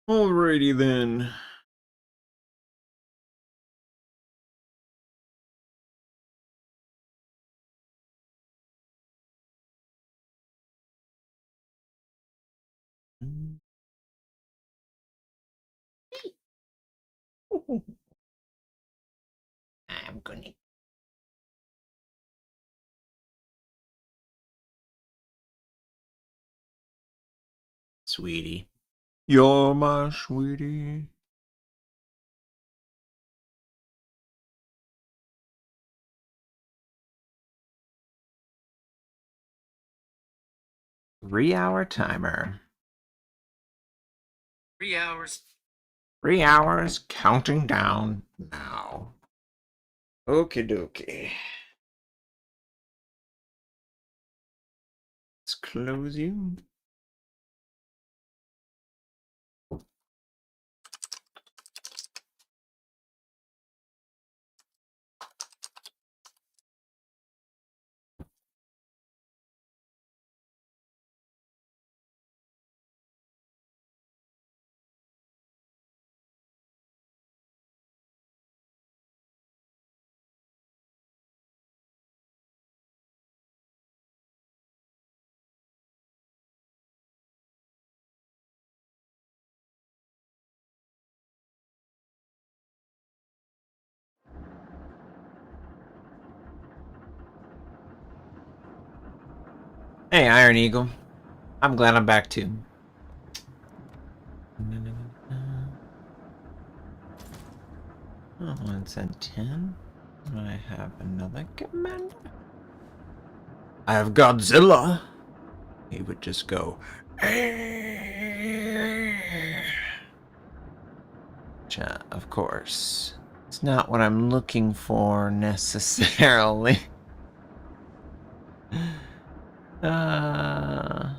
Alrighty then. I'm gonna. Sweetie. You're my sweetie. Three-hour timer. 3 hours. 3 hours counting down now. Okie dokie. Let's close you. Hey, Iron Eagle. I'm glad I'm back too. Oh, it's at 10. I have another commander. I have Godzilla. He would just go. Of course. It's not what I'm looking for necessarily. uh...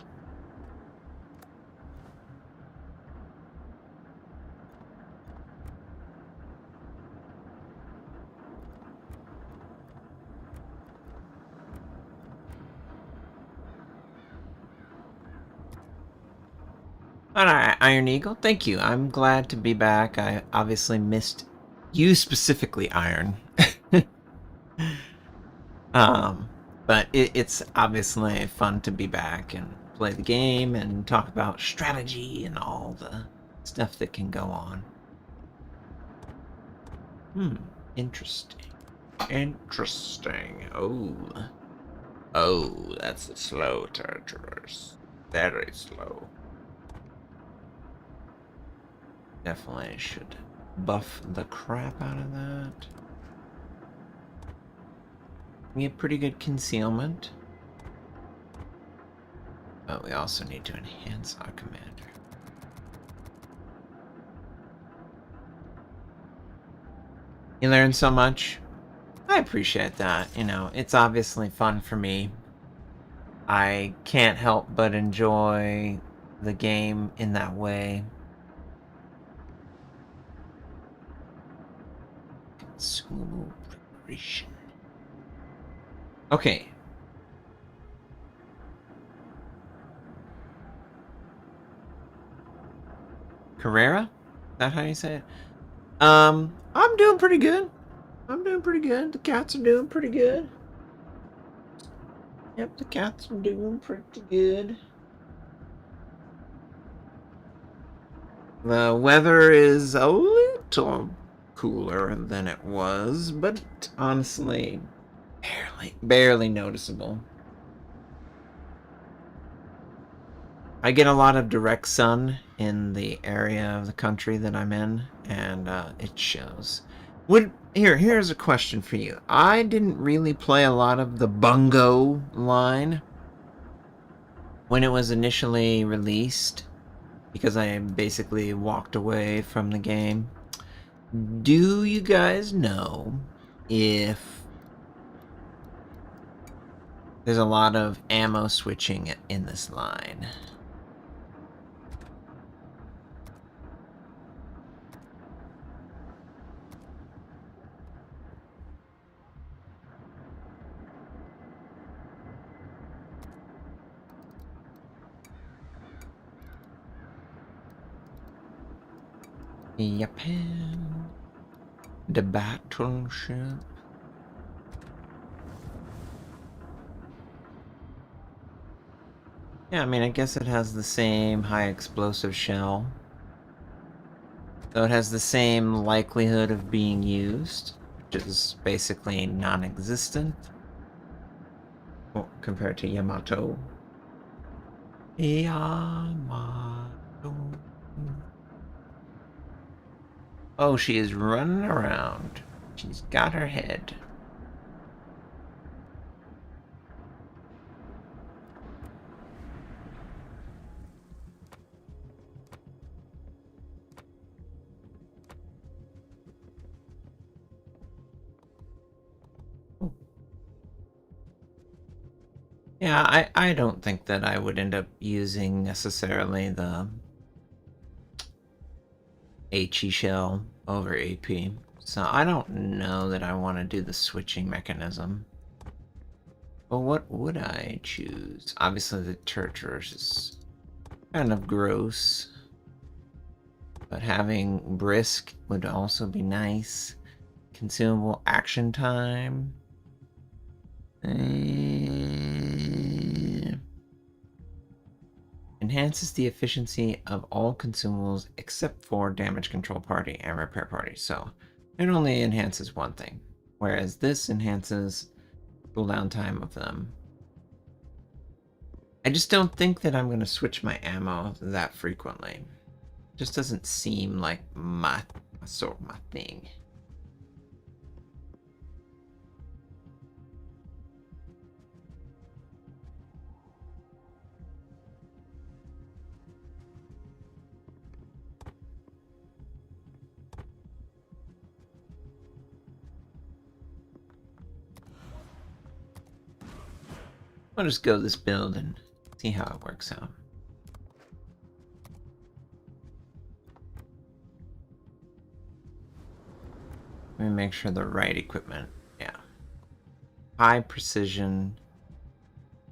Alright, Iron Eagle, thank you. I'm glad to be back. I obviously missed you specifically, Iron. But it's obviously fun to be back and play the game and talk about strategy and all the stuff that can go on. Interesting. Interesting. Oh, that's a slow traverse. Very slow. Definitely should buff the crap out of that. We get pretty good concealment. But we also need to enhance our commander. You learn so much. I appreciate that. You know, it's obviously fun for me. I can't help but enjoy the game in that way. Consumable preparation. Okay. Carrera? Is that how you say it? I'm doing pretty good. I'm doing pretty good. The cats are doing pretty good. Yep, the cats are doing pretty good. The weather is a little cooler than it was, but honestly, barely noticeable. I get a lot of direct sun in the area of the country that I'm in, and it shows. Here's a question for you. I didn't really play a lot of the Bungo line when it was initially released because I basically walked away from the game. Do you guys know if there's a lot of ammo switching in this line? Japan. The battleship. Yeah, I mean, I guess it has the same high explosive shell. So it has the same likelihood of being used, which is basically non-existent compared to Yamato. Yamato. Oh, she is running around. She's got her head. Yeah, I don't think that I would end up using necessarily the HE shell over AP. So I don't know that I want to do the switching mechanism. But what would I choose? Obviously the Turtures is kind of gross. But having Brisk would also be nice. Consumable action time. Enhances the efficiency of all consumables except for damage control party and repair party. So it only enhances one thing. Whereas this enhances cooldown time of them. I just don't think that I'm going to switch my ammo that frequently. Just doesn't seem like my thing. I'll just go this build and see how it works out. Let me make sure the right equipment. Yeah. High precision.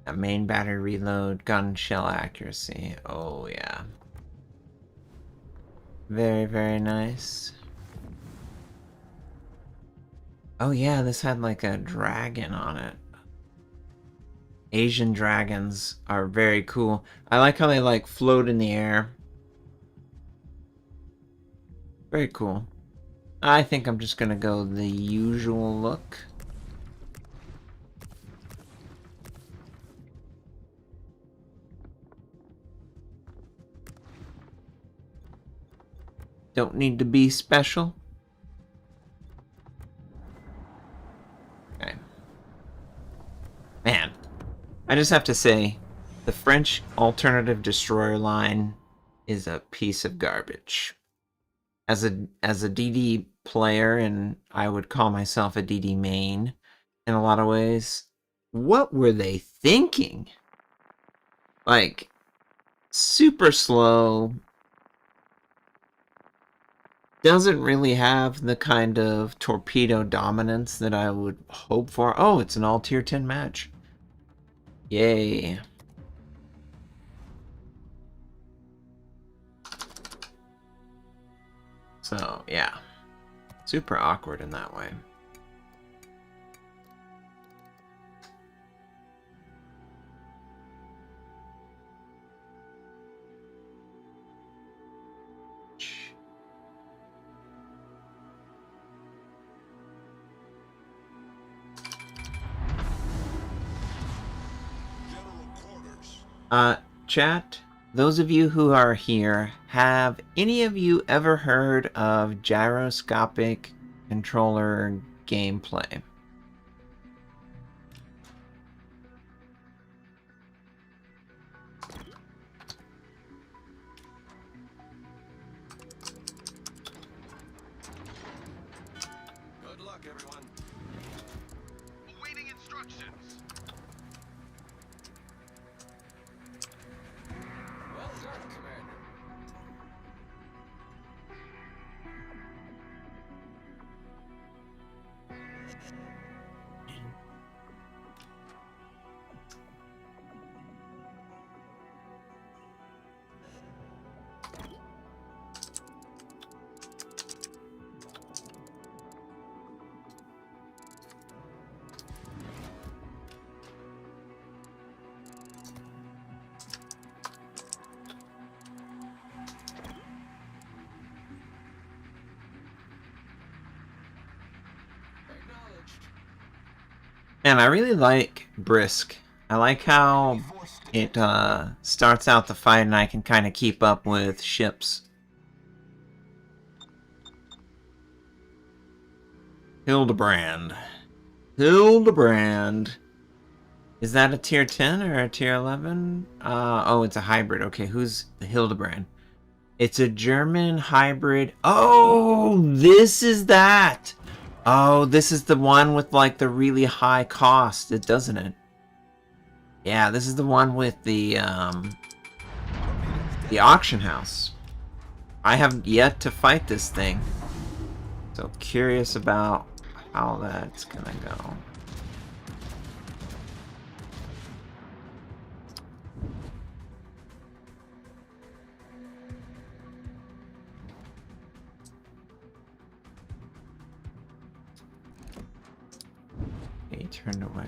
A main battery reload. Gun shell accuracy. Oh, yeah. Very, very nice. Oh, yeah, this had like a dragon on it. Asian dragons are very cool. I like how they like float in the air. Very cool. I think I'm just gonna go the usual look. Don't need to be special. Okay. Man, I just have to say, the French alternative destroyer line is a piece of garbage. As a DD player, and I would call myself a DD main in a lot of ways, what were they thinking? Like, super slow, doesn't really have the kind of torpedo dominance that I would hope for. Oh, it's an all tier 10 match. Yay. So, yeah. Super awkward in that way. Chat, those of you who are here, have any of you ever heard of gyroscopic controller gameplay? Good luck, everyone. Awaiting instructions. Well done, Commander. And I really like Brisk. I like how it starts out the fight and I can kind of keep up with ships. Hildebrand. Hildebrand. Is that a tier 10 or a tier 11? Oh, it's a hybrid. Okay, who's the Hildebrand? It's a German hybrid. Oh, this is that. Oh, this is the one with like the really high cost, doesn't it? Yeah, this is the one with the auction house. I have yet to fight this thing. So curious about how that's gonna go. He turned away.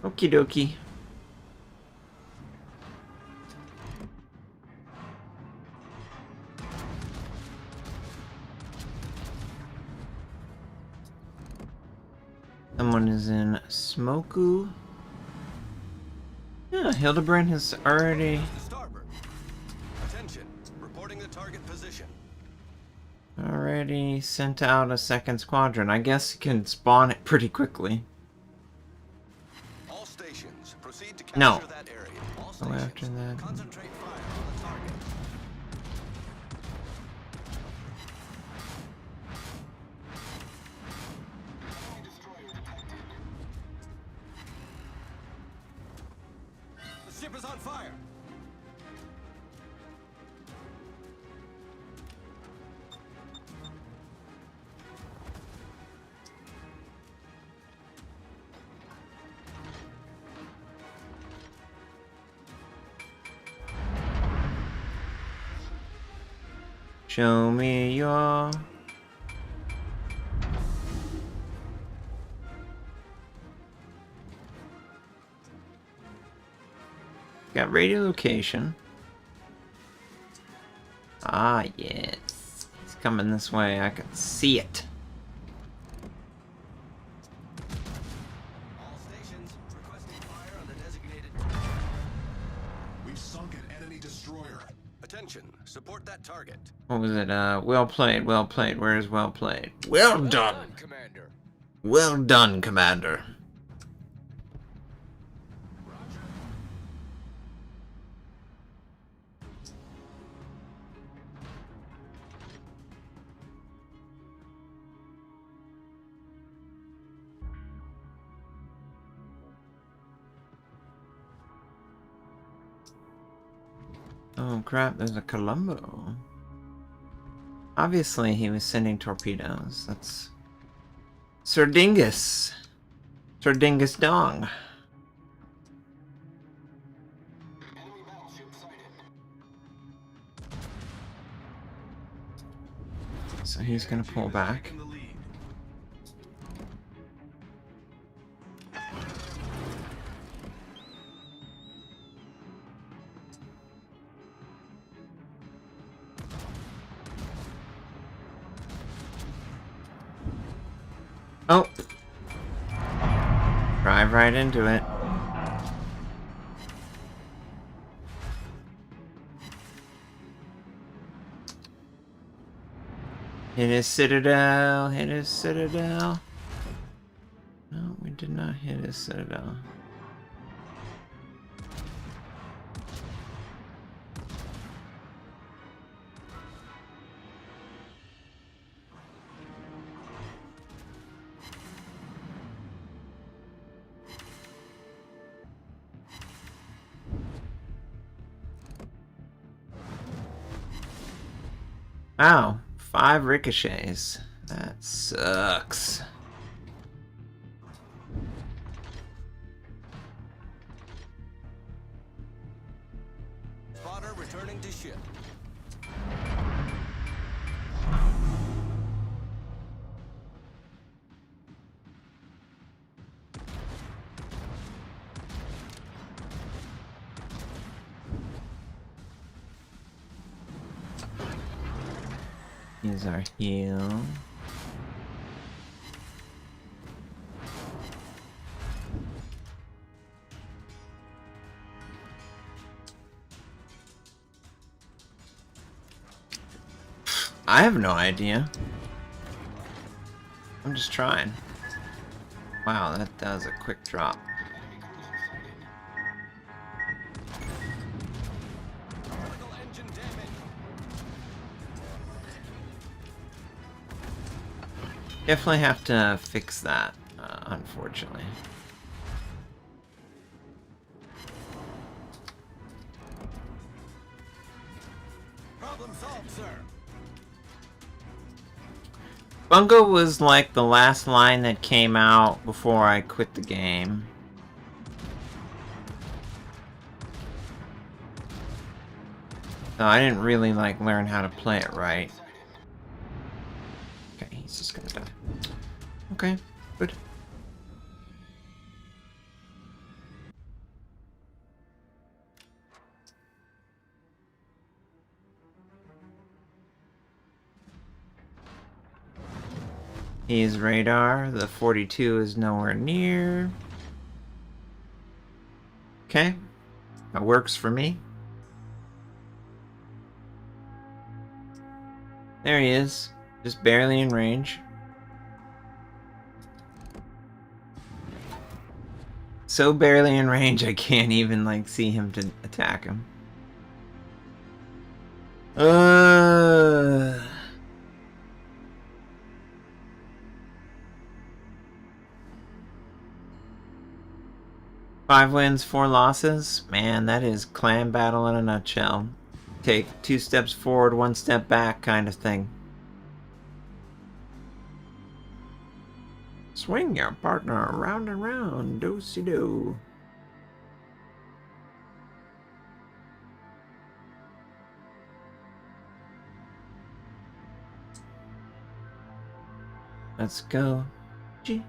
Okie dokie. Someone is in Smoku. Yeah, Hildebrand has already... Starboard. Attention. Reporting the target position. already sent out a second squadron. I guess you can spawn it pretty quickly. All stations, proceed to capture No. that area. All Go stations, after that. concentrate fire on the target. The ship is on fire. Show me your... got radio location. Ah, yes. He's coming this way. I can see it. All stations, requesting fire on the designated. We've sunk an enemy destroyer. Attention, support that target. What was it? Well played, well played. Where is well played? Well done! Commander. Well done, Commander. Oh crap, there's a Columbo. Obviously he was sending torpedoes. That's... Sir Dingus. Sir Dingus Dong. So he's gonna pull back. In the lead. Oh! Drive right into it. Hit his citadel, hit his citadel. No, we did not hit his citadel. Wow, 5 ricochets. That sucks. Spotter returning to ship. Use our heal. I have no idea. I'm just trying. Wow, that was a quick drop. Critical engine damage. Definitely have to fix that, unfortunately. Problem solved, sir. Bungo was like the last line that came out before I quit the game. So I didn't really like learn how to play it right. Okay, he's just gonna die. Okay, good. He's radar. The 42 is nowhere near. Okay, that works for me. There he is, just barely in range. So barely in range, I can't even like see him to attack him. Five wins, 4 losses. Man, that is clan battle in a nutshell. Take 2 steps forward, 1 step back kind of thing. Swing your partner round and round, do-si-do. Let's go, GK.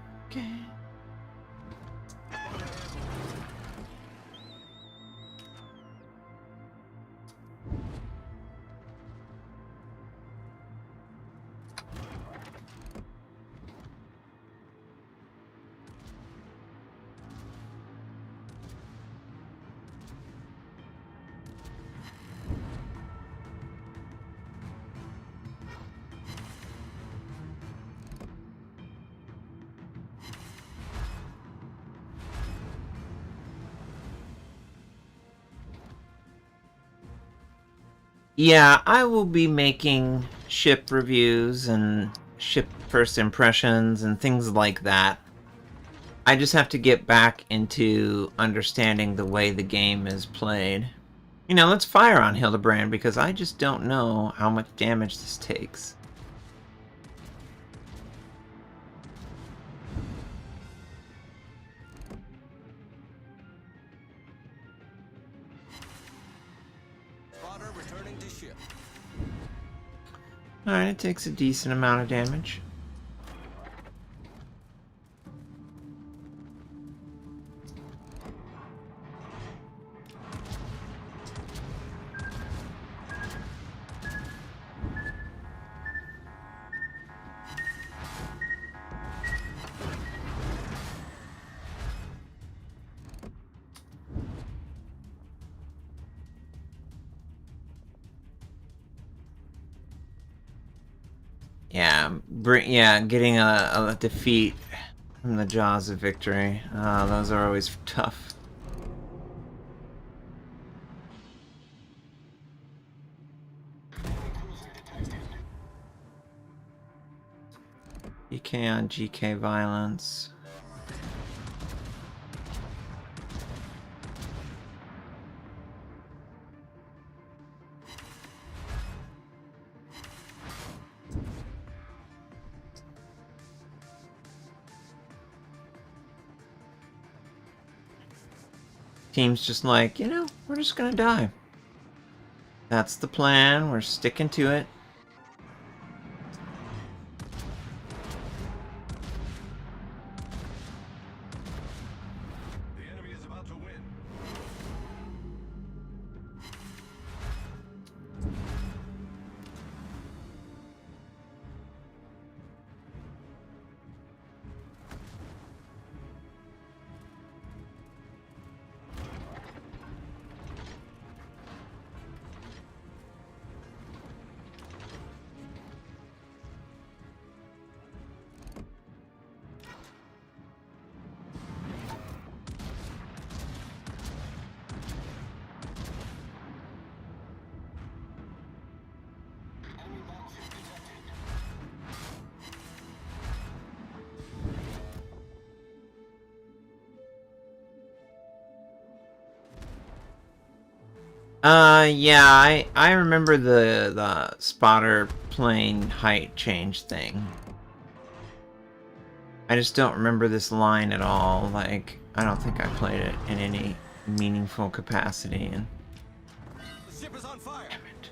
Yeah, I will be making ship reviews and ship first impressions and things like that. I just have to get back into understanding the way the game is played. You know, let's fire on Hildebrand because I just don't know how much damage this takes. Spotter returning to ship. Alright, it takes a decent amount of damage. Yeah, getting a defeat from the jaws of victory. Those are always tough. GK on GK violence. Team's just like, you know, we're just gonna die. That's the plan. We're sticking to it. The enemy is about to win. Yeah, I remember the spotter plane height change thing. I just don't remember this line at all. Like, I don't think I played it in any meaningful capacity. And The ship is on fire. damn it.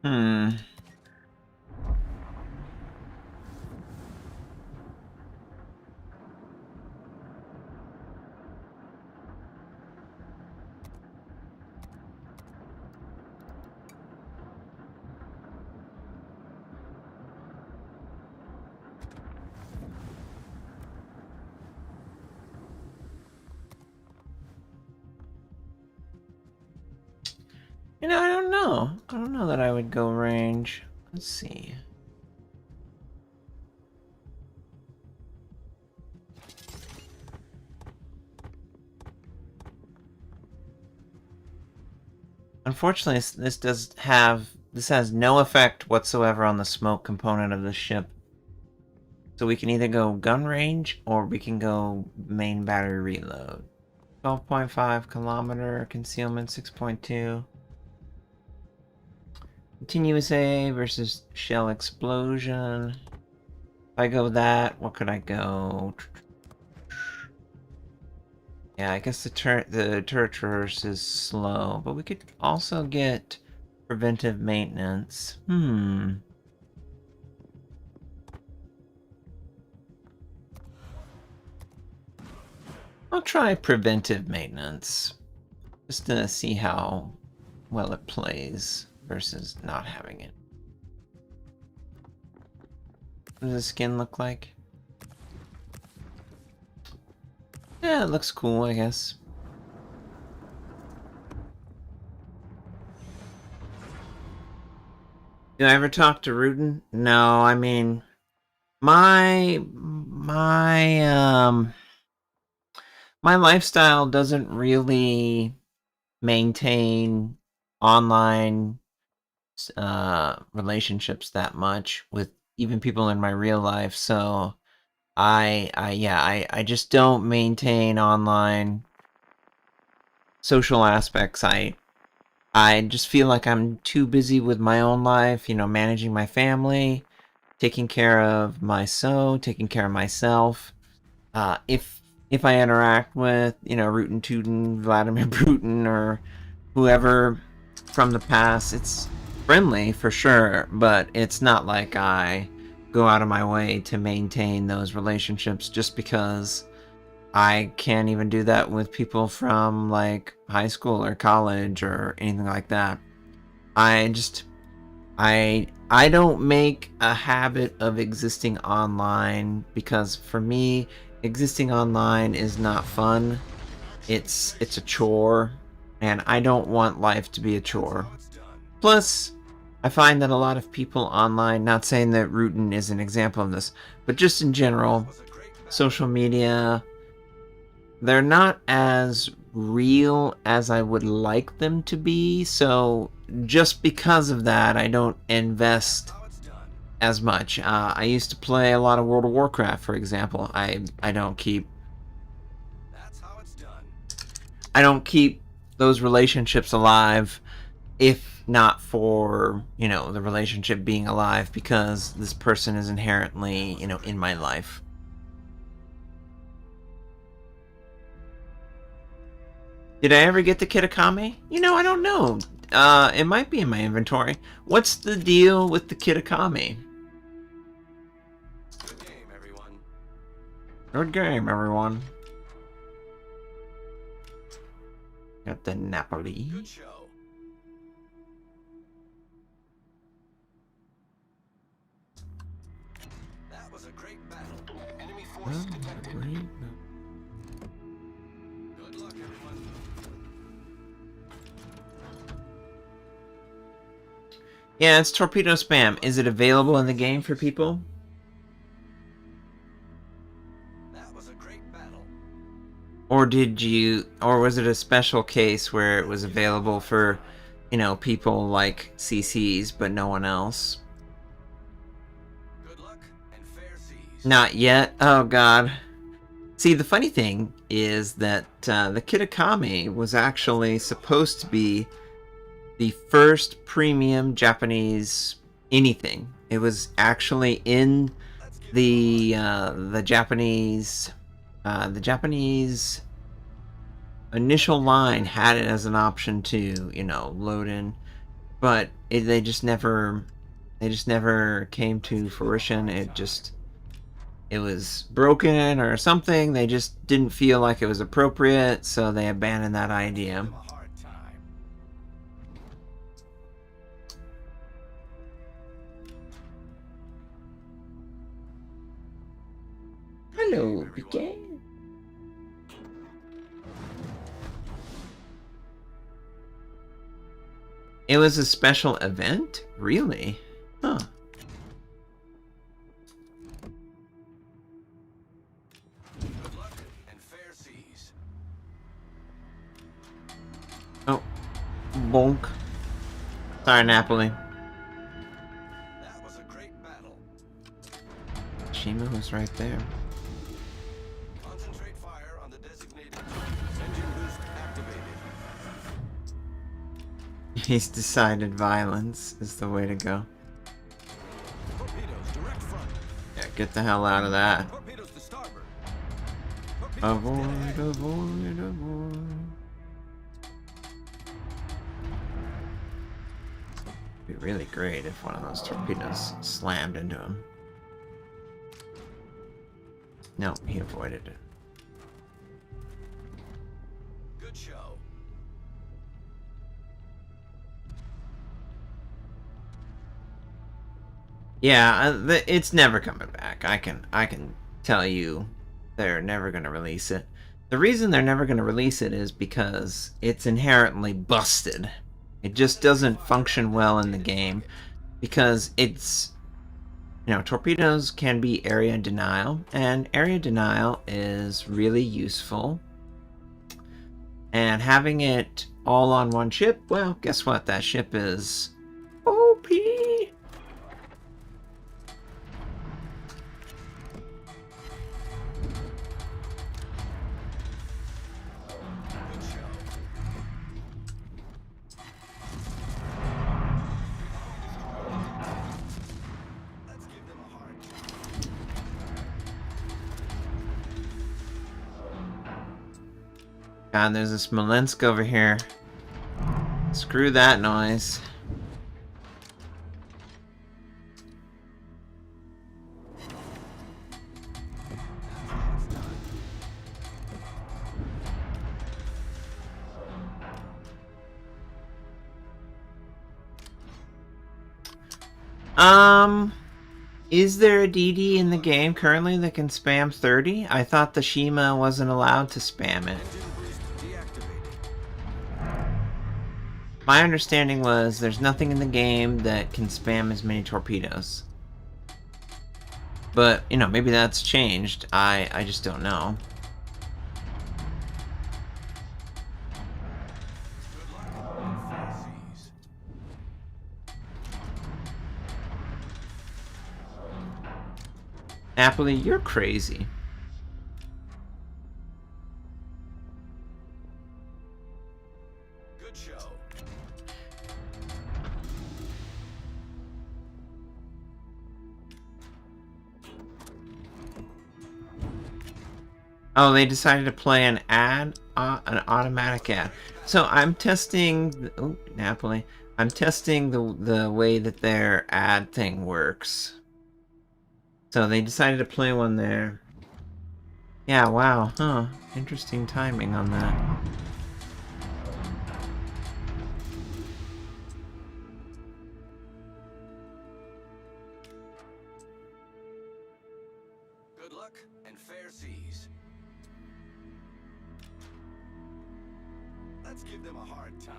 Hmm. You know, I don't know. I don't know that I would go range. Let's see. Unfortunately, this has no effect whatsoever on the smoke component of the ship. So we can either go gun range or we can go main battery reload. 12.5 kilometer concealment, 6.2. Continuous A versus shell explosion. If I go that, what could I go? Yeah, I guess the turret traverse is slow, but we could also get preventive maintenance. I'll try preventive maintenance, just to see how well it plays versus not having it. What does the skin look like? Yeah, it looks cool, I guess. Did I ever talk to Rudin? No, I mean, my lifestyle doesn't really maintain online relationships that much with even people in my real life. So I just don't maintain online social aspects. I just feel like I'm too busy with my own life, managing my family, taking care of taking care of myself. If I interact with, Rootin' Tootin', Vladimir Putin, or whoever from the past, it's friendly for sure, but it's not like I go out of my way to maintain those relationships just because I can't even do that with people from like high school or college or anything like that. I just I don't make a habit of existing online because for me existing online is not fun. It's a chore and I don't want life to be a chore. Plus, I find that a lot of people online, not saying that Rootin is an example of this, but just in general, social media, they're not as real as I would like them to be. So just because of that, I don't invest as much. I used to play a lot of World of Warcraft, for example. I don't keep I don't keep those relationships alive if not for, the relationship being alive because this person is inherently, in my life. Did I ever get the Kitakami? I don't know. It might be in my inventory. What's the deal with the Kitakami? Good game, everyone. Good game, everyone. Got the Napoli. Good show. That was a great battle. Enemy force detected. Great. Good luck, everyone. Yeah, it's torpedo spam. Is it available in the game for people? That was a great battle. Or was it a special case where it was available for, people like CCs, but no one else? Good luck and fair seas. Not yet. Oh, God. See, the funny thing is that the Kitakami was actually supposed to be the first premium Japanese anything. It was actually in the Japanese initial line had it as an option to load in, but they just never came to fruition. It was broken or something. They just didn't feel like it was appropriate, so they abandoned that idea. Give 'em a hard time. Good Hello, game, everyone. Piquet. It was a special event? Really? Huh. Good luck and fair seas. Oh. Bonk. Sorry, Napoli. That was a great battle. Shima was right there. Concentrate fire on the designated targets. Engine boost activated. He's decided violence is the way to go. Torpedoes direct front. Yeah, get the hell out of that. Torpedoes to starboard. Torpedoes Avoid, dead ahead. avoid, avoid. It'd be really great if one of those torpedoes slammed into him. No, he avoided it. Good show. Yeah, it's never coming back. I can tell you, they're never gonna release it. The reason they're never gonna release it is because it's inherently busted. It just doesn't function well in the game because torpedoes can be area denial, and area denial is really useful. And having it all on one ship, well, guess what? That ship is OP. Good show. Let's give them a hard time. God, there's a Smolensk over here. Screw that noise. Is there a DD in the game currently that can spam 30? I thought the Shima wasn't allowed to spam it. Engine boost deactivated. My understanding was there's nothing in the game that can spam as many torpedoes. But, maybe that's changed. I just don't know. Good luck and fair seas. Napoli, you're crazy. Good show. Oh, they decided to play an automatic ad. So I'm testing. Oh, Napoli. I'm testing the way that their ad thing works. So they decided to play one there. Yeah, wow, huh. Interesting timing on that. Good luck and fair seas. Let's give them a hard time.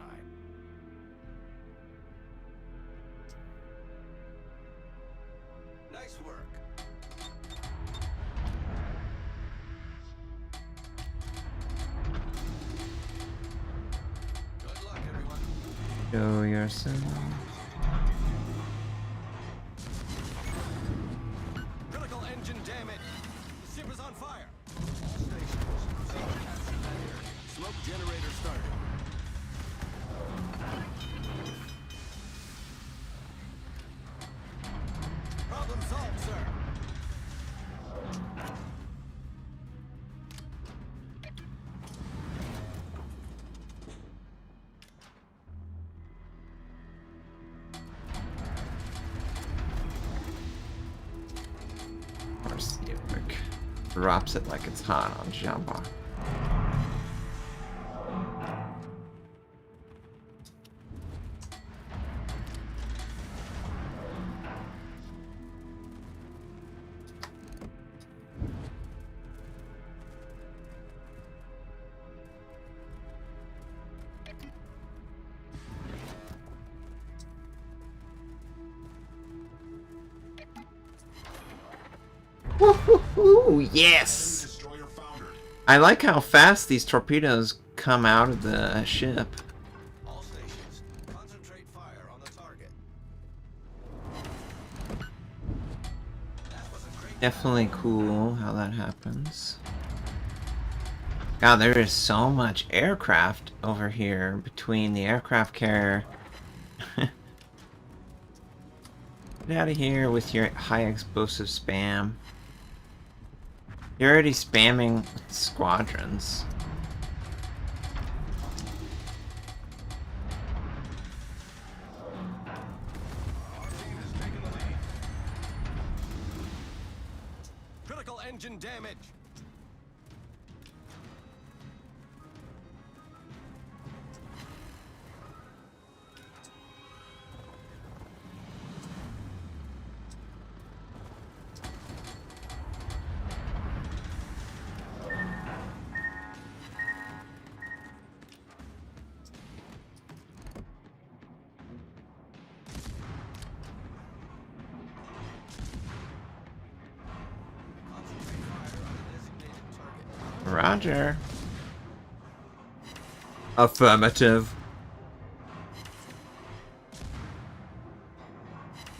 Nice work. Good luck, everyone. Show yourself. Critical engine damage. The ship is on fire. All stations, proceed to capture that area. Smoke generator started. Problem solved, sir. Of course, it like drops it like it's hot on Jamba. Woohoo! Yes! Destroyer foundered. I like how fast these torpedoes come out of the ship. All stations, concentrate fire on the target. That was a great Definitely cool how that happens. God, there is so much aircraft over here between the aircraft carrier. Get out of here with your high explosive spam. You're already spamming squadrons. Our team has taken the lead. critical engine damage. Concentrate fire on the designated target. Roger. Affirmative.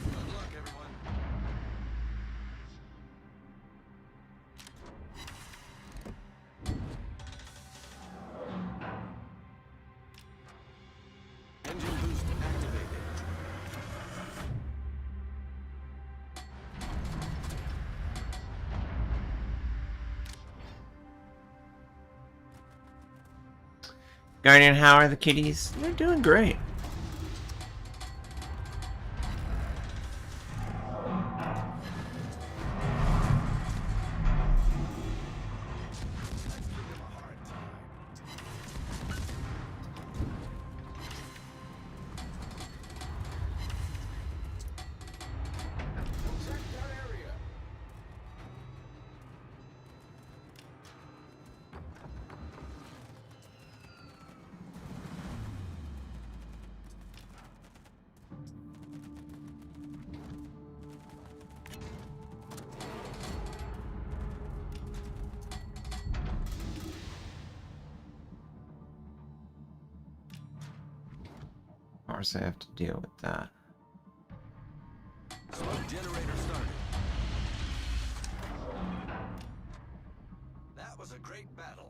Good luck, everyone. Engine boost activated. Guardian, how are the kitties? They're doing great. Let's give them a hard time. Protect that area. Of course, I have to deal with that. Smoke generator started. That was a great battle.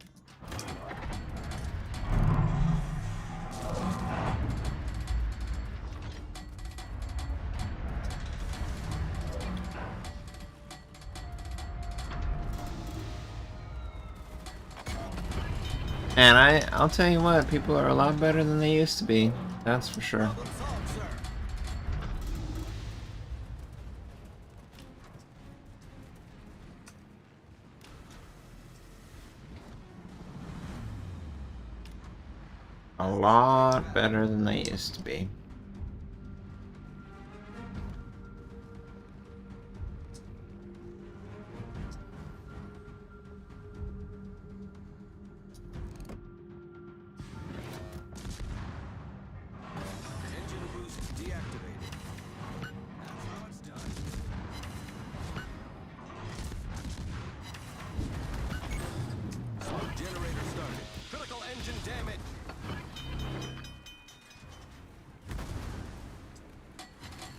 And I'll tell you what, people are a lot better than they used to be. That's for sure. Problem solved, sir. a lot better than they used to be. Engine boost deactivated. That's how it's done. Smoke generator started. Critical engine damage.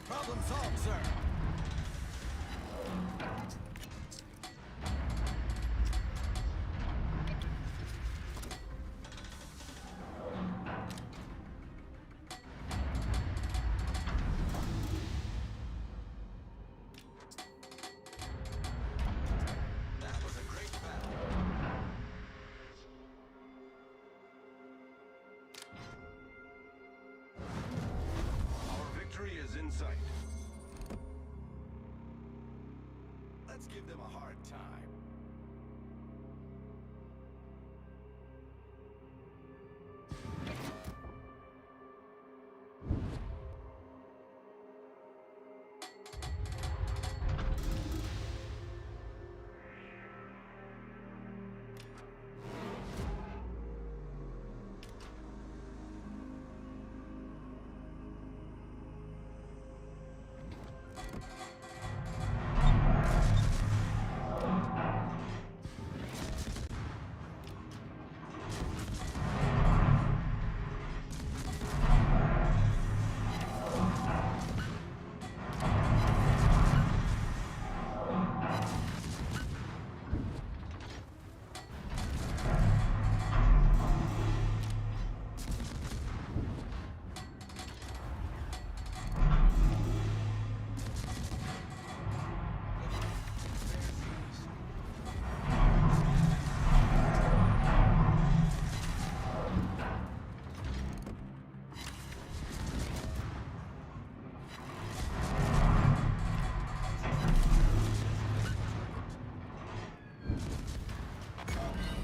Problem solved, sir. That was a great battle. Our victory is in sight. Let's give them a hard time.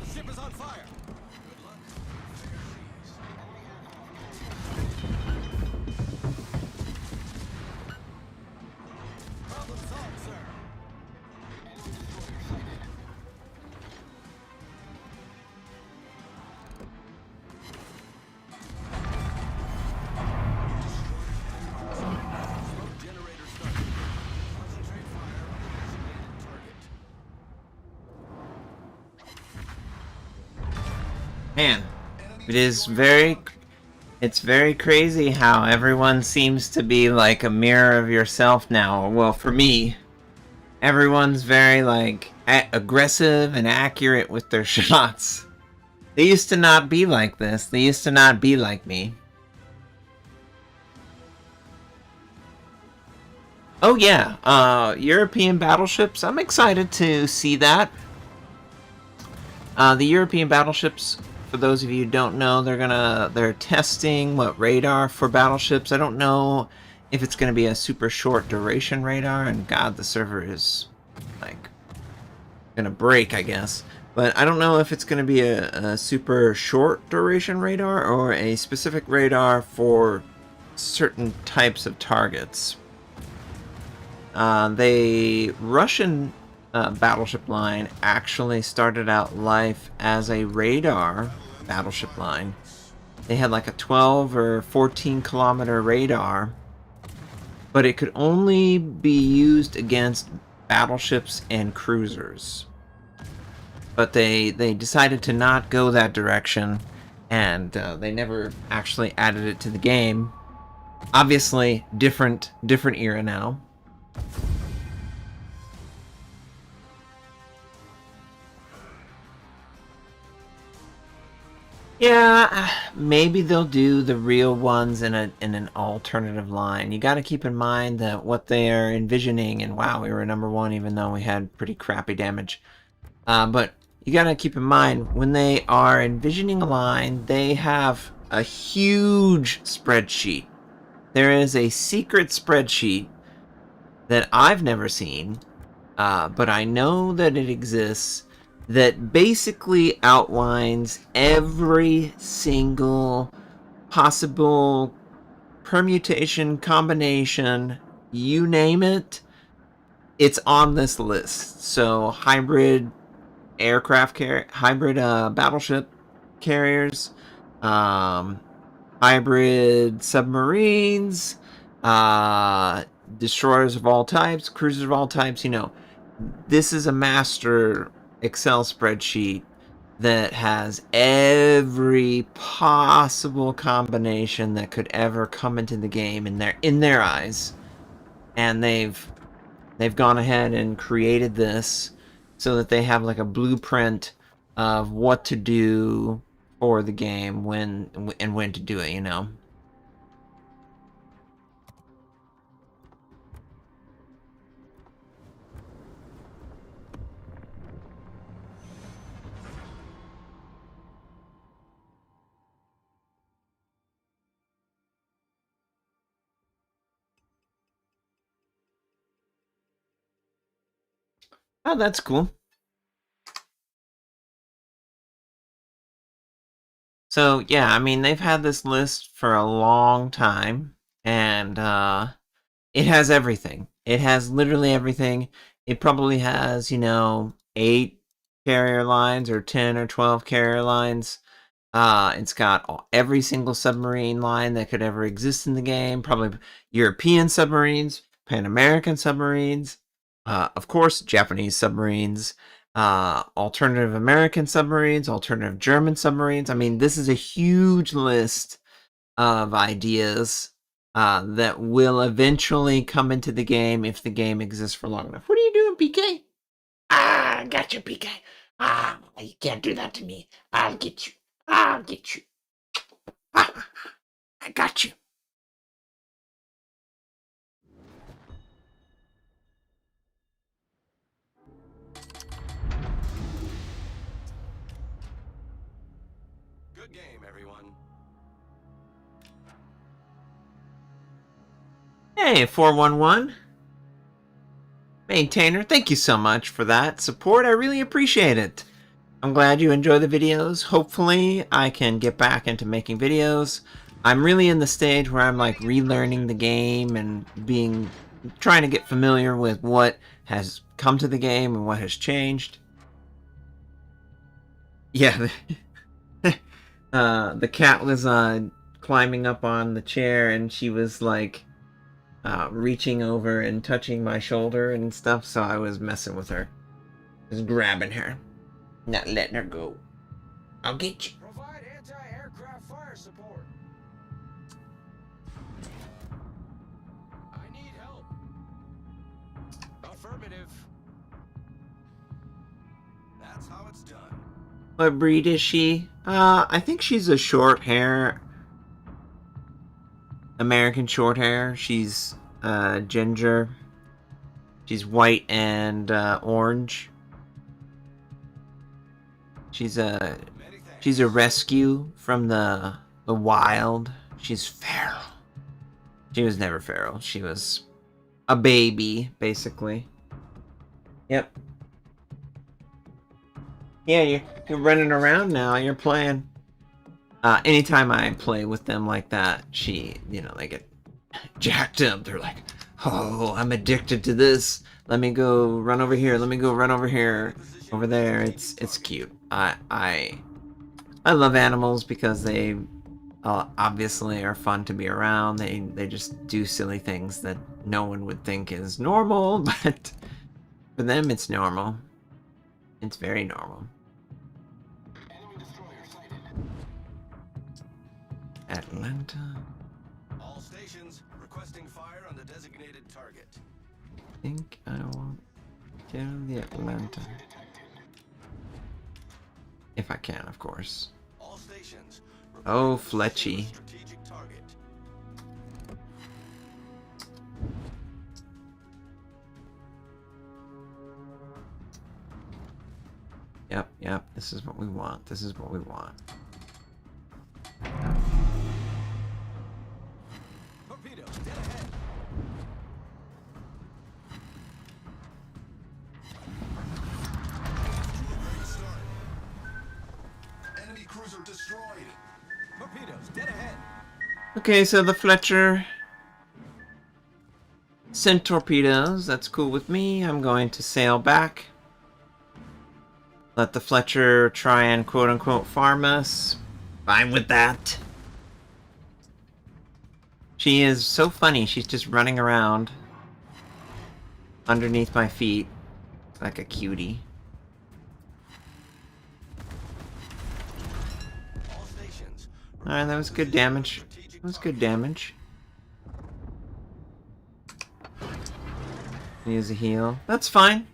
The ship is on fire. Good luck. Fair seas. Problem solved, sir. Smoke generator started. Concentrate fire on the designated target. Man, it's very crazy how everyone seems to be like a mirror of yourself now. Well, for me, everyone's very like aggressive and accurate with their shots. They used to not be like this. They used to not be like me. Oh yeah, European battleships. I'm excited to see that. The European battleships, for those of you who don't know, they're testing what radar for battleships. I don't know if it's gonna be a super short duration radar, and God, the server is like gonna break, I guess. But I don't know if it's gonna be a super short duration radar or a specific radar for certain types of targets. The Russian battleship line actually started out life as a radar battleship line. They had like a 12 or 14 kilometer radar, but it could only be used against battleships and cruisers. But they decided to not go that direction, and they never actually added it to the game. Obviously, different era now. Yeah, maybe they'll do the real ones in an alternative line. You got to keep in mind that what they are envisioning, and wow, we were number one even though we had pretty crappy damage. But you got to keep in mind when they are envisioning a line, they have a huge spreadsheet. There is a secret spreadsheet that I've never seen, but I know that it exists, that basically outlines every single possible permutation, combination, you name it, it's on this list. So hybrid hybrid battleship carriers, hybrid submarines, destroyers of all types, cruisers of all types. This is a master Excel spreadsheet that has every possible combination that could ever come into the game in their eyes, and they've gone ahead and created this so that they have like a blueprint of what to do for the game when to do it. Oh, that's cool. So yeah, I mean they've had this list for a long time, and it has everything. It has literally everything. It probably has 8 carrier lines or 10 or 12 carrier lines. It's got every single submarine line that could ever exist in the game. Probably European submarines, Pan American submarines, of course Japanese submarines, alternative American submarines, alternative German submarines. I mean, this is a huge list of ideas that will eventually come into the game if the game exists for long enough. What are you doing, PK? Ah, I got you, PK. Ah, you can't do that to me. I'll get you. I'll get you. Ah, I got you. Good game, everyone. Hey, 411. Maintainer, thank you so much for that support. I really appreciate it. I'm glad you enjoy the videos. Hopefully, I can get back into making videos. I'm really in the stage where I'm like relearning the game and trying to get familiar with what has come to the game and what has changed. Yeah, the cat was climbing up on the chair and she was like reaching over and touching my shoulder and stuff, so I was messing with her. Just grabbing her. Not letting her go. I'll get you. Provide anti-aircraft fire support. I need help. Affirmative. That's how it's done. What breed is she? I think she's a short hair. American short hair. She's ginger. She's white and orange. She's a rescue from the wild. She's feral. She was never feral. She was a baby, basically. Yep. Yeah, you're running around now. You're playing. Anytime I play with them like that, they get jacked up. They're like, "Oh, I'm addicted to this. Let me go run over here. Let me go run over here, over there." It's cute. I love animals because they obviously are fun to be around. They just do silly things that no one would think is normal, but for them it's normal. It's very normal. Atlanta. All stations requesting fire on the designated target. I think I want to get the Atlanta. If I can, of course. All stations. Oh, Fletchy. Strategic target. Yep. This is what we want. This is what we want. Torpedoes, dead ahead. Enemy cruiser destroyed. Torpedoes, dead ahead. Okay, so the Fletcher sent torpedoes. That's cool with me. I'm going to sail back. Let the Fletcher try and quote-unquote farm us. Fine with that. She is so funny. She's just running around underneath my feet like a cutie. All stations. Alright, that was good damage. That was good damage. Use a heal. That's fine.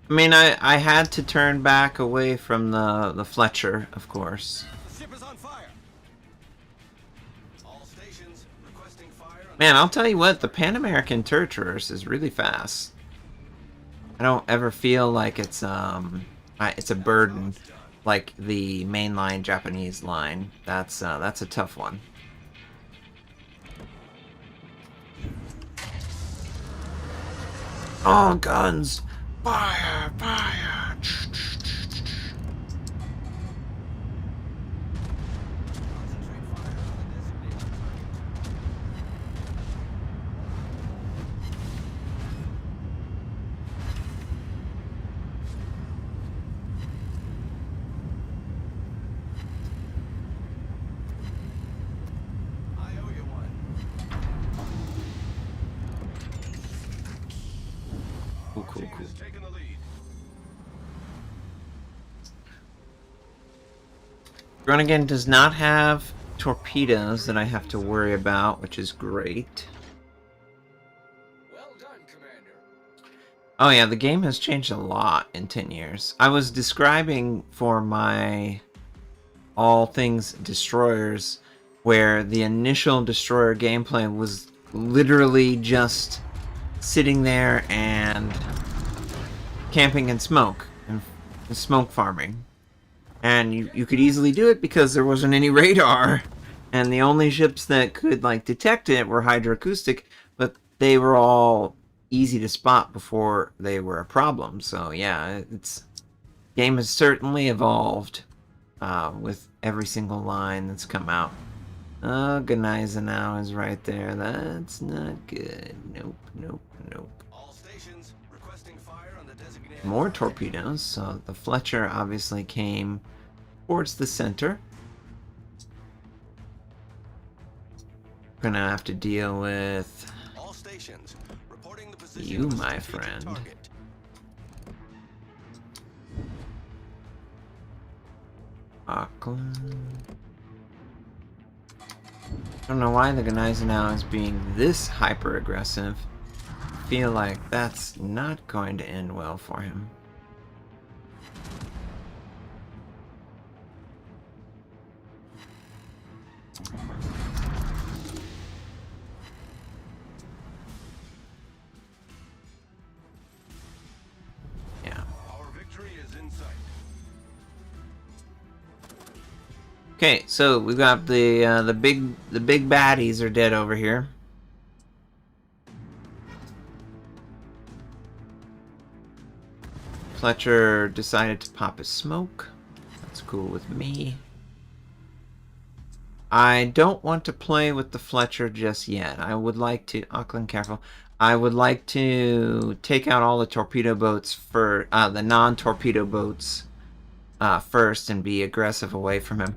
I mean, I had to turn back away from the Fletcher, of course. The ship is on fire. All stations requesting fire on Man, I'll tell you what, the Pan American turret traverse is really fast. I don't ever feel like it's a burden like the mainline Japanese line. That's a tough one. Oh, guns! Fire! Fire! concentrate fire on the designated I owe you one. Cool, cool, Team cool. is taking the lead. Groningen does not have torpedoes that I have to worry about, which is great. Well done, Commander. Oh yeah, the game has changed a lot in 10 years. I was describing for my All Things Destroyers, where the initial Destroyer gameplay was literally just sitting there and camping in smoke and smoke farming. And you could easily do it because there wasn't any radar. And the only ships that could like detect it were hydroacoustic, but they were all easy to spot before they were a problem. So yeah, game has certainly evolved with every single line that's come out. Oh, Gneisenau is right there. That's not good. Nope, nope, nope. All stations requesting fire on the designated More fire. torpedoes. So the Fletcher obviously came towards the center. Gonna have to deal with All stations reporting the position you, of a my strategic friend. target. Auckland. I don't know why the Gneisenau is being this hyper aggressive. I feel like that's not going to end well for him. Yeah. Our victory is in sight. Okay, so we've got the big baddies are dead over here. Fletcher decided to pop his smoke. That's cool with me. I don't want to play with the Fletcher just yet. I would like to... Auckland, careful. I would like to take out all the torpedo boats for... the non-torpedo boats first and be aggressive away from him.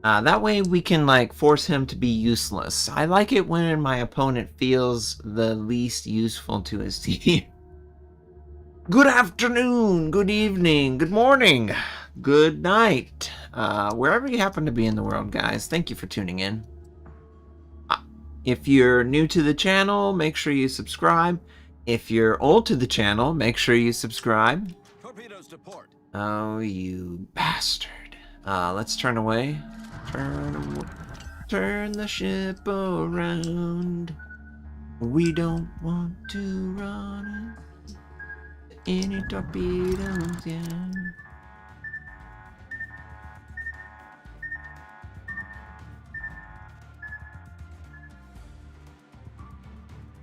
That way we can, like, force him to be useless. I like it when my opponent feels the least useful to his team. Good afternoon, good evening, good morning, good night. Wherever you happen to be in the world, guys, thank you for tuning in. If you're new to the channel, make sure you subscribe. If you're old to the channel, make sure you subscribe. Torpedoes to port. Oh, you bastard. Let's turn away. Turn the ship around. We don't want to run any torpedoes, yeah.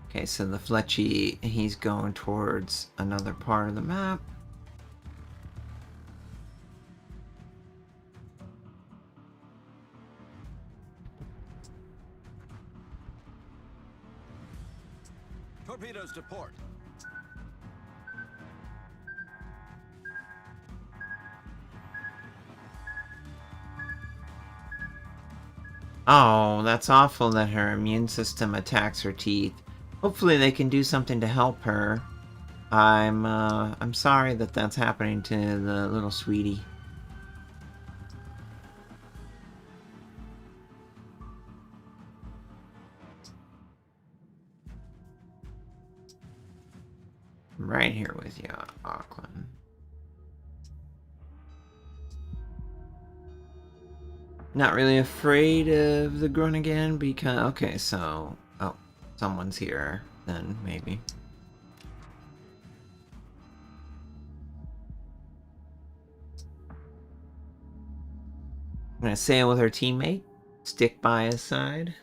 Okay, so the Fletchy, he's going towards another part of the map. Torpedoes to port. Oh, that's awful that her immune system attacks her teeth. Hopefully they can do something to help her. I'm sorry that that's happening to the little sweetie. I'm right here with you, Auckland. Not really afraid of the grunt again because... Okay, so... Oh, someone's here then, maybe. I'm gonna sail with her teammate. Stick by his side.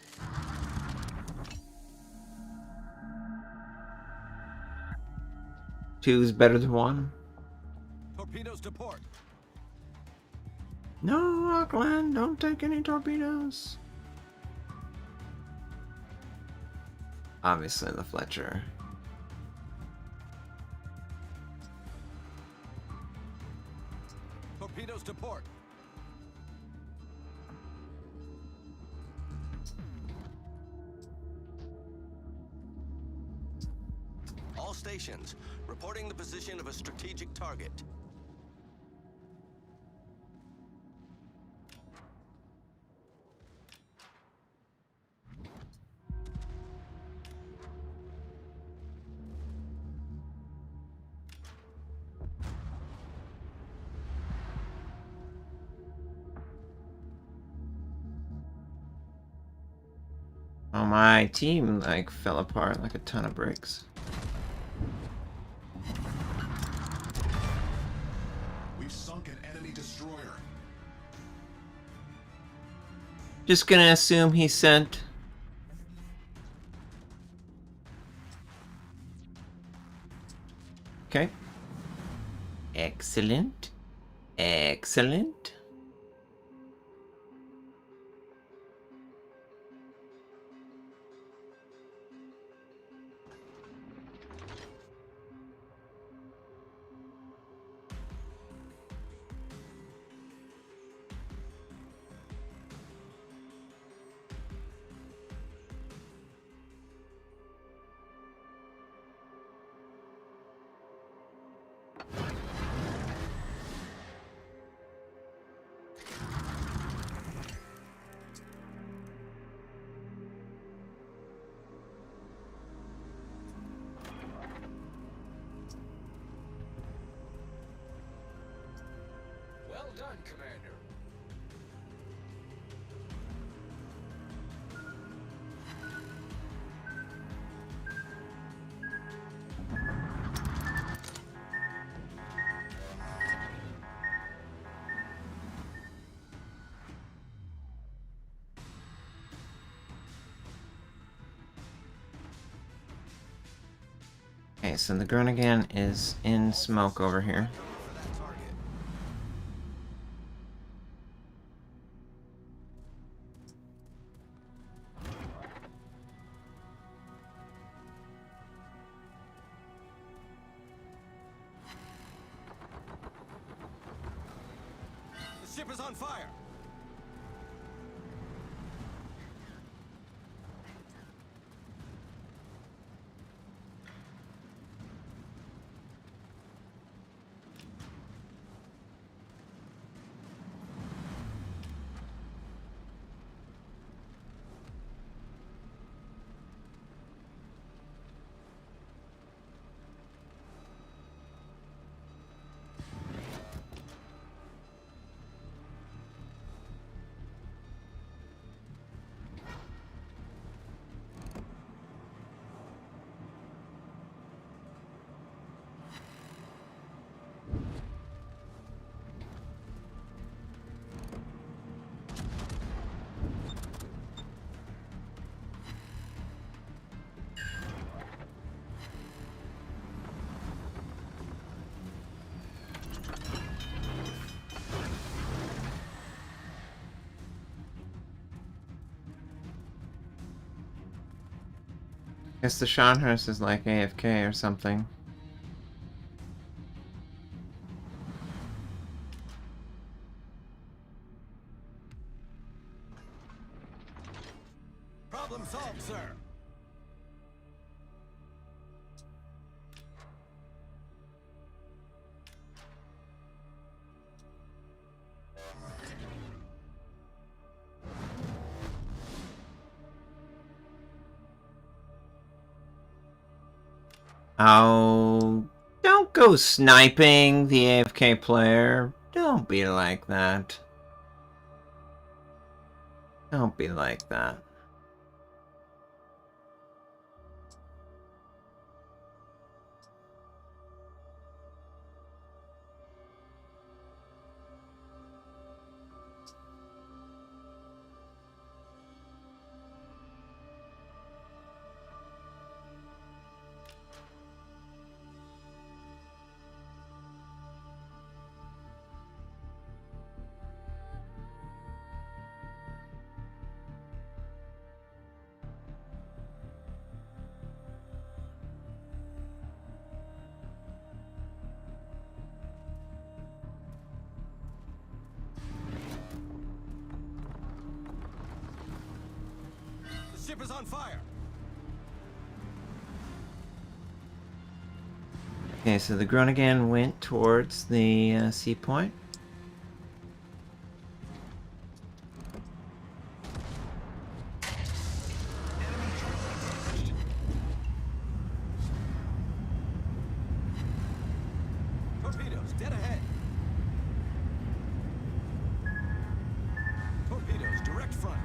Two's better than one. Torpedoes to port. No, Auckland, don't take any torpedoes. Obviously, the Fletcher. Torpedoes to port. All stations, reporting the position of a strategic target. Oh, my team, like, fell apart like a ton of bricks. We've sunk an enemy destroyer. Just gonna assume he sent... Okay. Excellent. Excellent. Well done, Commander. Okay, so the Groningen is in smoke over here. For that target. The ship is on fire. Guess the Scharnhorst is like AFK or something. Problem solved, sir. Oh, don't go sniping the AFK player. Don't be like that. Don't be like that. The ship is on fire. Okay, so the Groningen went towards the sea point. Torpedoes, dead ahead. Torpedoes, direct front.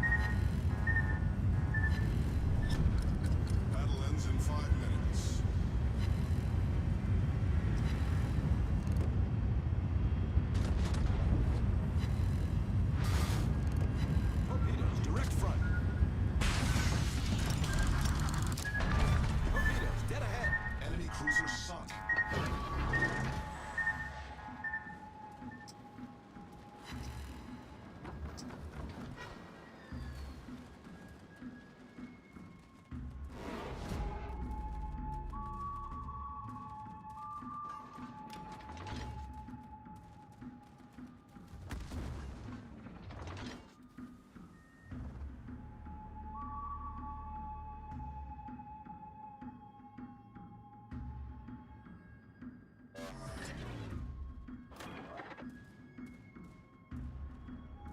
Battle ends in 5 minutes. Torpedoes, direct front. Torpedoes, dead ahead. Enemy cruiser sunk.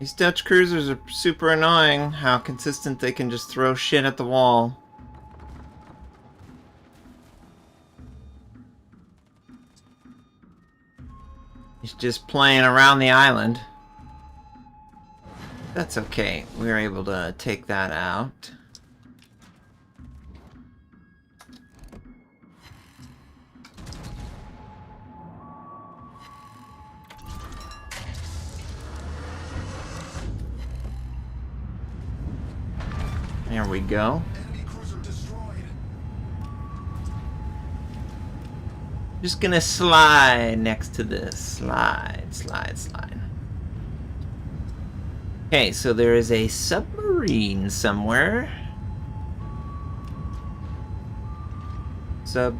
These Dutch cruisers are super annoying, how consistent they can just throw shit at the wall. He's just playing around the island. That's okay. We were able to take that out. There we go. Enemy cruiser destroyed. Just gonna slide next to this. Slide, slide, slide. Okay, so there is a submarine somewhere. Sub,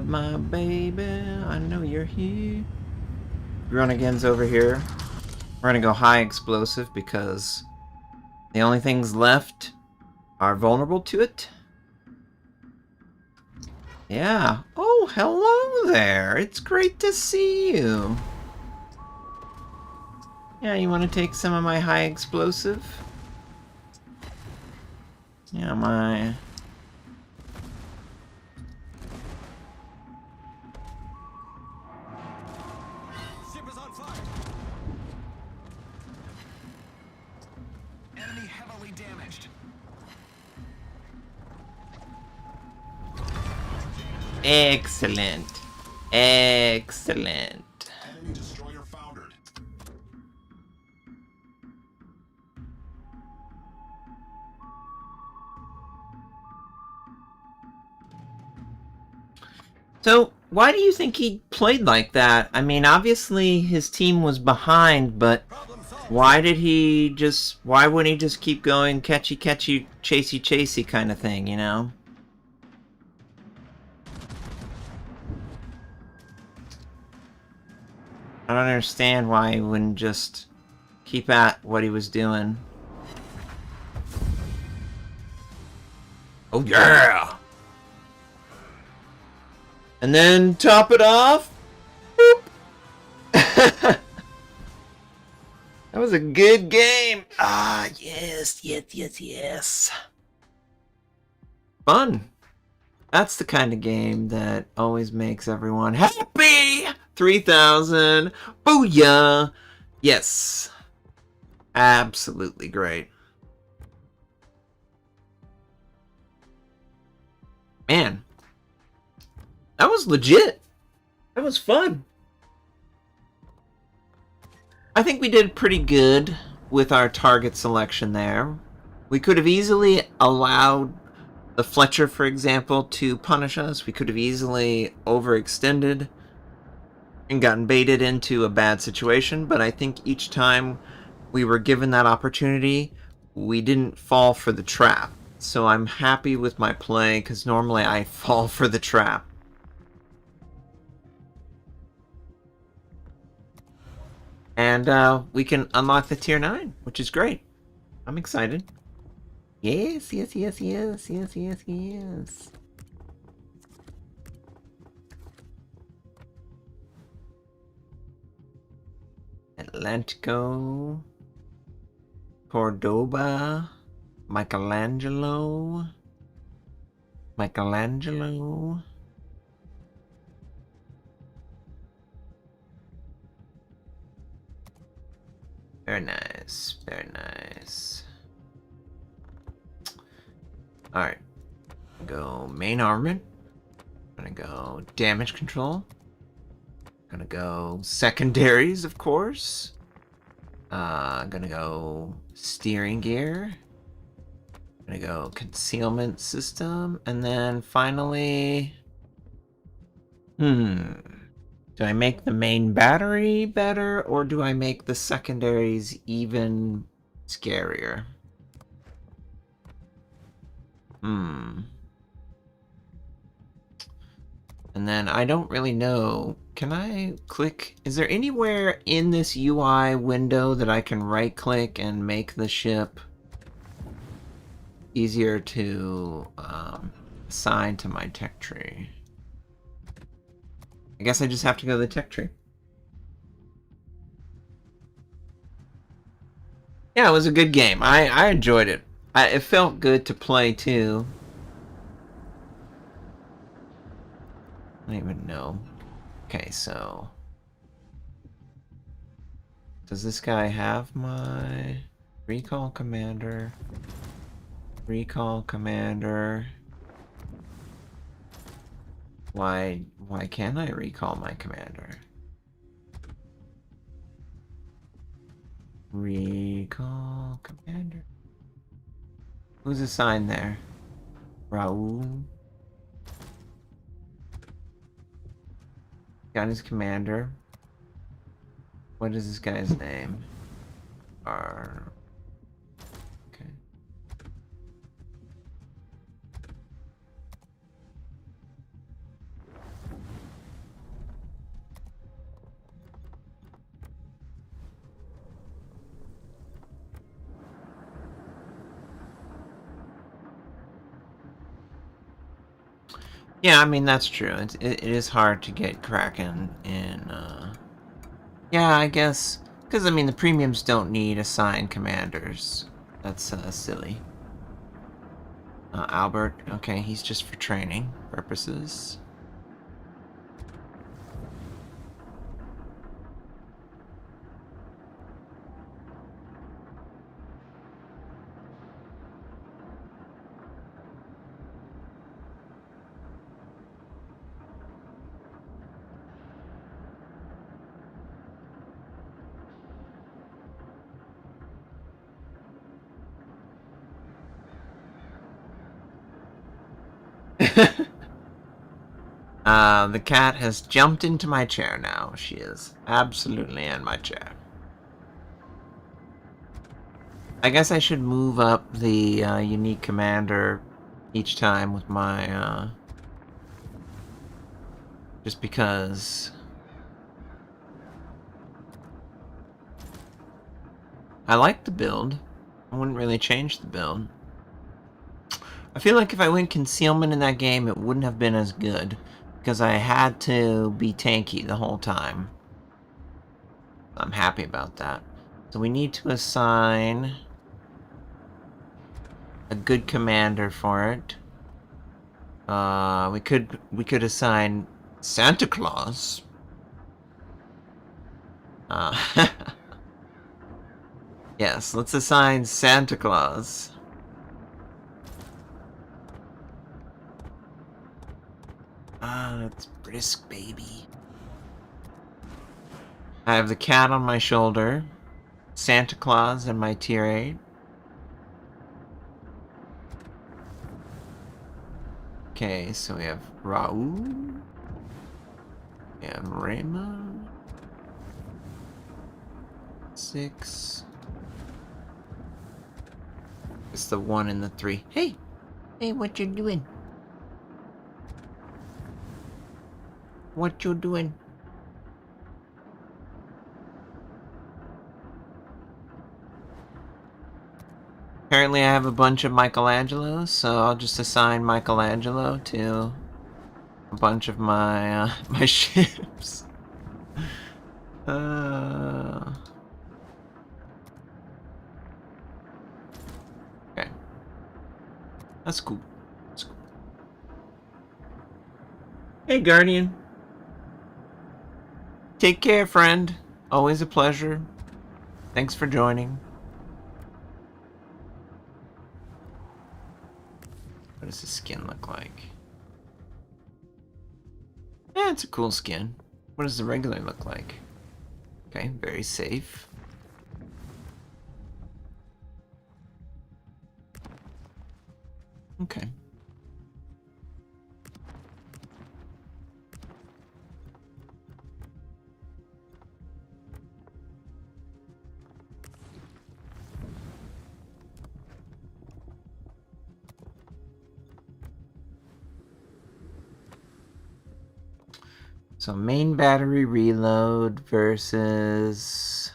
my baby. I know you're here. Groningen's over here. We're gonna go high explosive because the only things left are vulnerable to it. Yeah. Oh, hello there. It's great to see you. Yeah, you want to take some of my high explosive? Yeah, my... Ship is on fire. Enemy heavily damaged. Excellent. Excellent. Enemy destroyer foundered. So, why do you think he played like that? I mean, obviously his team was behind, but Problem solved. Why did he just... Why wouldn't he just keep going catchy, catchy, chasey, chasey kind of thing, you know? I don't understand why he wouldn't just keep at what he was doing. Oh yeah! And then top it off. Boop. That was a good game. Ah, yes, yes, yes, yes. Fun. That's the kind of game that always makes everyone happy. 3,000. Booyah. Yes. Absolutely great. Man. That was legit. That was fun. I think we did pretty good with our target selection there. We could have easily allowed the Fletcher, for example, to punish us. We could have easily overextended and gotten baited into a bad situation, but I think each time we were given that opportunity, we didn't fall for the trap. So I'm happy with my play, because normally I fall for the trap. And we can unlock the tier 9, which is great. I'm excited. Yes, yes, yes, yes, yes, yes, yes. Atlantico. Cordoba. Michelangelo. Michelangelo. Very nice, very nice. Alright. Go main armament. Gonna go damage control. Gonna go secondaries, of course. Gonna go steering gear. Gonna go concealment system. And then finally... Do I make the main battery better, or do I make the secondaries even scarier? And then I don't really know. Can I click? Is there anywhere in this UI window that I can right click and make the ship easier to assign to my tech tree? I guess I just have to go to the tech tree. Yeah, it was a good game. I enjoyed it. It felt good to play too. I don't even know. Okay, so does this guy have my recall commander? Recall commander. Why can't I recall my commander? Recall commander. Who's assigned there? Raul. Got his commander. What is this guy's name? R. Okay. Yeah, I mean, that's true. It is hard to get Kraken in, yeah, I guess. Because, I mean, the premiums don't need assigned commanders. That's, silly. Albert, okay, he's just for training purposes. The cat has jumped into my chair now. She is absolutely in my chair. I guess I should move up the unique commander each time with my just because I like the build. I wouldn't really change the build. I feel like if I went concealment in that game, it wouldn't have been as good because I had to be tanky the whole time. I'm happy about that. So we need to assign a good commander for it. We could assign Santa Claus. Yes, let's assign Santa Claus. That's brisk, baby. I have the cat on my shoulder, Santa Claus in my tier 8. Okay, so we have Raul. We have Raymond. 6. It's the 1 and the 3. Hey! Hey, what you doing? What you doing? Apparently I have a bunch of Michelangelos, so I'll just assign Michelangelo to a bunch of my my ships. Okay. That's cool. That's cool. Hey, Guardian. Take care, friend. Always a pleasure. Thanks for joining. What does the skin look like? Yeah, it's a cool skin. What does the regular look like? Okay, very safe. Okay. So main battery reload versus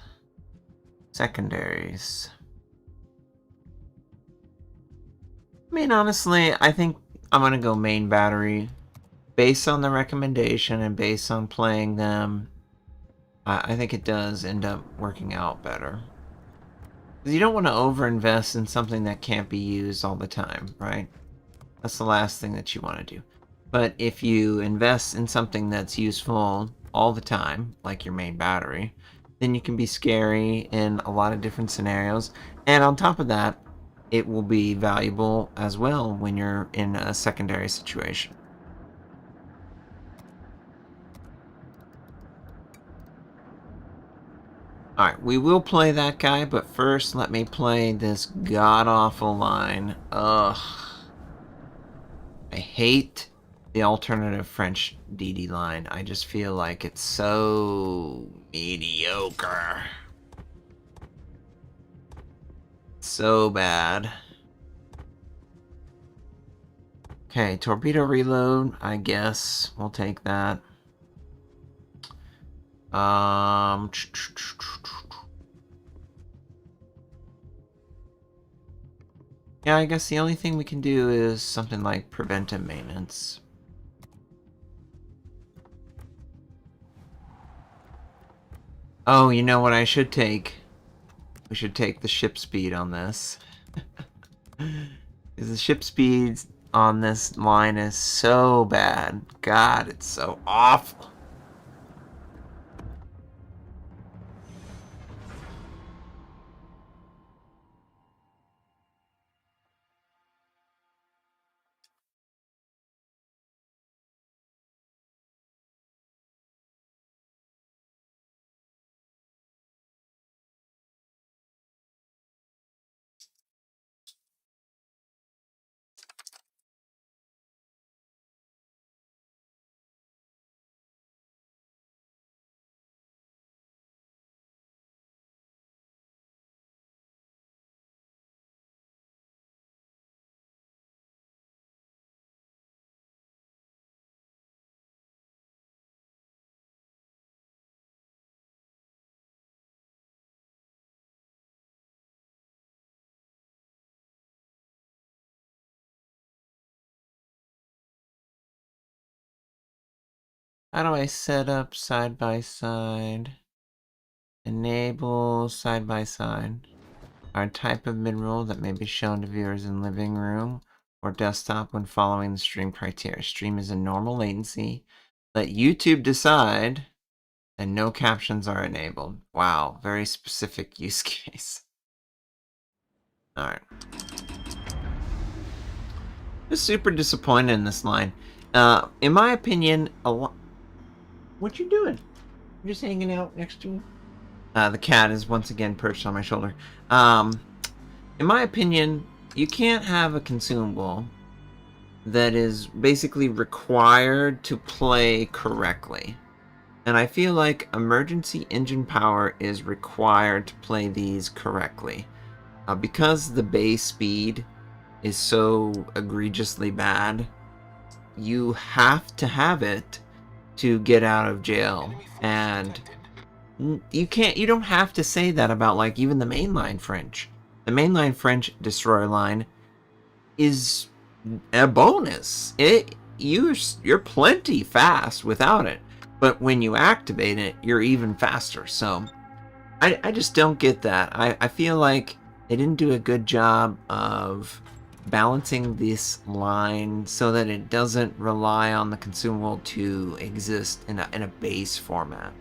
secondaries. I mean, honestly, I think I'm gonna go main battery. Based on the recommendation and based on playing them, I think it does end up working out better. Because you don't want to overinvest in something that can't be used all the time, right? That's the last thing that you want to do. But if you invest in something that's useful all the time, like your main battery, then you can be scary in a lot of different scenarios. And on top of that, it will be valuable as well when you're in a secondary situation. Alright, we will play that guy, but first let me play this god-awful line. Ugh. I hate the alternative French DD line. I just feel like it's so mediocre. So bad. Okay, torpedo reload, I guess. We'll take that. Yeah, I guess the only thing we can do is something like preventive maintenance. Oh, you know what I should take? We should take the ship speed on this. Because the ship speed on this line is so bad. God, it's so awful. How do I set up side by side? Enable side by side. Our type of mineral that may be shown to viewers in living room or desktop when following the stream criteria. Stream is a normal latency. Let YouTube decide, and no captions are enabled. Wow, very specific use case. Alright. Just super disappointed in this line. In my opinion, what you doing? You're just hanging out next to me? The cat is once again perched on my shoulder. In my opinion, you can't have a consumable that is basically required to play correctly. And I feel like emergency engine power is required to play these correctly. Because the base speed is so egregiously bad, you have to have it to get out of jail. And you don't have to say that about like even the mainline French. The mainline French destroyer line is a bonus. You're plenty fast without it, but when you activate it, you're even faster. So I just don't get that. I feel like they didn't do a good job of balancing this line so that it doesn't rely on the consumable to exist in a base format.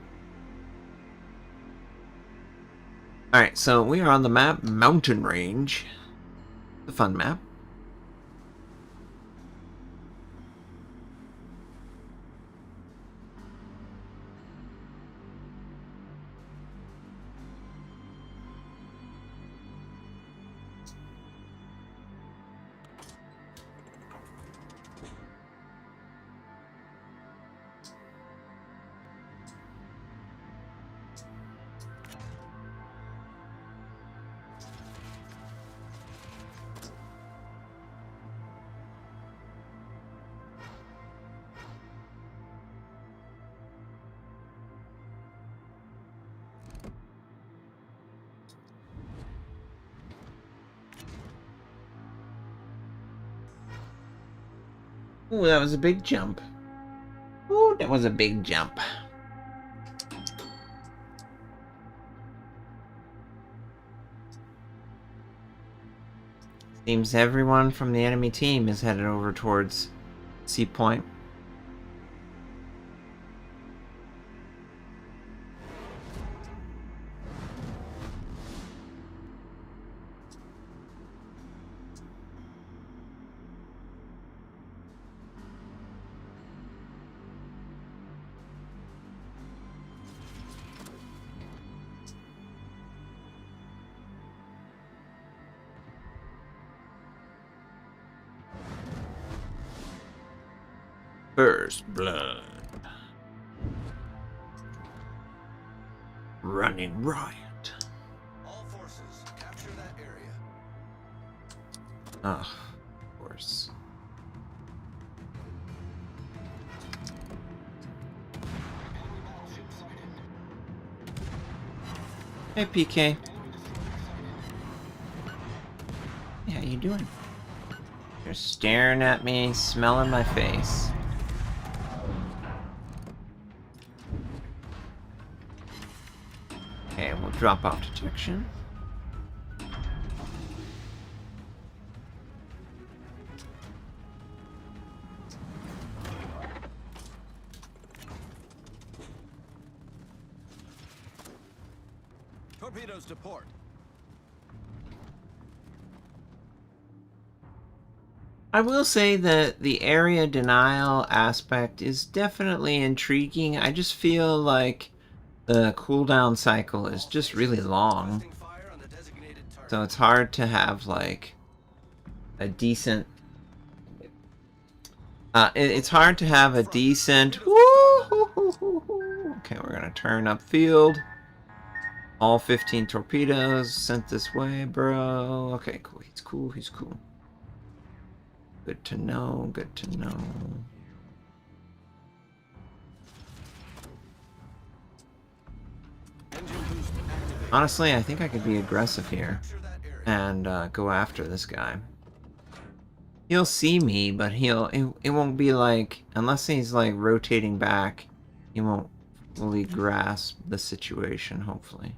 Alright, so we are on the map Mountain Range. It's a fun map. Ooh, that was a big jump. Ooh, that was a big jump. Seems everyone from the enemy team is headed over towards Sea Point. First blood. Running riot. All forces, capture that area. Of course. Hey, PK. Hey, how you doing? You're staring at me, smelling my face. Okay, we'll drop off detection. Torpedoes to port. I will say that the area denial aspect is definitely intriguing. I just feel like the cooldown cycle is just really long. Resting fire on the designated target. So it's hard to have like a decent... it's hard to have a decent... Okay, we're gonna turn upfield. All 15 torpedoes sent this way, bro. Okay, cool. He's cool. He's cool. Good to know. Good to know. Engine boost activated. Honestly, I think I could be aggressive here Capture that area. and go after this guy. He'll see me, but it won't be like, unless he's like rotating back he won't fully grasp the situation, hopefully.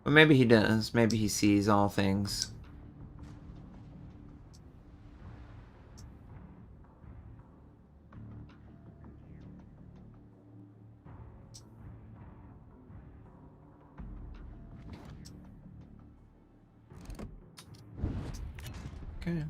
But maybe he does. Maybe he sees all things. Okay.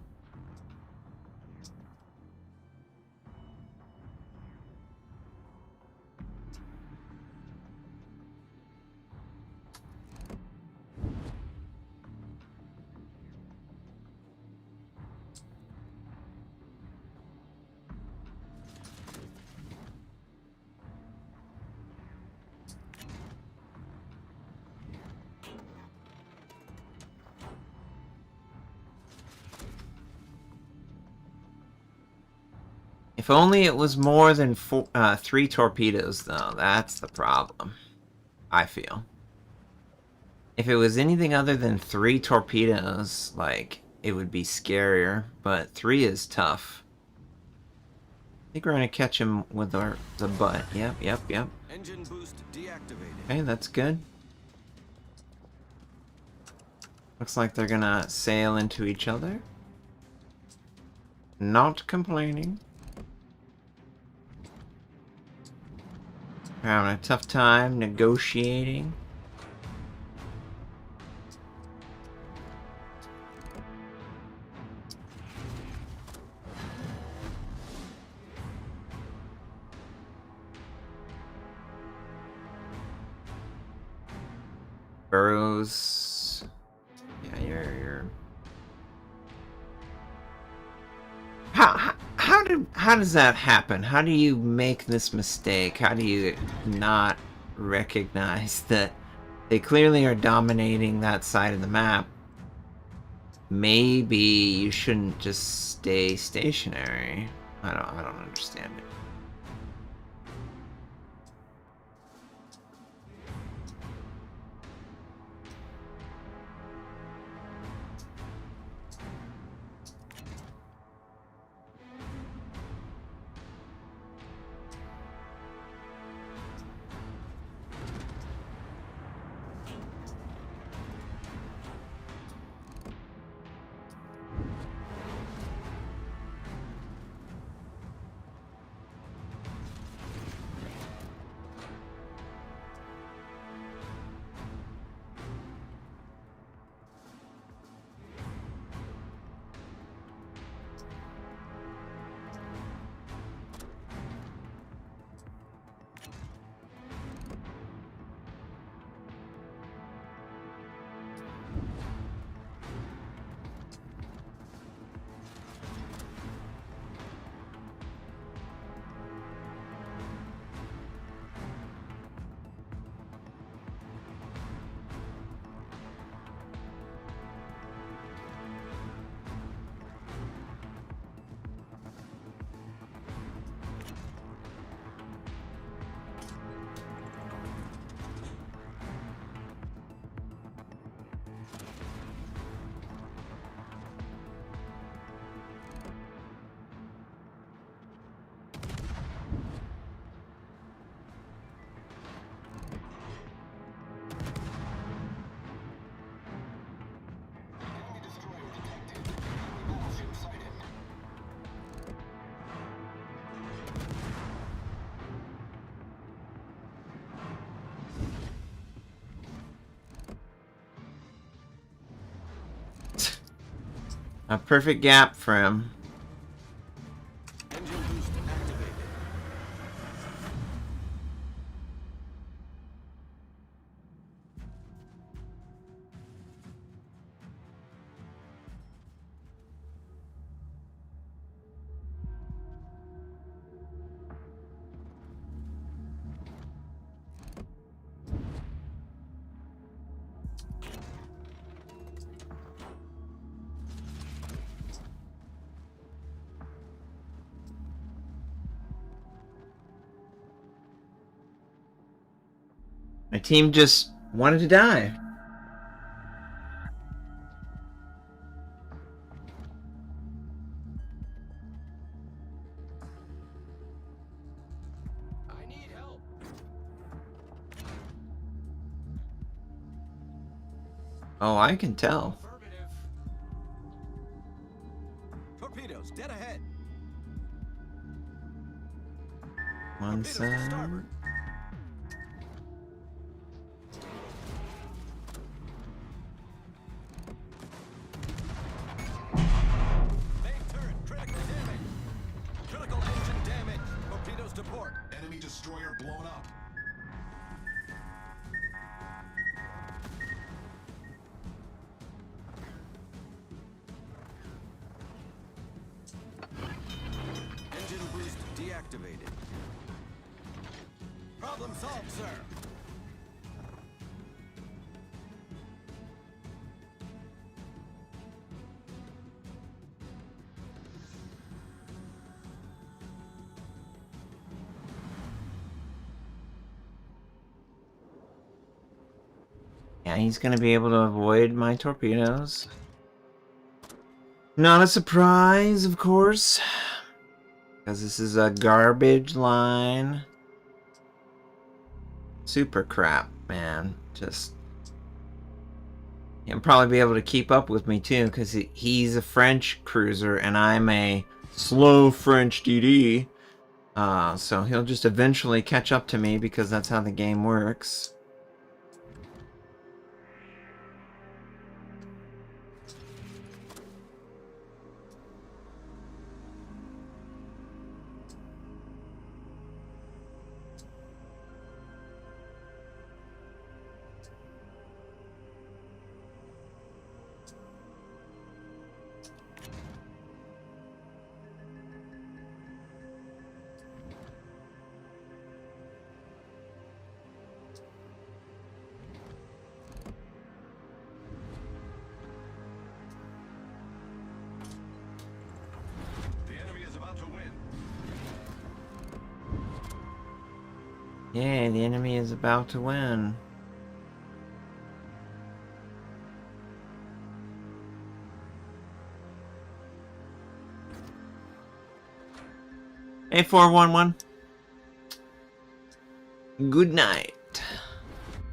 If only it was more than 3 torpedoes, though. That's the problem, I feel. If it was anything other than 3 torpedoes, like, it would be scarier. But 3 is tough. I think we're going to catch him with the butt. Yep. Engine boost deactivated. Okay, that's good. Looks like they're going to sail into each other. Not complaining. We're having a tough time negotiating. Burrows. Yeah, you're. How does that happen? How do you make this mistake? How do you not recognize that they clearly are dominating that side of the map? Maybe you shouldn't just stay stationary. I don't understand it. A perfect gap for him. Engine boost activated. My team just wanted to die. Oh, I can tell. Affirmative. Torpedoes, dead ahead. One Torpedoes to side. starboard. Main turret, critical damage. Critical engine damage. Torpedoes to port. Enemy destroyer blown up. Engine boost deactivated. Problem solved, sir. Yeah, he's gonna be able to avoid my torpedoes. Not a surprise, of course, because this is a garbage line. Super crap, man. Just... He'll probably be able to keep up with me, too, because he's a French cruiser, and I'm a slow French DD. So he'll just eventually catch up to me, because that's how the game works. The enemy is about to win. Yeah, the enemy is about to win. Hey, 411. Good night.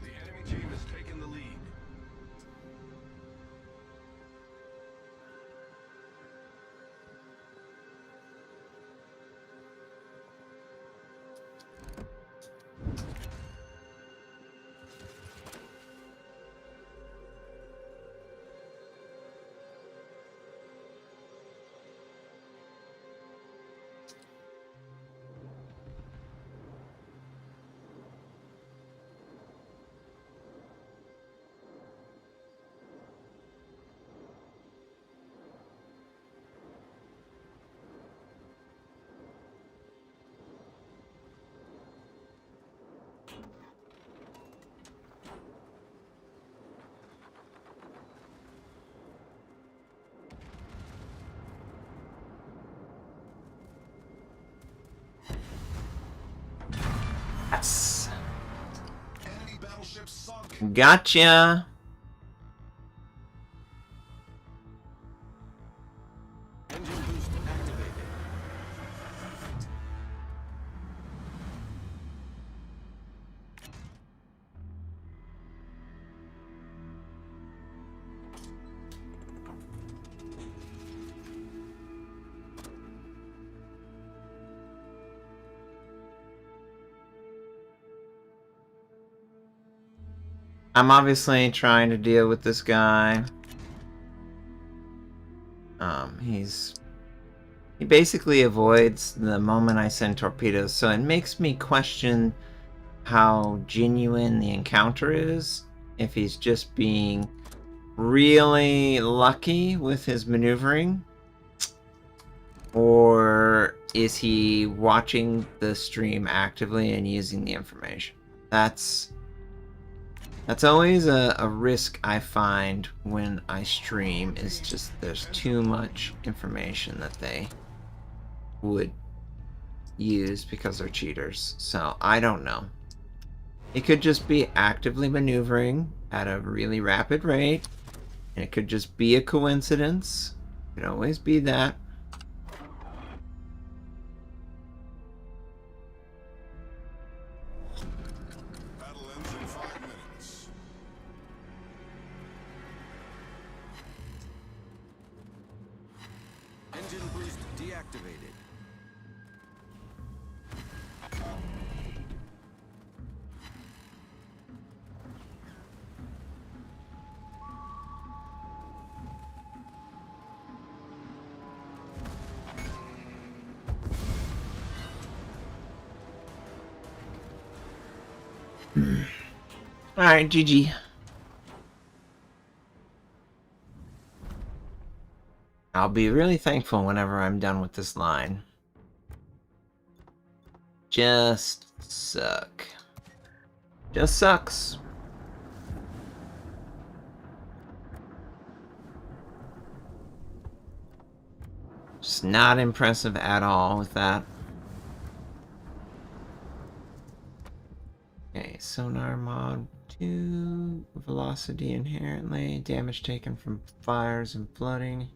The enemy team has taken the lead. Yes. Enemy battleship sunk. Gotcha. Engine boost activated. I'm obviously trying to deal with this guy. He basically avoids the moment I send torpedoes, so it makes me question how genuine the encounter is. If he's just being really lucky with his maneuvering, or is he watching the stream actively and using the information? That's always a risk I find when I stream, is just there's too much information that they would use because they're cheaters. So I don't know. It could just be actively maneuvering at a really rapid rate, and it could just be a coincidence. It could always be that. Battle ends in 5 minutes. activated. Alright, GG. I'll be really thankful whenever I'm done with this line. Just suck. Just sucks. Just not impressive at all with that. Okay, sonar mod 2, velocity inherently, damage taken from fires and flooding.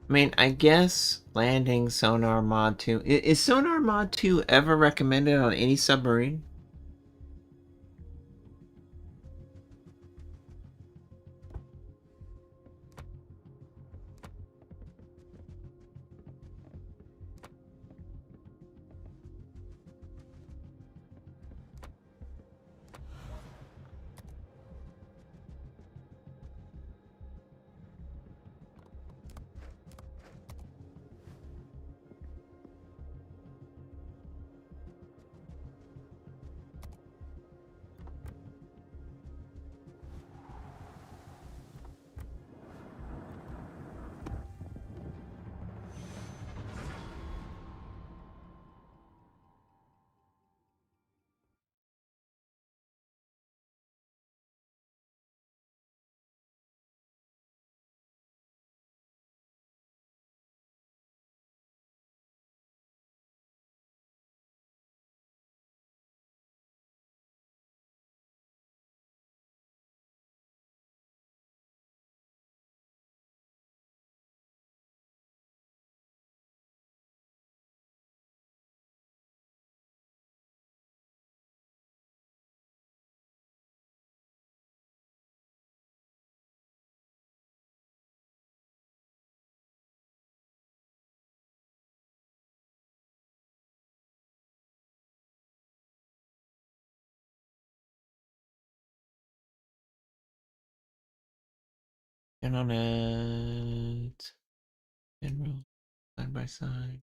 I mean, I guess landing sonar mod 2. Is sonar mod 2 ever recommended on any submarine? And on it. General, side by side.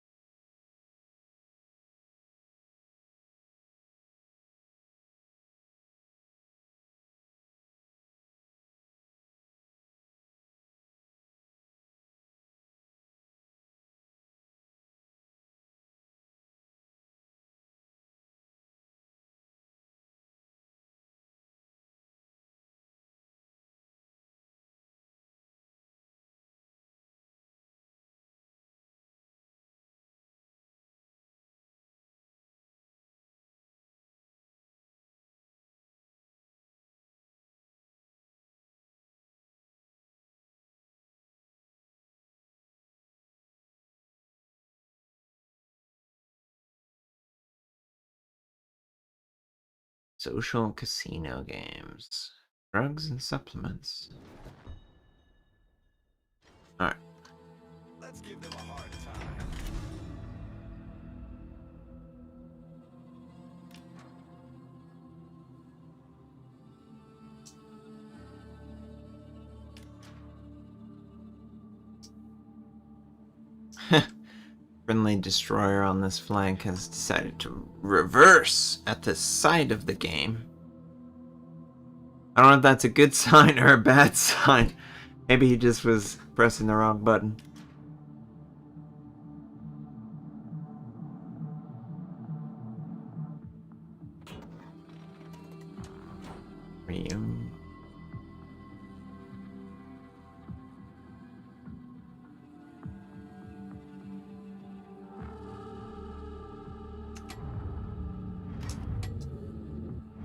Social casino games. Drugs and supplements. Alright. Let's give them a hard time. Friendly destroyer on this flank has decided to reverse at the side of the game. I don't know if that's a good sign or a bad sign. Maybe he just was pressing the wrong button. Ryu.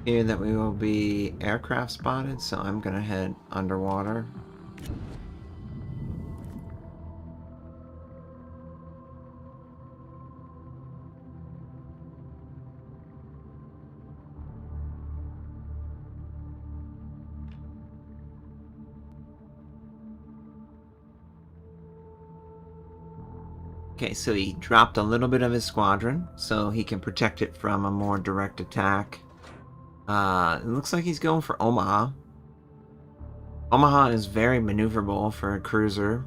Here that we will be aircraft spotted, so I'm gonna head underwater. Okay, so he dropped a little bit of his squadron, so he can protect it from a more direct attack. It looks like he's going for Omaha. Omaha is very maneuverable for a cruiser.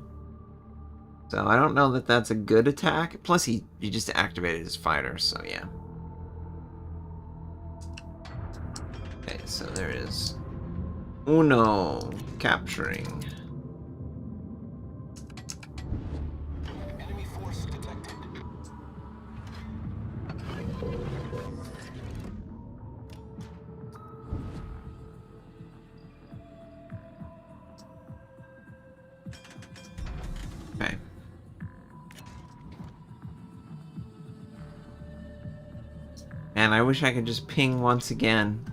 So I don't know that that's a good attack. Plus, he just activated his fighter, so yeah. Okay, so there is Uno capturing. Enemy force detected. Okay. And I wish I could just ping once again.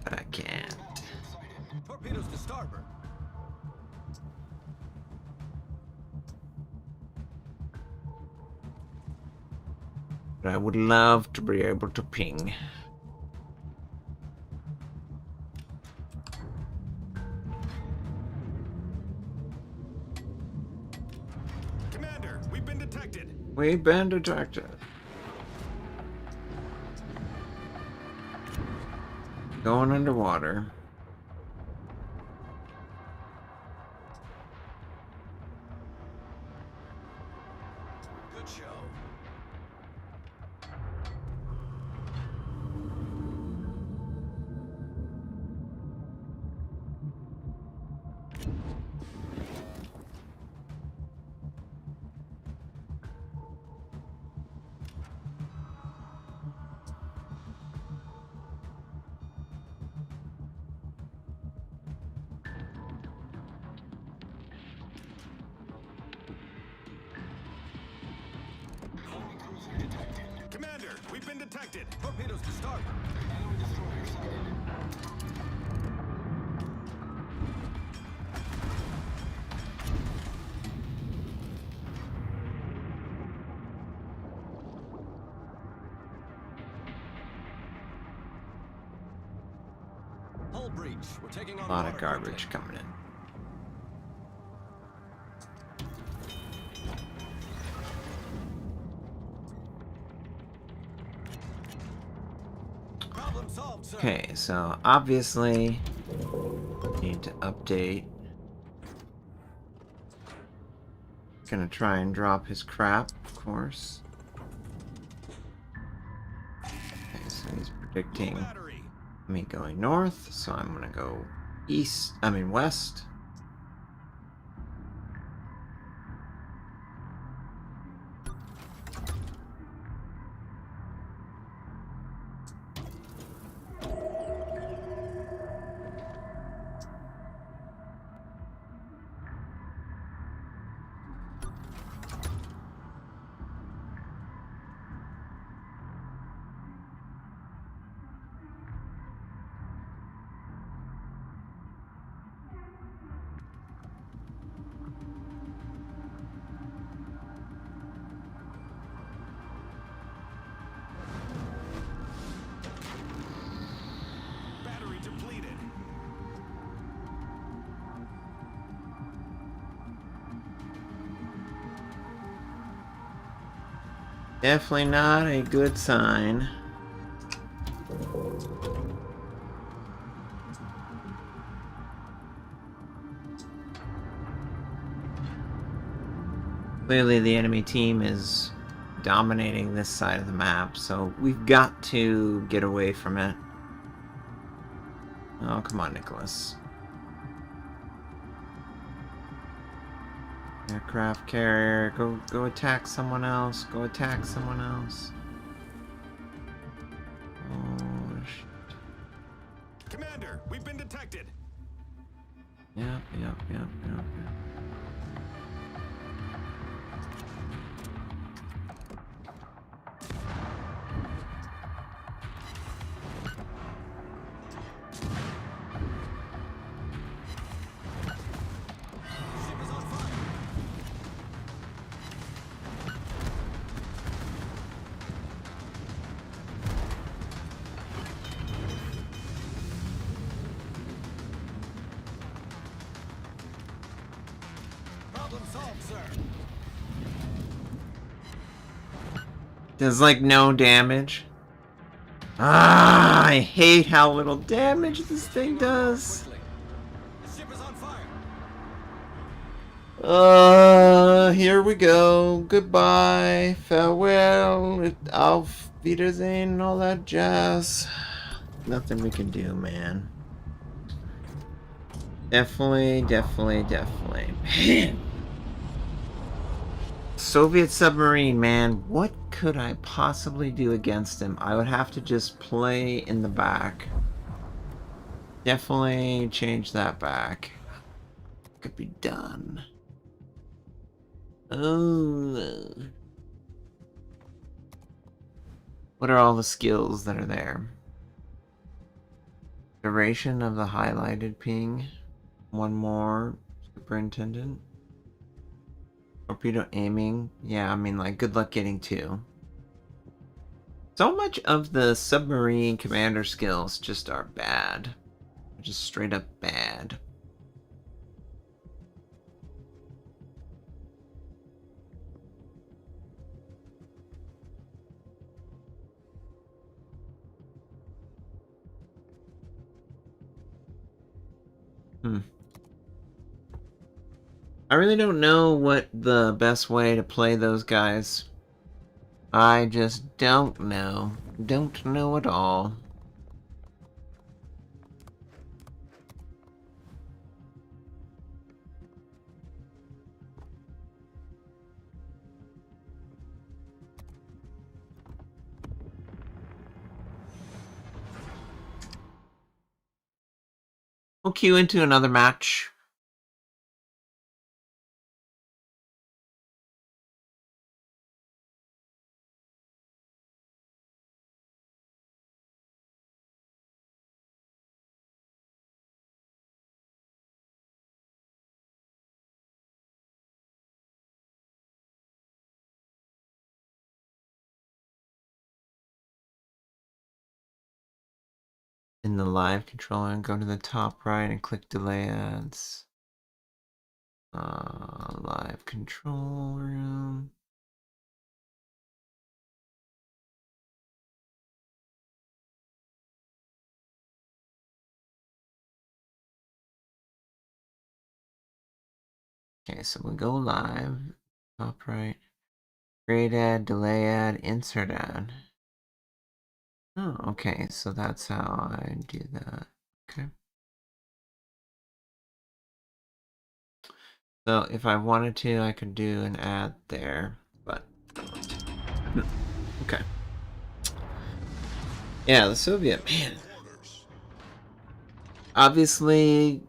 But I can't. Torpedoes to starboard. But I would love to be able to ping. Commander, we've been detected. We've been detected. Going underwater. Good show. Enemy cruiser detected. Commander, we've been detected. Torpedoes to starboard. Enemy destroyer sighted. Hull breach. We're taking on A lot water of garbage quickly. coming in. Problem solved, sir. Okay, so obviously need to update. Gonna try and drop his crap, of course. Okay, so he's predicting Battery. me going north, so I'm gonna go west. Battery depleted. Definitely not a good sign. Clearly the enemy team is dominating this side of the map, so we've got to get away from it. Oh, come on, Nicholas. Aircraft carrier, go attack someone else. Go attack someone else. Oh, shit. Commander, we've been detected. Yep. Ship is on fire. Problem solved, sir. Does like no damage. Ah, I hate how little damage this thing does. Quickly. The ship is on fire. Here we go. Goodbye. Farewell. Auf Wiedersehen and all that jazz. Nothing we can do, man. Definitely. Man. Soviet submarine, man. What could I possibly do against him? I would have to just play in the back. Definitely change that back. Could be done. Oh. What are all the skills that are there? Duration of the highlighted ping. One more. Superintendent. Torpedo aiming. Yeah, I mean, like, good luck getting two. So much of the submarine commander skills just are bad. Just straight up bad. I really don't know what the best way to play those guys. I just don't know. Don't know at all. We'll queue into another match. In the live controller and go to the top right and click delay ads. Live control room. Okay, so we go live, top right, create ad, delay ad, insert ad. Oh, okay, so that's how I do that. Okay. So if I wanted to, I could do an ad there, but okay. Yeah, the Soviet, man. Obviously,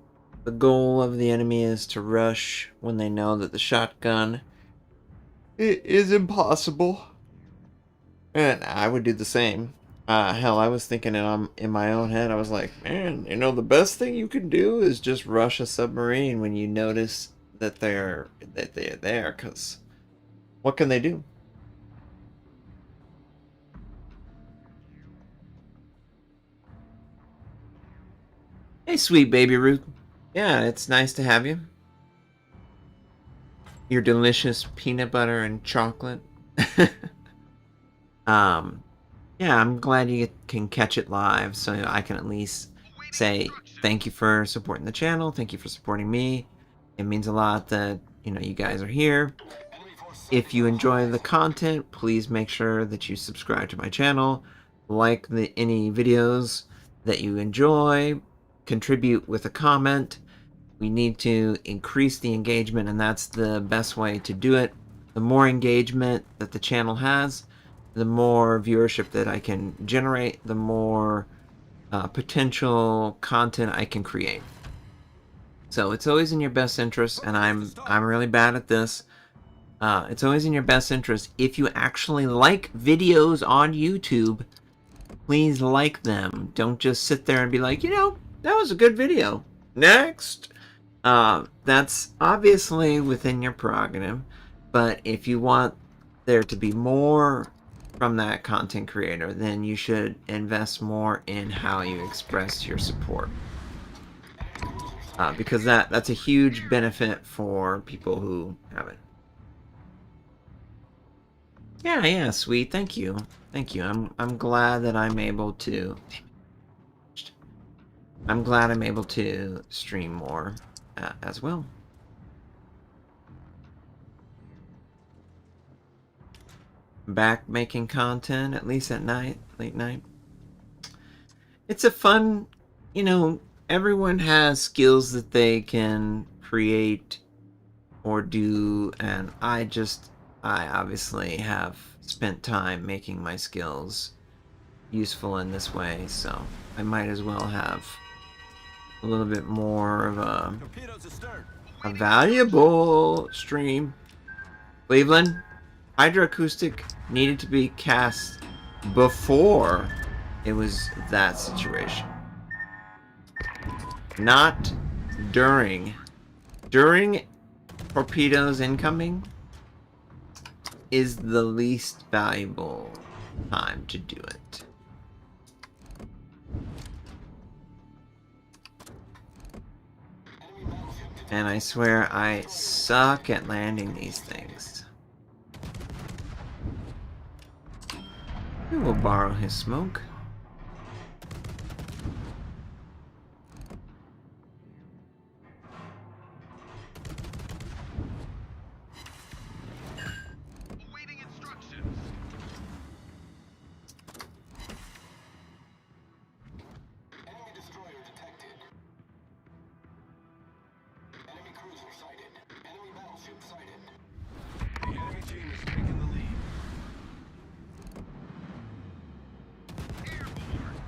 the goal of the enemy is to rush when they know that the shotgun is impossible. And I would do the same. Hell, I was thinking it in my own head. I was like, man, you know, the best thing you can do is just rush a submarine when you notice that they're there, because what can they do? Hey, sweet baby Ruth. Yeah, it's nice to have you. Your delicious peanut butter and chocolate. Yeah, I'm glad you can catch it live, so I can at least say thank you for supporting the channel. Thank you for supporting me. It means a lot that, you know, you guys are here. If you enjoy the content, please make sure that you subscribe to my channel, like any videos that you enjoy, contribute with a comment. We need to increase the engagement, and that's the best way to do it. The more engagement that the channel has, the more viewership that I can generate, the more potential content I can create. So it's always in your best interest, and I'm really bad at this. It's always in your best interest if you actually like videos on YouTube. Please like them. Don't just sit there and be like, you know, that was a good video. Next. That's obviously within your prerogative, but if you want there to be more from that content creator, then you should invest more in how you express your support. Because that's a huge benefit for people who have it. Yeah, sweet. Thank you. Thank you. I'm glad that I'm able to. I'm glad I'm able to stream more as well. Back making content, at least at night, late night. It's a fun, you know, everyone has skills that they can create or do, and I obviously have spent time making my skills useful in this way, so I might as well have a little bit more of Torpedoes astern. a valuable stream. Cleveland, hydroacoustic needed to be cast before it was that situation. Not during. During torpedoes incoming is the least valuable time to do it. And I swear I suck at landing these things. We will borrow his smoke. Awaiting instructions. Enemy destroyer detected. Enemy cruiser sighted. Enemy battleship sighted. The enemy team is taking the lead. Airborne.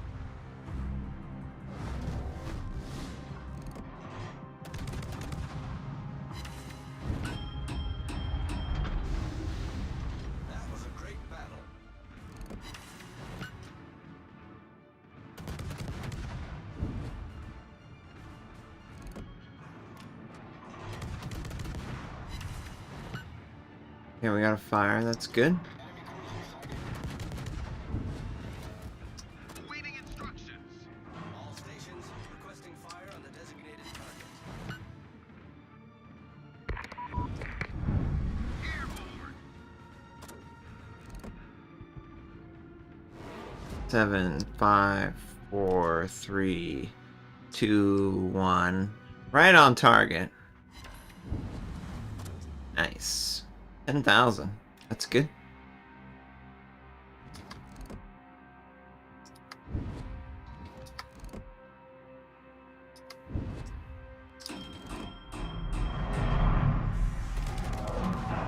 That was a great battle. Okay, we got a fire, that's good. Enemy cruiser sighted. Awaiting instructions. All stations requesting fire on the designated target. Airborne. 7, 5, 4, 3, 2, 1. Right on target. Nice. 10,000. That's good.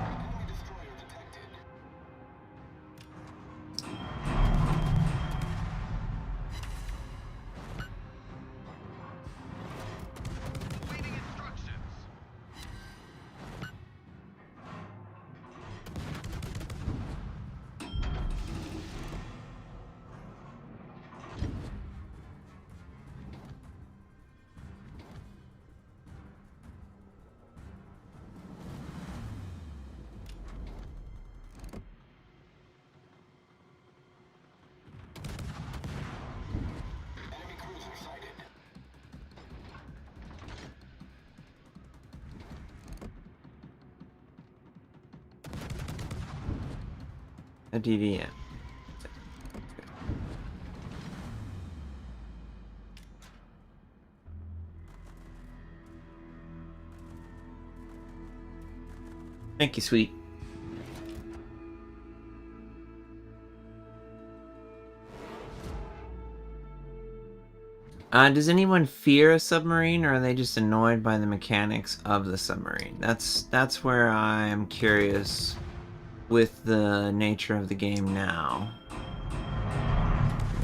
Enemy destroyer detected. Awaiting instructions. Enemy cruiser sighted. A DDM. Thank you, sweet. Does anyone fear a submarine, or are they just annoyed by the mechanics of the submarine? That's where I'm curious with the nature of the game now.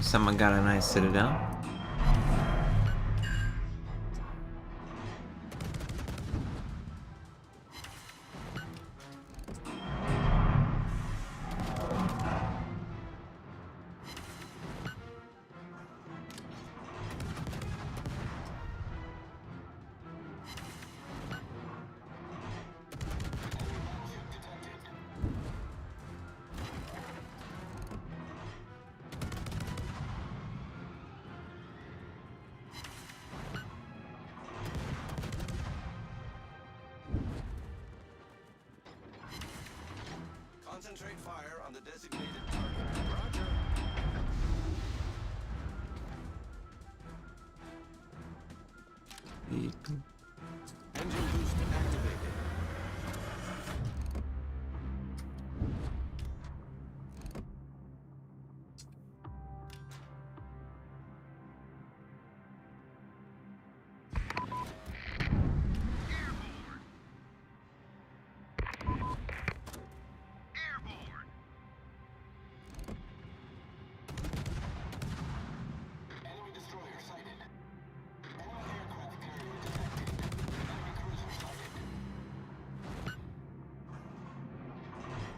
Someone got a nice citadel. Concentrate fire on the designated target. Roger. Engine boost activated. Enemy destroyer sighted. Enemy aircraft carrier detected. Enemy cruiser sighted. Enemy aircraft carrier detected.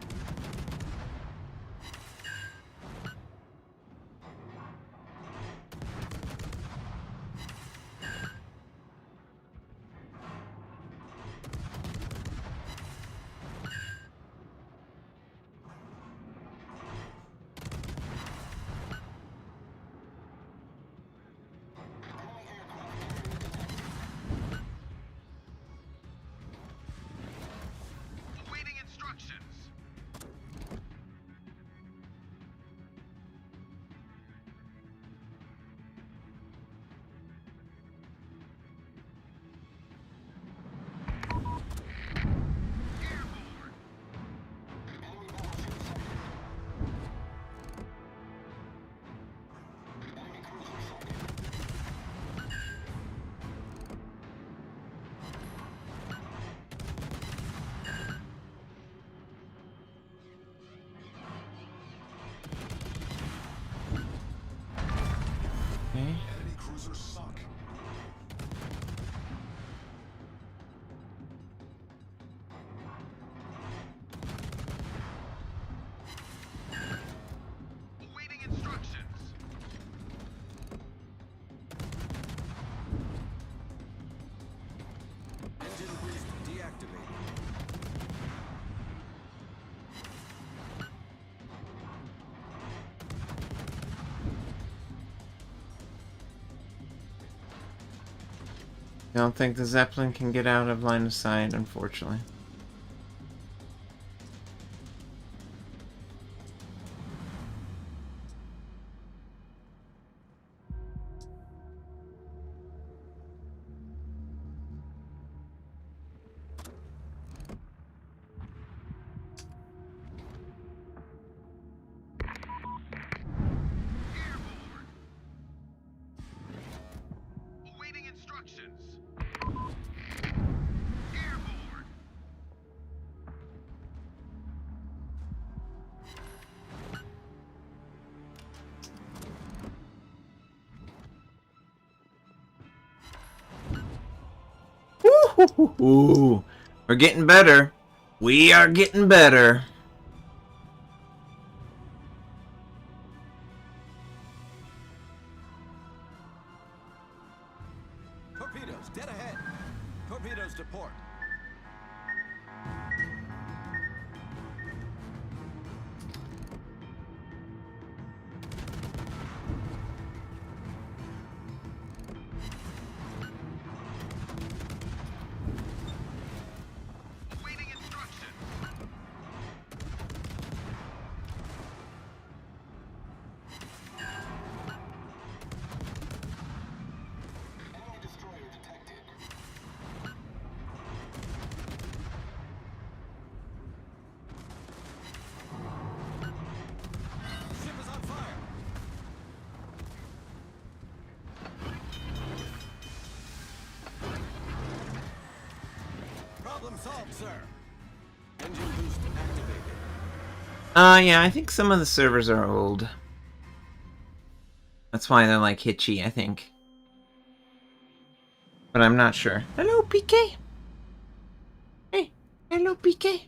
Awaiting instructions. Airborne. Enemy battleship sighted. Enemy cruiser sighted. Okay. Enemy cruiser sunk. Awaiting instructions. Engine boost deactivated. I don't think the Zeppelin can get out of line of sight, unfortunately. Airborne. Awaiting instructions. Airborne. Ooh, we're getting better. We are getting better. Torpedoes dead ahead. Torpedoes to port. Awaiting instructions. Enemy destroyer detected. Ship is on fire. Problem solved, sir. Engine boost activated. Yeah, I think some of the servers are old. That's why they're like hitchy, I think. But I'm not sure. Hello, PK. Hey, hello, PK.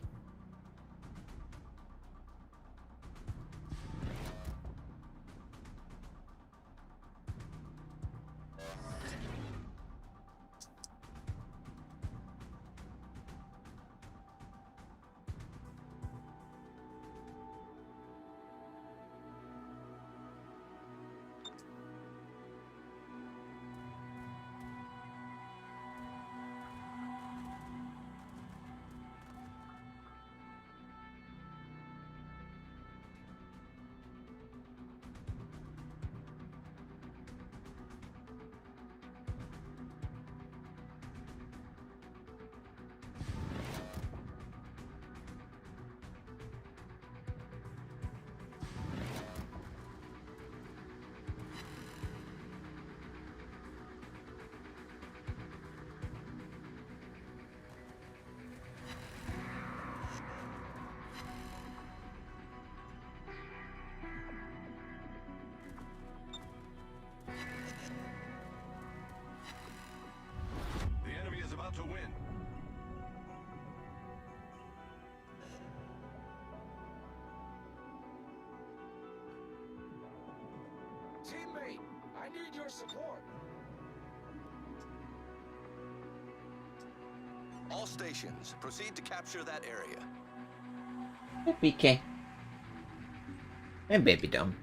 All stations, proceed to capture that area. Hey, BK. Hey, baby dumb.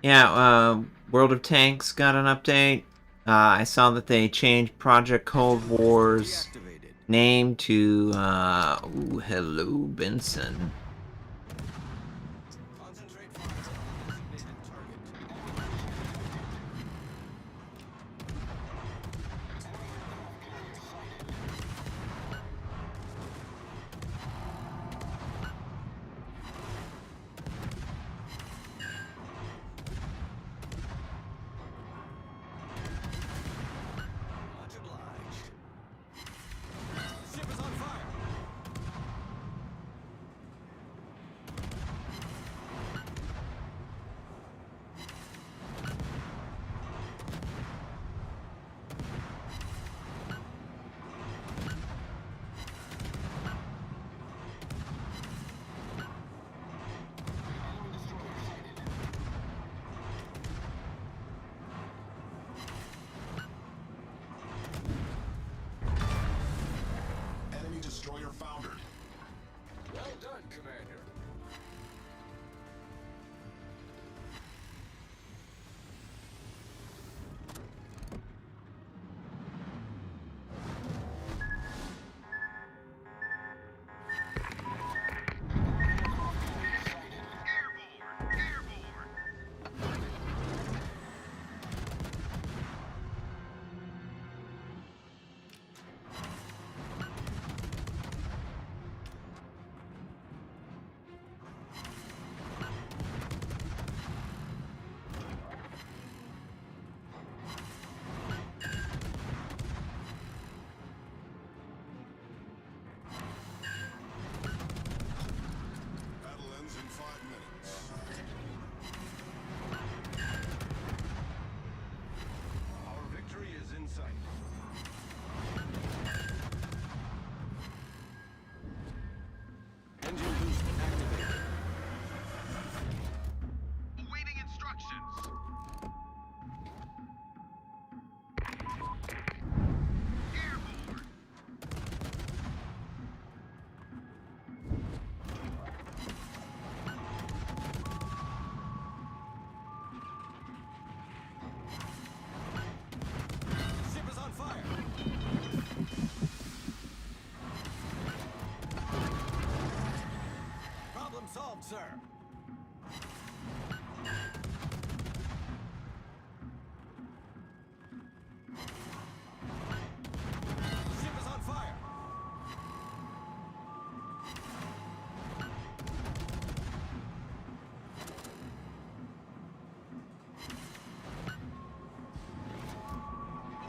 Yeah, World of Tanks got an update. I saw that they changed Project Cold War's Deactivated. name to, ooh, hello, Benson. Concentrate fire on the designated target. Much obliged. Ship is on fire. Enemy destroyer foundered. Well done, Commander. Battle ends in 5 minutes. Our victory is in sight. Engine boost activated. Awaiting instructions. Airborne. Ship is on fire. Problem solved, sir. Ship is on fire.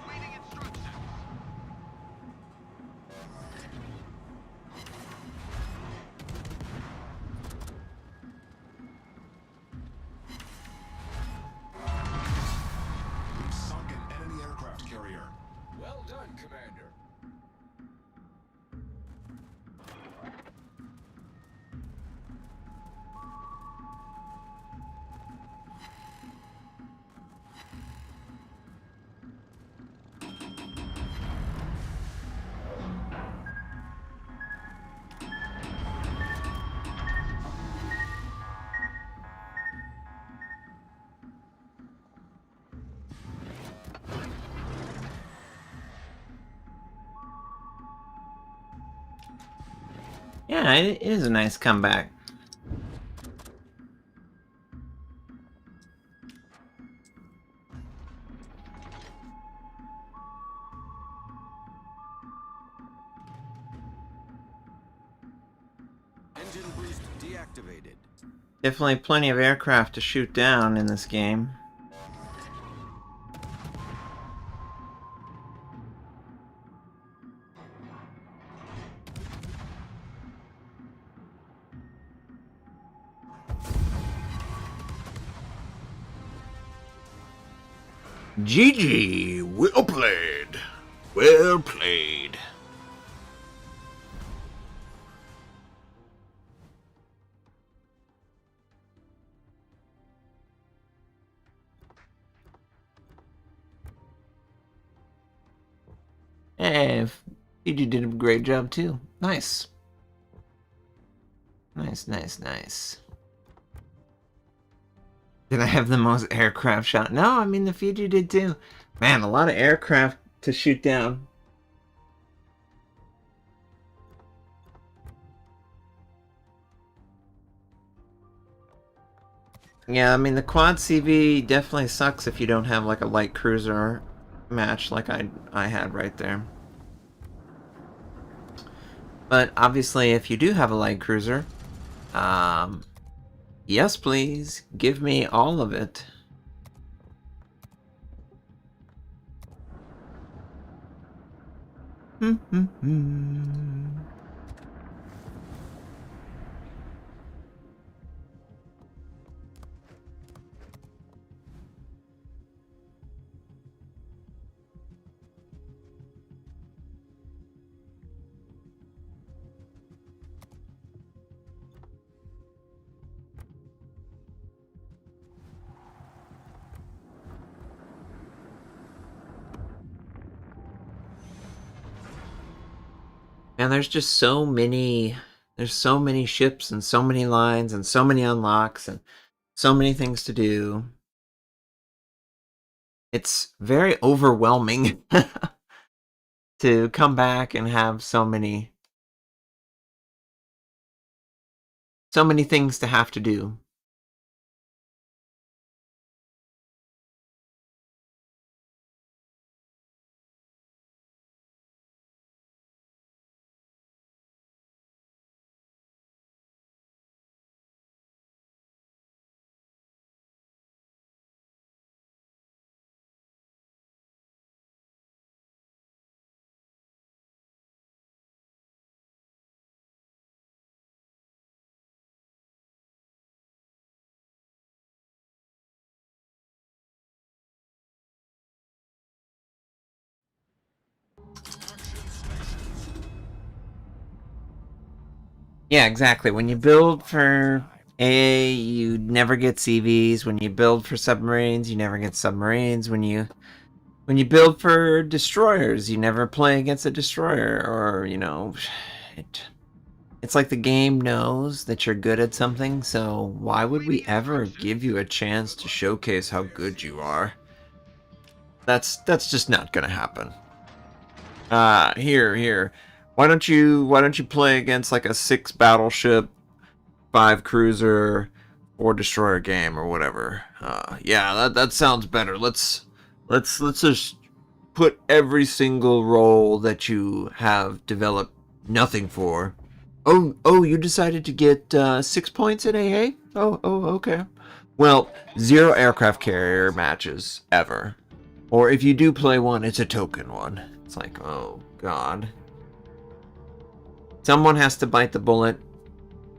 Awaiting instructions. We've sunk an enemy aircraft carrier. Well done, Commander. Yeah, it is a nice comeback. Engine boost deactivated. Definitely plenty of aircraft to shoot down in this game. GG, well played. Well played. Hey, you did a great job too. Nice. Nice, nice, nice. Did I have the most aircraft shot? No, I mean the Fiji did too. Man, a lot of aircraft to shoot down. Yeah, I mean the quad CV definitely sucks if you don't have like a light cruiser match like I had right there. But obviously if you do have a light cruiser, yes please, give me all of it. And there's just so many, there's so many ships and so many lines and so many unlocks and so many things to do. It's very overwhelming to come back and have so many things to have to do. Yeah, exactly. When you build for AA, you never get CVs. When you build for submarines, you never get submarines. When you build for destroyers, you never play against a destroyer, or it's like the game knows that you're good at something, so why would we ever give you a chance to showcase how good you are? That's just not gonna happen. Here. Why don't you play against like a 6 battleship, 5 cruiser, or destroyer game or whatever? Yeah, that sounds better. Let's just put every single role that you have developed nothing for. Oh, you decided to get 6 points in AA? Oh, okay. Well, 0 aircraft carrier matches ever. Or if you do play one, it's a token one. It's like, oh god. Someone has to bite the bullet.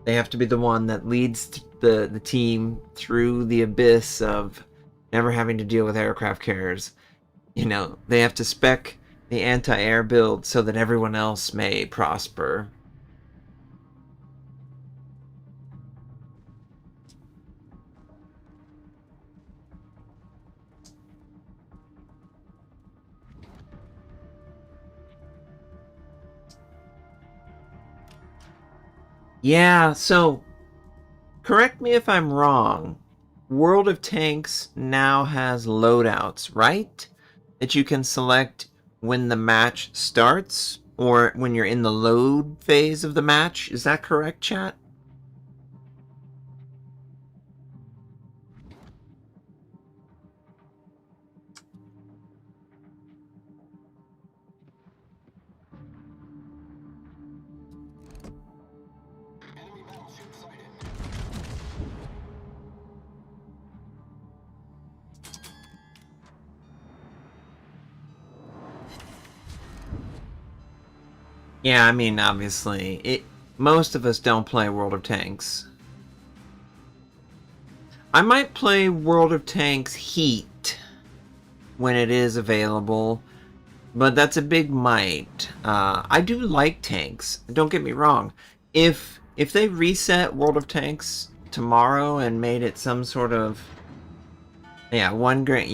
They have to be the one that leads the team through the abyss of never having to deal with aircraft carriers. They have to spec the anti-air build so that everyone else may prosper. Yeah, so correct me if I'm wrong. World of Tanks now has loadouts, right? That you can select when the match starts or when you're in the load phase of the match. Is that correct, chat? Yeah, I mean, obviously, most of us don't play World of Tanks. I might play World of Tanks Heat when it is available, but that's a big might. I do like tanks. Don't get me wrong. If they reset World of Tanks tomorrow and made it some sort of Yeah,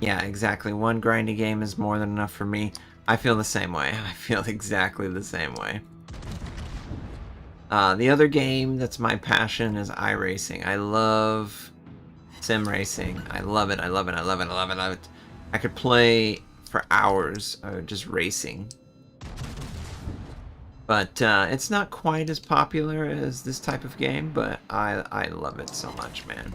yeah, exactly. One grindy game is more than enough for me. I feel the same way. I feel exactly the same way. The other game that's my passion is iRacing. I love sim racing. I love it. I love it. I love it. I love it. I love it. I could play for hours just racing. But it's not quite as popular as this type of game, but I love it so much, man.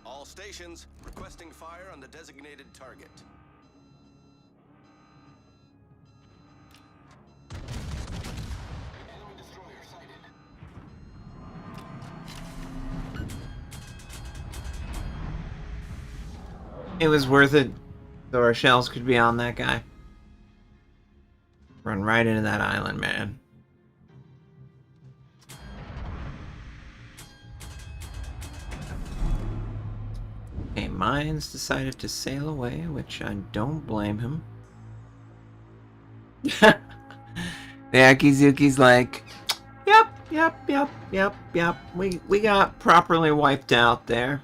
All stations requesting fire on the designated target. Enemy destroyer sighted. It was worth it, so our shells could be on that guy. Run right into that island, man. Okay, Mines decided to sail away, which I don't blame him. The Akizuki's like, yep. We got properly wiped out there.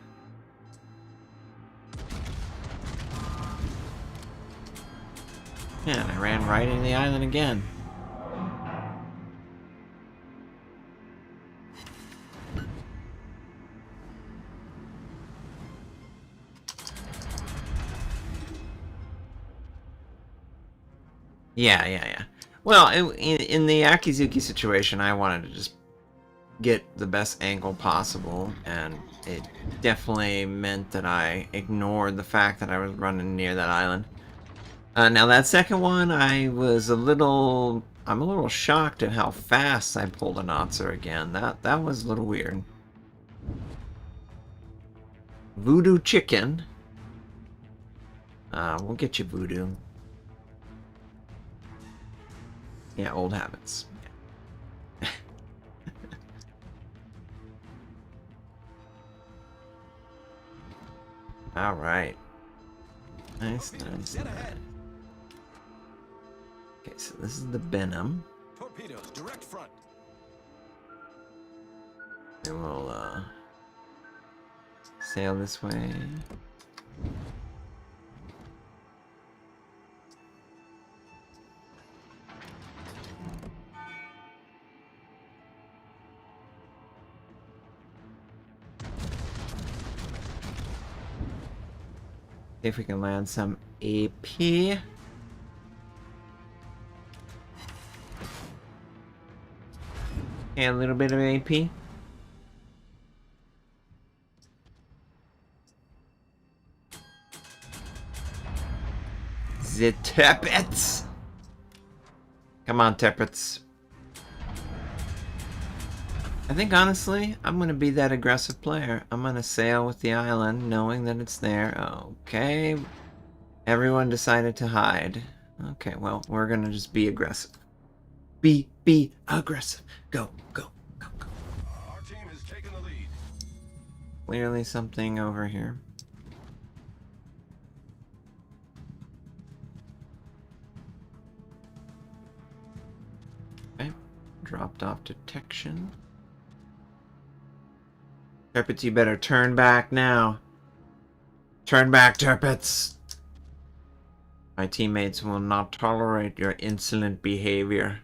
Yeah, and I ran right into the island again. Yeah. Well, in the Akizuki situation, I wanted to just get the best angle possible, and it definitely meant that I ignored the fact that I was running near that island. Now that second one, I'm a little shocked at how fast I pulled a Notser again. That was a little weird. Voodoo Chicken. We'll get you Voodoo. Yeah, old habits. All right. Nice. Okay, so this is the Benham. Torpedoes, direct front. And we'll sail this way. See if we can land some AP. And a little bit of AP. The Teppets! Come on, Teppets. I think, honestly, I'm going to be that aggressive player. I'm going to sail with the island, knowing that it's there. Okay. Everyone decided to hide. Okay, well, we're going to just be aggressive. Be aggressive. Go. Our team has taken the lead. Clearly something over here. Okay. Dropped off detection. Turpets, you better turn back now. Turn back, Turpets. My teammates will not tolerate your insolent behavior.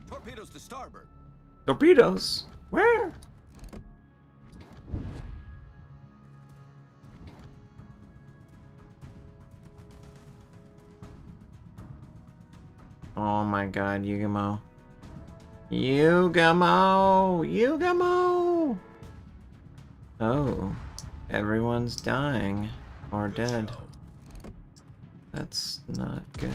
Torpedoes to starboard. Torpedoes? Where? Oh my god, Yugamo. Yugamo! Oh, everyone's dying or dead. That's not good.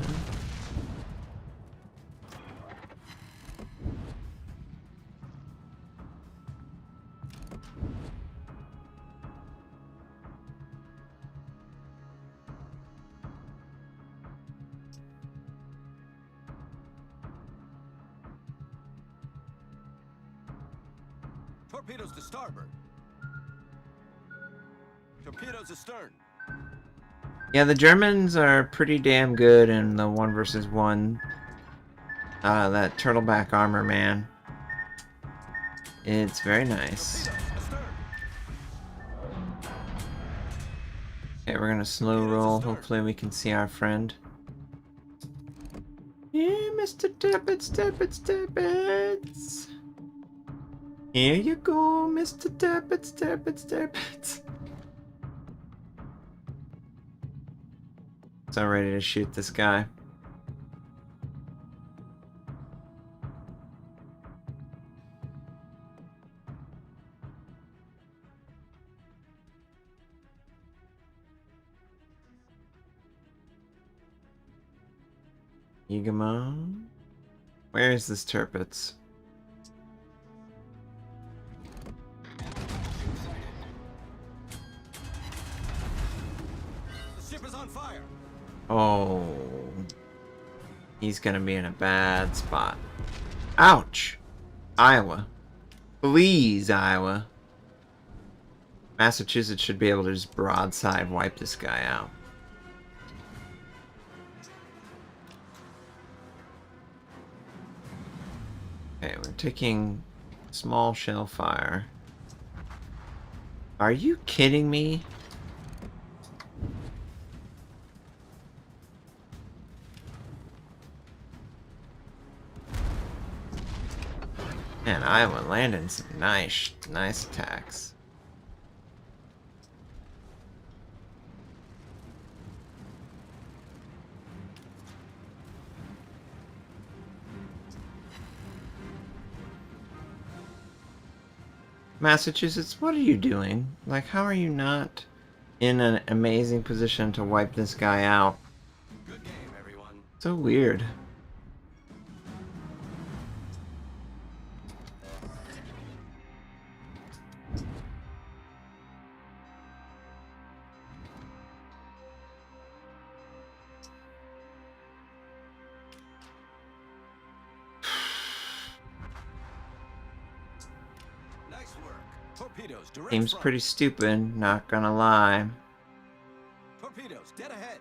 Torpedoes to starboard. Torpedoes astern. Yeah, the Germans are pretty damn good in the 1 versus 1. That turtleback armor, man. It's very nice. Torpedoes astern. Okay, we're gonna slow roll. Hopefully we can see our friend. Yeah, Mr. Tappets, Tappets, Tappets. Here you go, Mr. Tappets, Tappets, Tappets. So I'm ready to shoot this guy. Yigamo? Where is this Turpitz? The ship is on fire. Oh. He's gonna be in a bad spot. Ouch! Iowa. Please, Iowa. Massachusetts should be able to just broadside wipe this guy out. Okay, we're taking small shell fire. Are you kidding me? Man, Iowa landing some nice attacks. Massachusetts, what are you doing? Like, how are you not in an amazing position to wipe this guy out? Good game, everyone. So weird. Nice work. Torpedoes direct Seems front. pretty stupid, not gonna lie. Torpedoes dead ahead.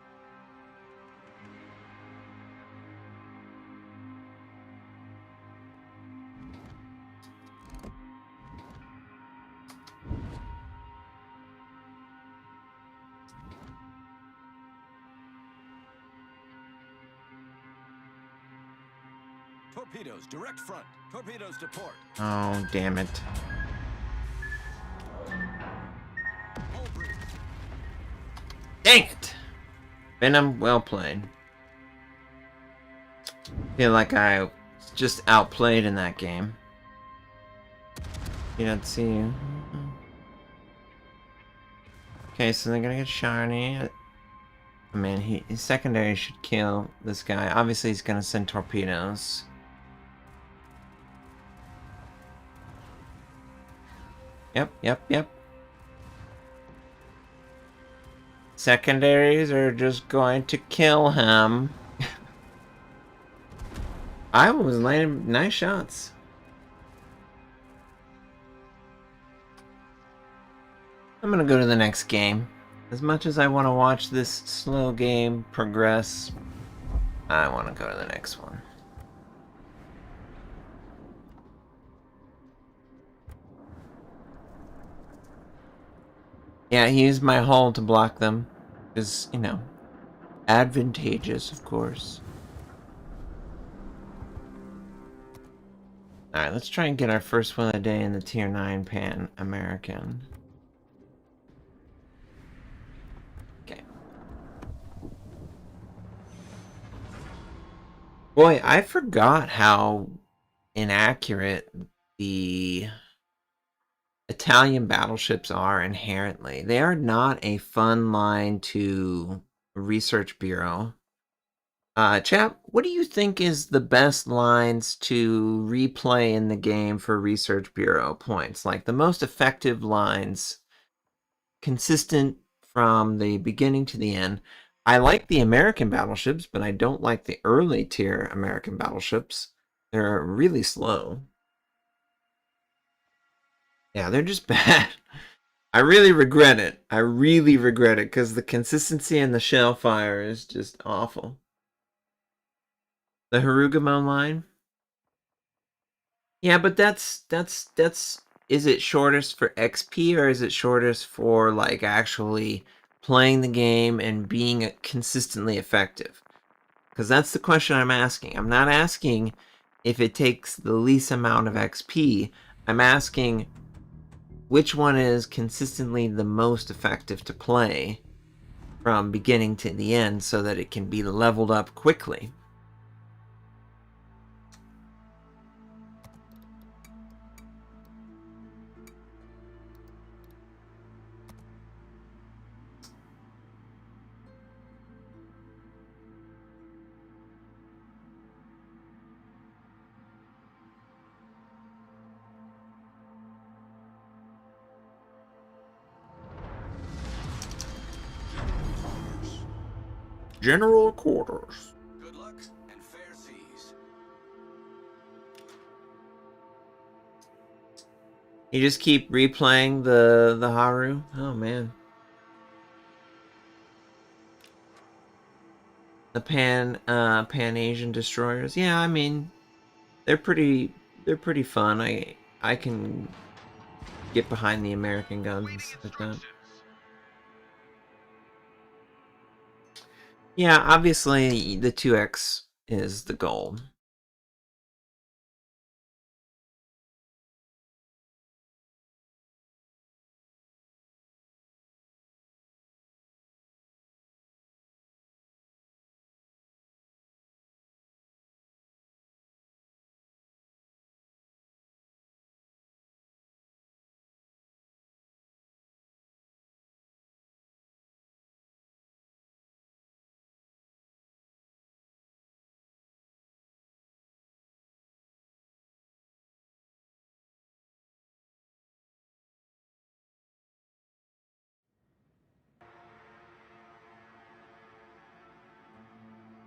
Torpedoes direct front. Torpedoes to port. Oh, damn it. Hull breach. Dang it! Venom, well played. Feel like I was just outplayed in that game. You don't see you. Okay, so they're gonna get shiny. I mean, his secondary should kill this guy. Obviously, he's gonna send torpedoes. Yep. Secondaries are just going to kill him. Iowa was landing nice shots. I'm gonna go to the next game. As much as I want to watch this slow game progress, I want to go to the next one. Yeah, he used my hull to block them. Is, you know, advantageous, of course. Alright, let's try and get our first one of the day in the Tier 9 Pan American. Okay. Boy, I forgot how inaccurate the Italian battleships are inherently. They are not a fun line to Research Bureau. Chap, what do you think is the best lines to replay in the game for Research Bureau points? Like the most effective lines, consistent from the beginning to the end. I like the American battleships, but I don't like the early tier American battleships. They're really slow. Yeah, they're just bad. I really regret it. I really regret it because the consistency in the shell fire is just awful. The Harugamon line? Yeah, but that's is it shortest for XP or is it shortest for like actually playing the game and being consistently effective? Because that's the question I'm asking. I'm not asking if it takes the least amount of XP. I'm asking which one is consistently the most effective to play from beginning to the end so that it can be leveled up quickly. General quarters. Good luck and fair seas. You just keep replaying the Haru? Oh man. The Pan Asian destroyers. Yeah, I mean they're pretty fun. I can get behind the American guns and stuff like that. Yeah, obviously the 2x is the goal.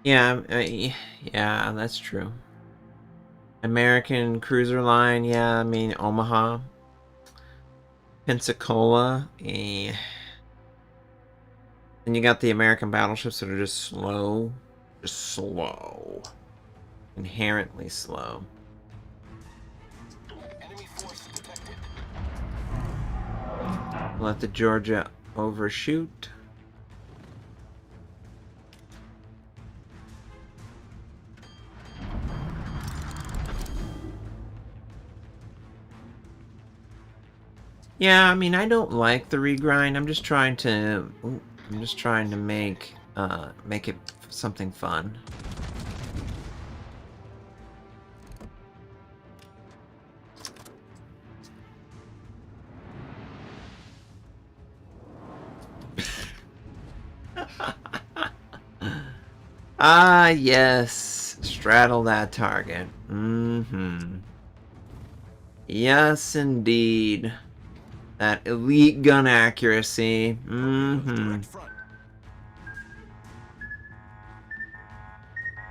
Yeah, yeah, that's true. American cruiser line, yeah, I mean Omaha, Pensacola, and you got the American battleships that are just slow, inherently slow. Enemy force detected. Let the Georgia overshoot. Yeah, I mean, I don't like the regrind. I'm just trying to make it something fun. Ah, yes. Straddle that target. Mm-hmm. Yes, indeed. That elite gun accuracy. Mm-hmm. Direct front.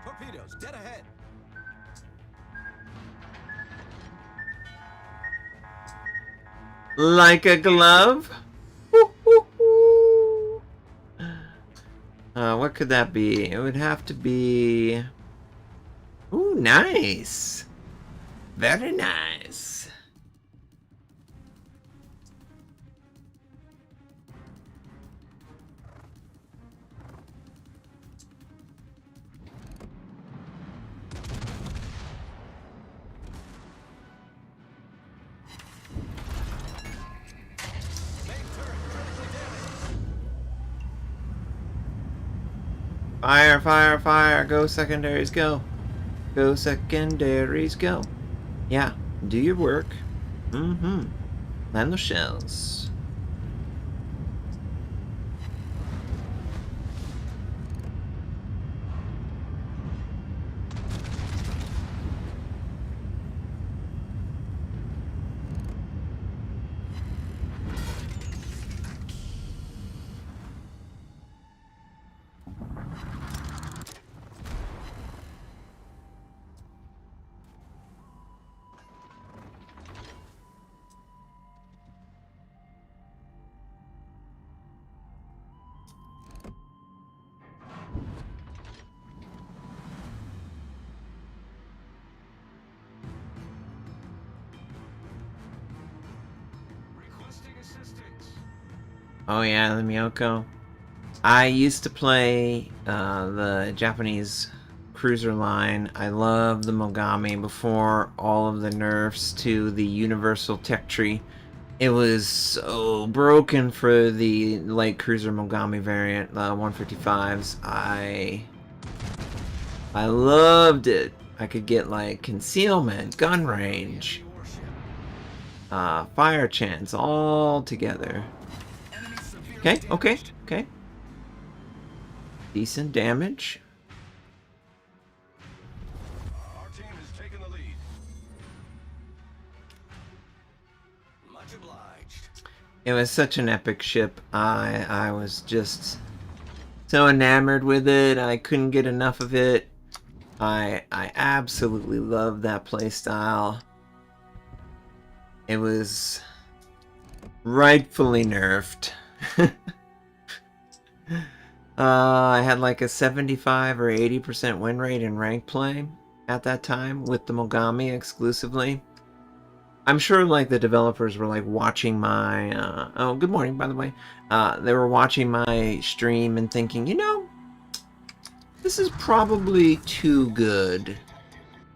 Torpedoes dead ahead. Like a glove? What could that be? It would have to be... Ooh, nice. Very nice. Main turret critically damaged. Fire, fire, fire. Go secondaries, go. Go secondaries, go. Yeah, do your work. Mm-hmm. Land the shells. Oh yeah, the Miyoko. I used to play the Japanese cruiser line. I loved the Mogami before all of the nerfs to the Universal Tech Tree. It was so broken for the light cruiser Mogami variant, the 155s. I loved it. I could get like concealment, gun range, fire chance all together. Okay, okay, okay. Decent damage. Our team has taken the lead. Much obliged. It was such an epic ship. I was just so enamored with it. I couldn't get enough of it. I absolutely loved that playstyle. It was rightfully nerfed. I had like a 75 or 80% win rate in rank play at that time with the Mogami exclusively. I'm sure like the developers were like watching my oh, good morning, by the way. They were watching my stream and thinking, you know, this is probably too good.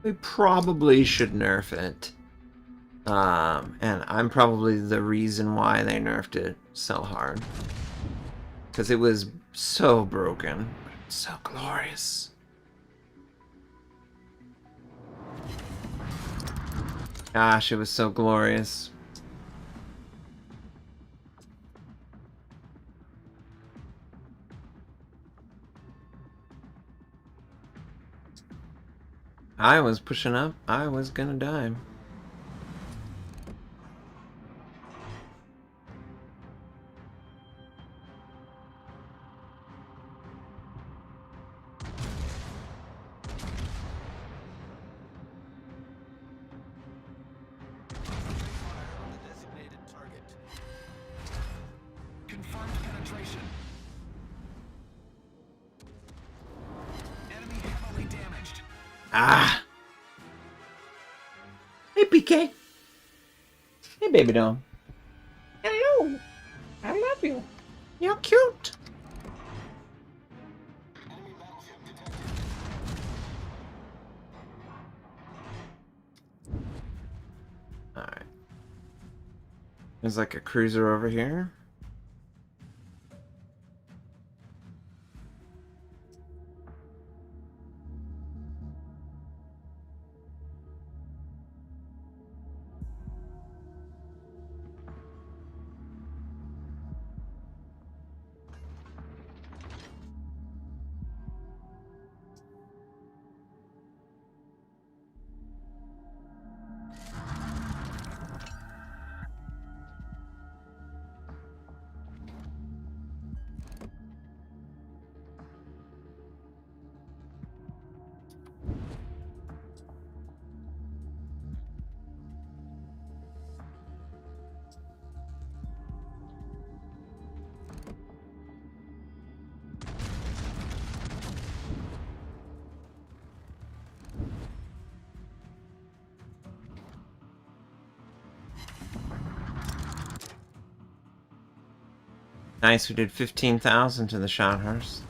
We probably should nerf it. And I'm probably the reason why they nerfed it so hard. Because it was so broken, but so glorious. Gosh, it was so glorious. I was pushing up. I was gonna die. Confirmed penetration. Enemy heavily damaged. Ah! Hey, PK. Hey, baby doll. Hello. I love you. You're cute. Alright. There's like a cruiser over here. Nice, we did 15,000 to the shot hearse.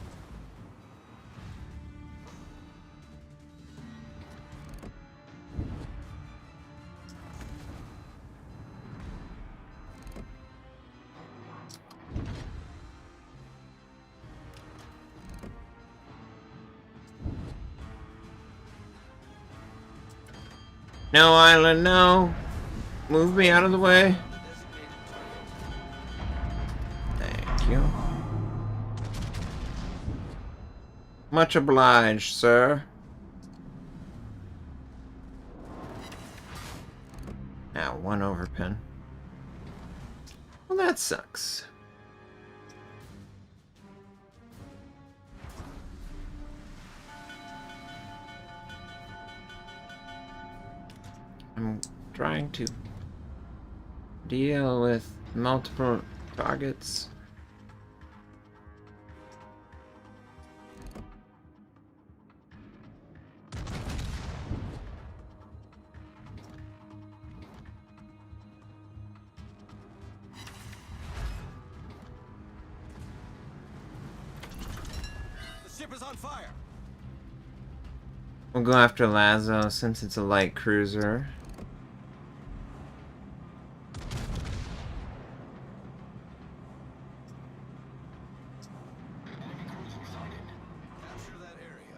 No, Island, no. Move me out of the way. Thank you. Much obliged, sir. Now, one overpin. Well, that sucks. I'm trying to deal with multiple targets. ship is on fire. We'll go after Lazo since it's a light cruiser. Capture that area.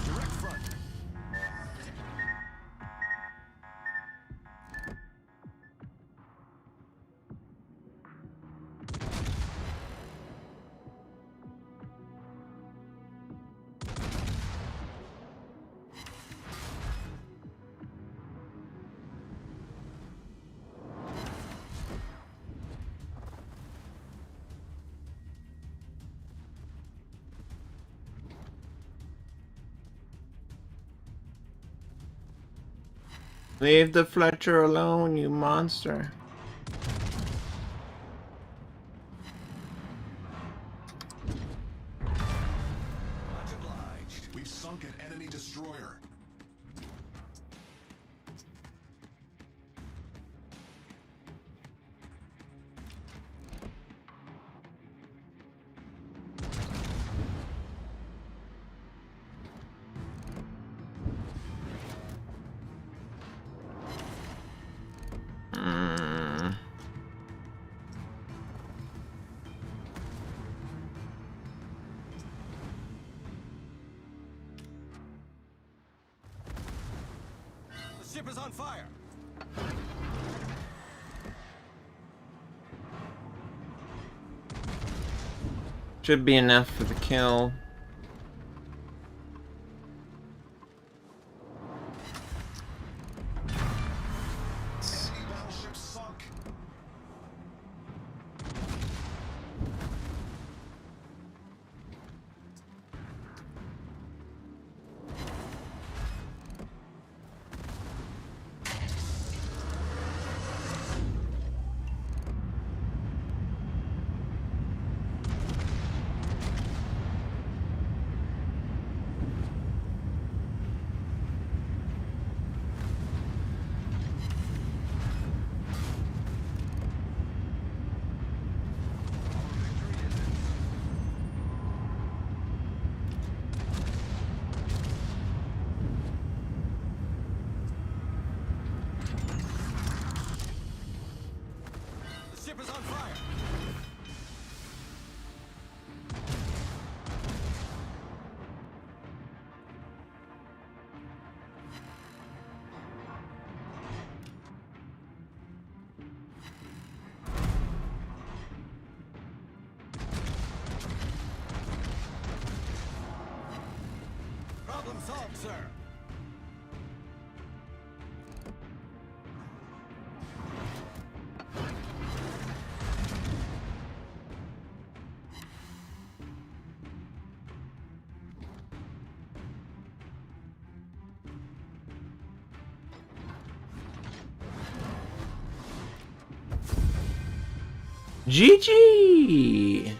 Direct front. Leave the Fletcher alone, you monster. Much obliged. We've sunk an enemy destroyer. The ship is on fire. Should be enough for the kill. Enemy battleship sunk. The ship is on fire. Problem solved, sir. GG!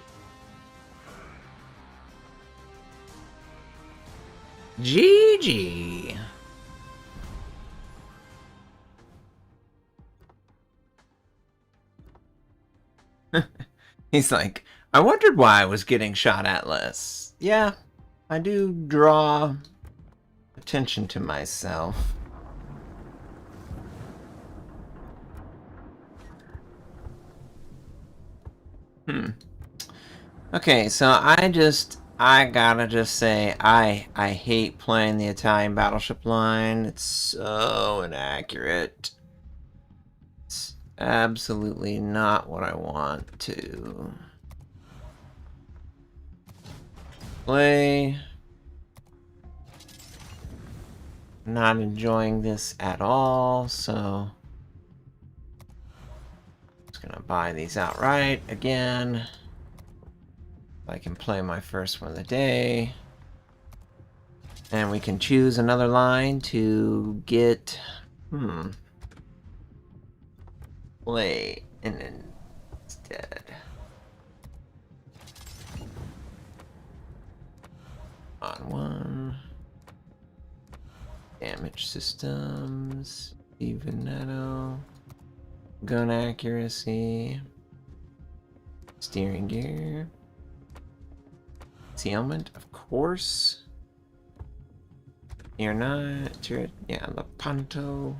GG! He's like, I wondered why I was getting shot at less. Yeah, I do draw attention to myself. Okay, so I gotta just say, I hate playing the Italian battleship line. It's so inaccurate. It's absolutely not what I want to play. not enjoying this at all, so just gonna buy these outright again. I can play my first one of the day. And we can choose another line to get play and instead. On one. Damage systems. Evenetto. Gun accuracy. Steering gear. Concealment, of course. You're not. Yeah, Lepanto.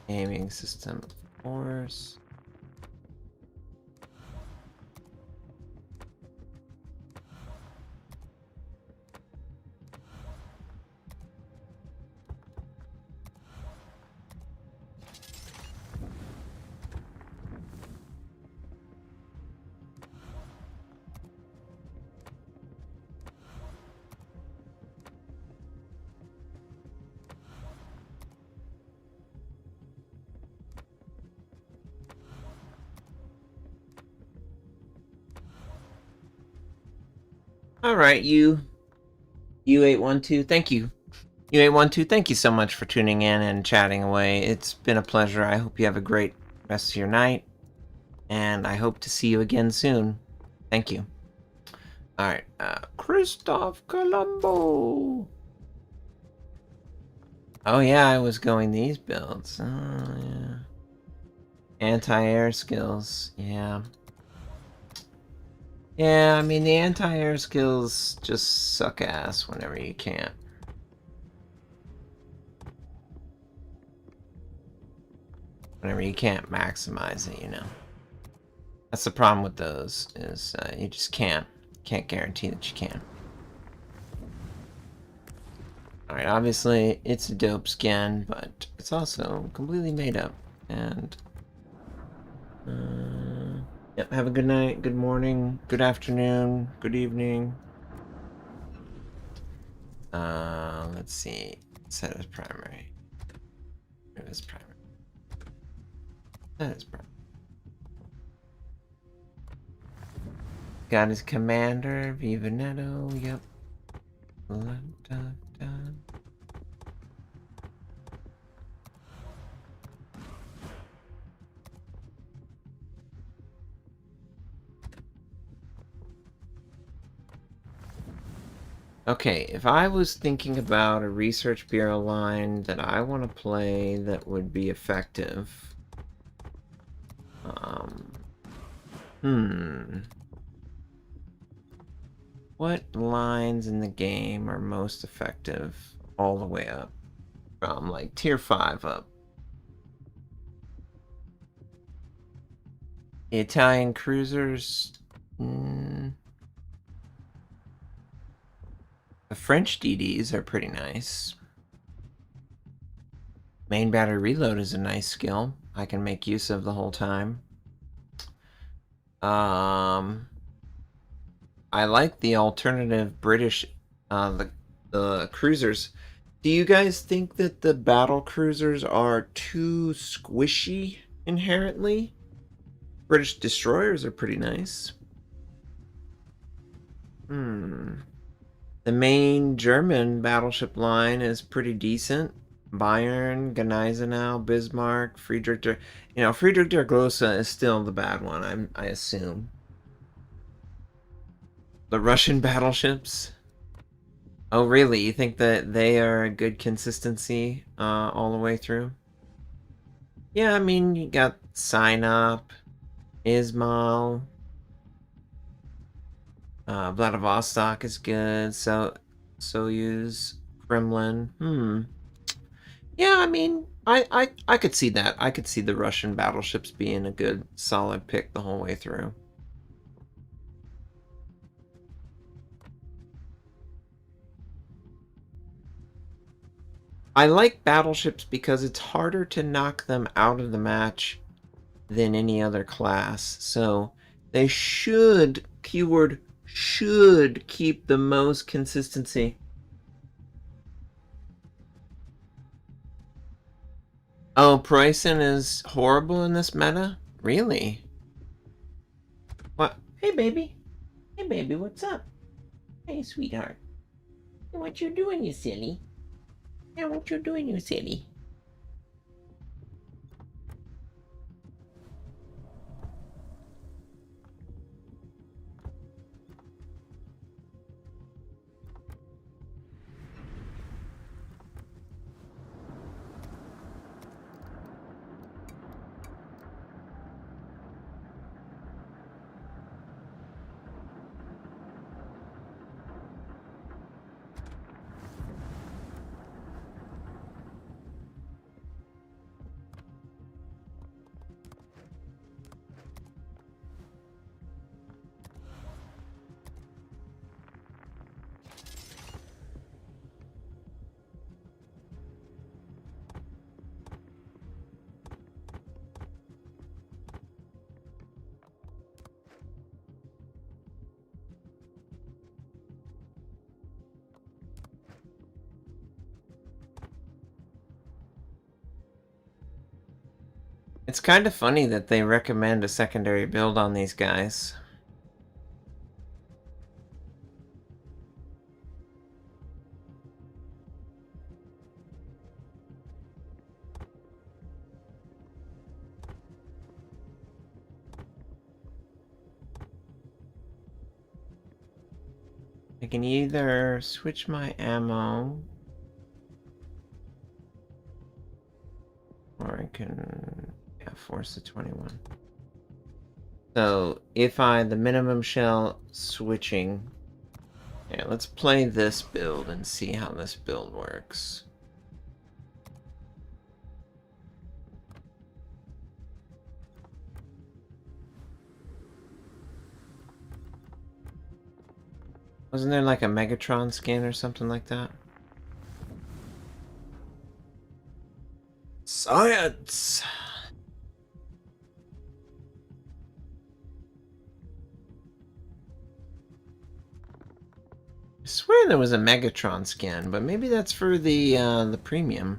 Aiming system, of course. All right, U812, thank you. U812, thank you so much for tuning in and chatting away. It's been a pleasure. I hope you have a great rest of your night, and I hope to see you again soon. Thank you. All right, Christoph Colombo. Oh yeah, I was going these builds. Oh yeah. Anti-air skills, yeah. Yeah, I mean, the anti-air skills just suck ass whenever you can't. Whenever you can't maximize it, you know. That's the problem with those, is you just can't guarantee that you can. Alright, obviously, it's a dope skin, but it's also completely made up. And, yep, have a good night, good morning, good afternoon, good evening. Let's see. Set as primary. It is primary. That is primary. Got his commander, Vivanetto, yep. Okay, if I was thinking about a Research Bureau line that I want to play that would be effective, what lines in the game are most effective all the way up from like tier 5 up? The Italian cruisers. The French DDs are pretty nice. Main battery reload is a nice skill I can make use of the whole time. I like the alternative British, the cruisers. Do you guys think that the battle cruisers are too squishy inherently? British destroyers are pretty nice. The main German battleship line is pretty decent. Bayern, Gneisenau, Bismarck, Friedrich der... You know, Friedrich der Grosse is still the bad one, I assume. The Russian battleships? Oh, really? You think that they are a good consistency all the way through? Yeah, I mean, you got Sinop, Ismail, Vladivostok is good, so Soyuz, Kremlin. Yeah, I mean, I could see that. I could see the Russian battleships being a good, solid pick the whole way through. I like battleships because it's harder to knock them out of the match than any other class. So they should keyword should keep the most consistency. Oh, Pricing is horrible in this meta? Really? What? Hey, baby. Hey, baby, what's up? Hey, sweetheart. Hey, what you doing, you silly? Hey, what you doing, you silly? It's kind of funny that they recommend a secondary build on these guys. I can either switch my ammo, or I can, yeah, force the 21. So if the minimum shell switching, yeah, let's play this build and see how this build works. Wasn't there like a Megatron skin or something like that? Science! I swear there was a Megatron skin, but maybe that's for the premium.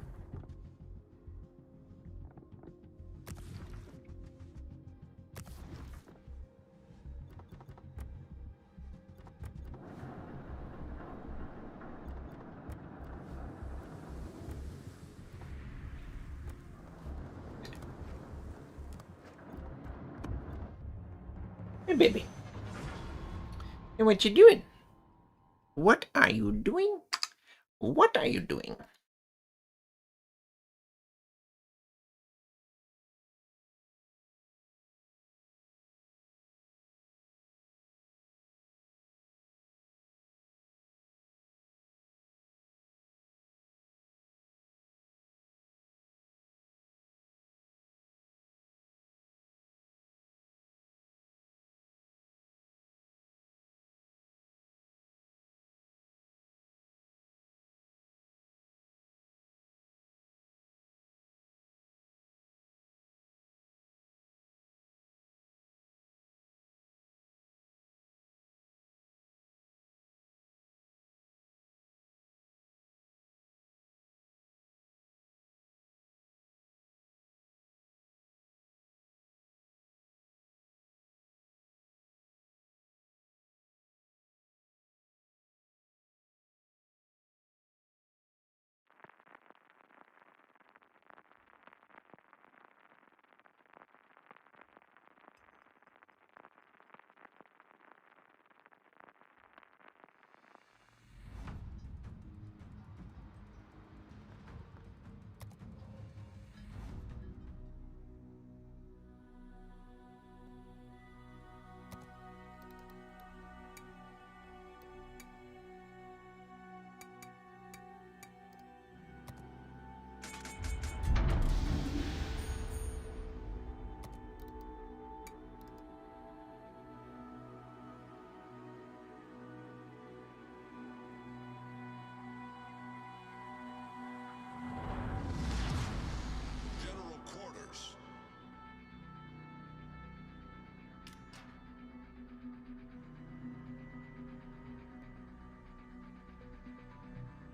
Hey, baby. Hey, what you doing? What are you doing? What are you doing?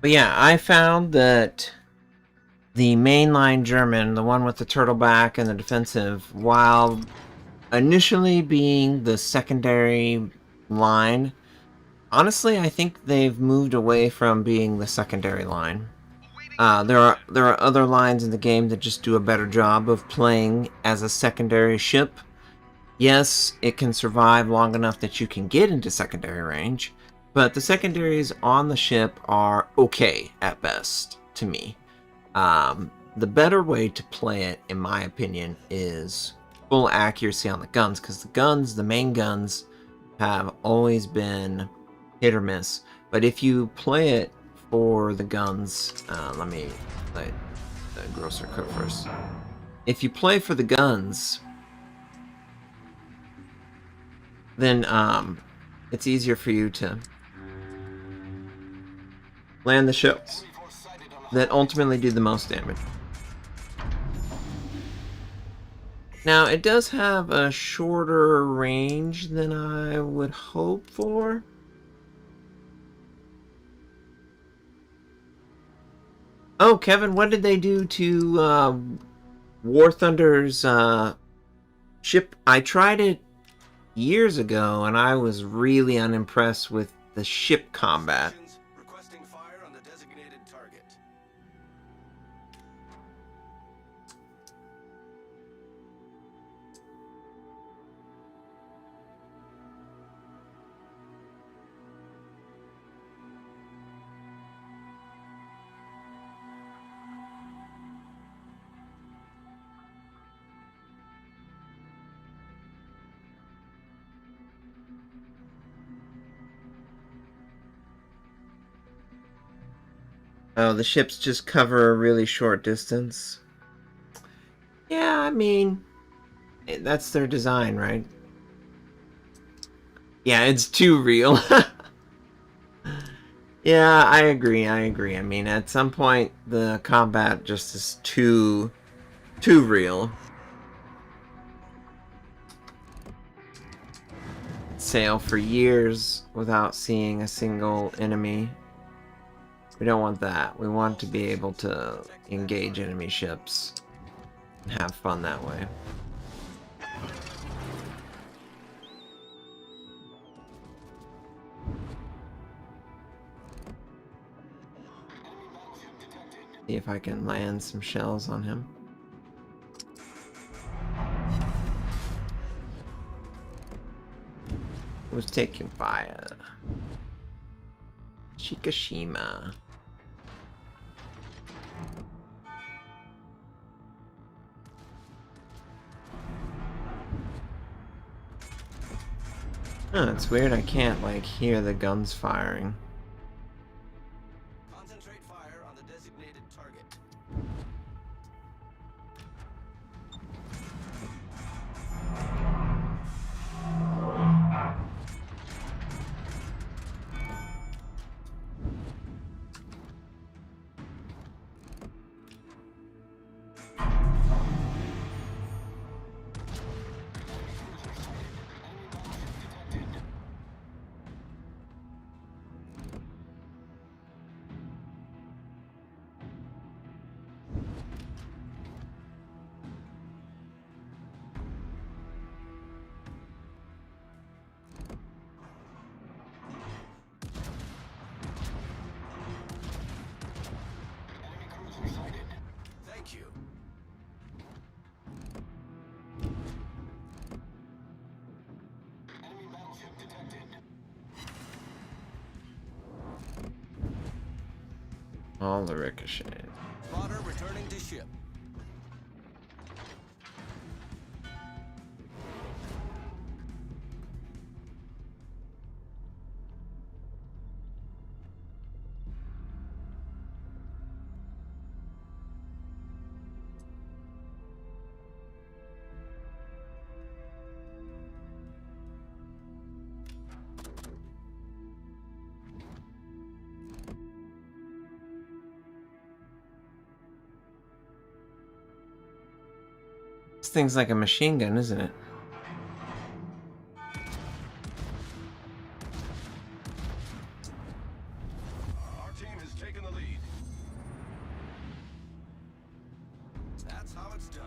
But yeah, I found that the mainline German, the one with the turtle back and the defensive, while initially being the secondary line, honestly, I think they've moved away from being the secondary line. There are other lines in the game that just do a better job of playing as a secondary ship. Yes, it can survive long enough that you can get into secondary range, but the secondaries on the ship are okay at best to me. The better way to play it, in my opinion, is full accuracy on the guns, because the main guns, have always been hit or miss. But if you play it for the guns, let me play the grosser coat first. If you play for the guns, then it's easier for you to land the shots that ultimately do the most damage. Now, it does have a shorter range than I would hope for. Oh, Kevin, what did they do to War Thunder's ship? I tried it years ago, and I was really unimpressed with the ship combat. Requesting fire on the designated target. Oh, the ships just cover a really short distance. Yeah, I mean, that's their design, right? Yeah, it's too real. Yeah, I agree. I mean, at some point, the combat just is too real. Sail for years without seeing a single enemy. We don't want that. We want to be able to engage enemy ships and have fun that way. See if I can land some shells on him. Who's taking fire? Shikashima. Oh, it's weird I can't, like, hear the guns firing. Concentrate fire on the designated target. Thank you. Enemy battleship detected. All the ricochet. Spotter returning to ship. This thing's like a machine gun, isn't it? Our team has taking the lead. That's how it's done.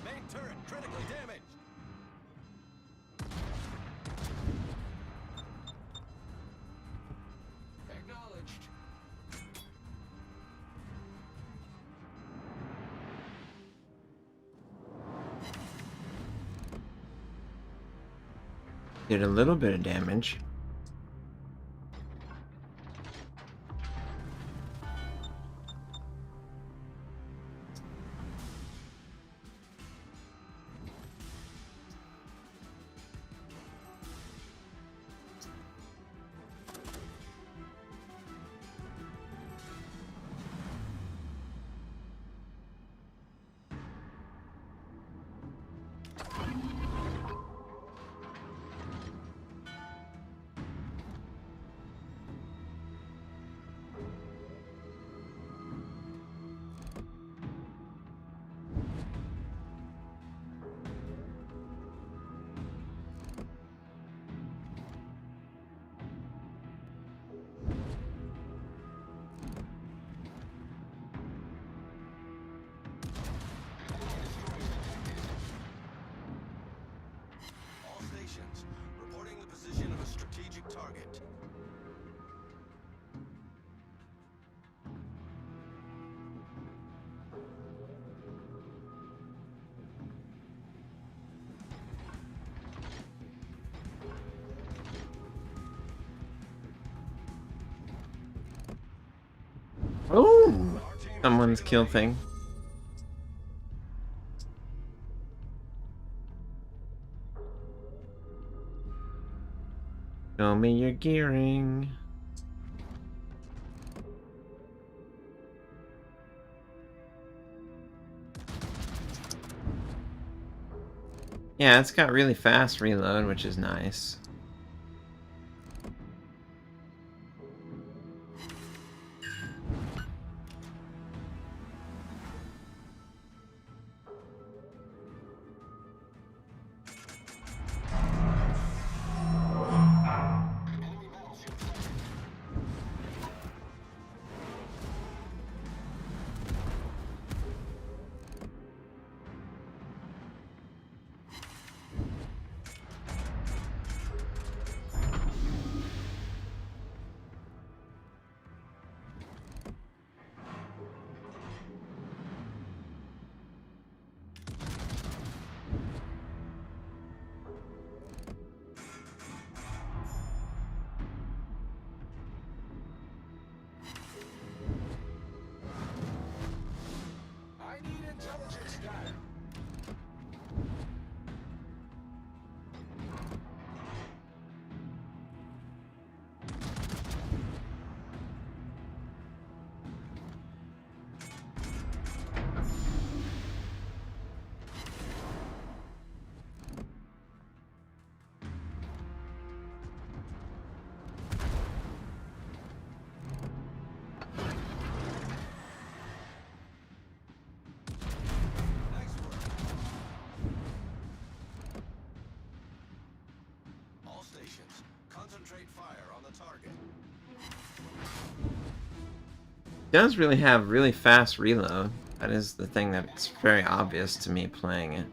Main turret critically damaged. Acknowledged. Did a little bit of damage. All stations reporting the position of a strategic target. Oh, Our team is someone's taking the kill lead. thing. Show me your gearing. Yeah, it's got really fast reload, which is nice. I need intelligence data. Nice work. All stations, concentrate fire on the target. Does really have really fast reload. That is the thing that's very obvious to me playing it.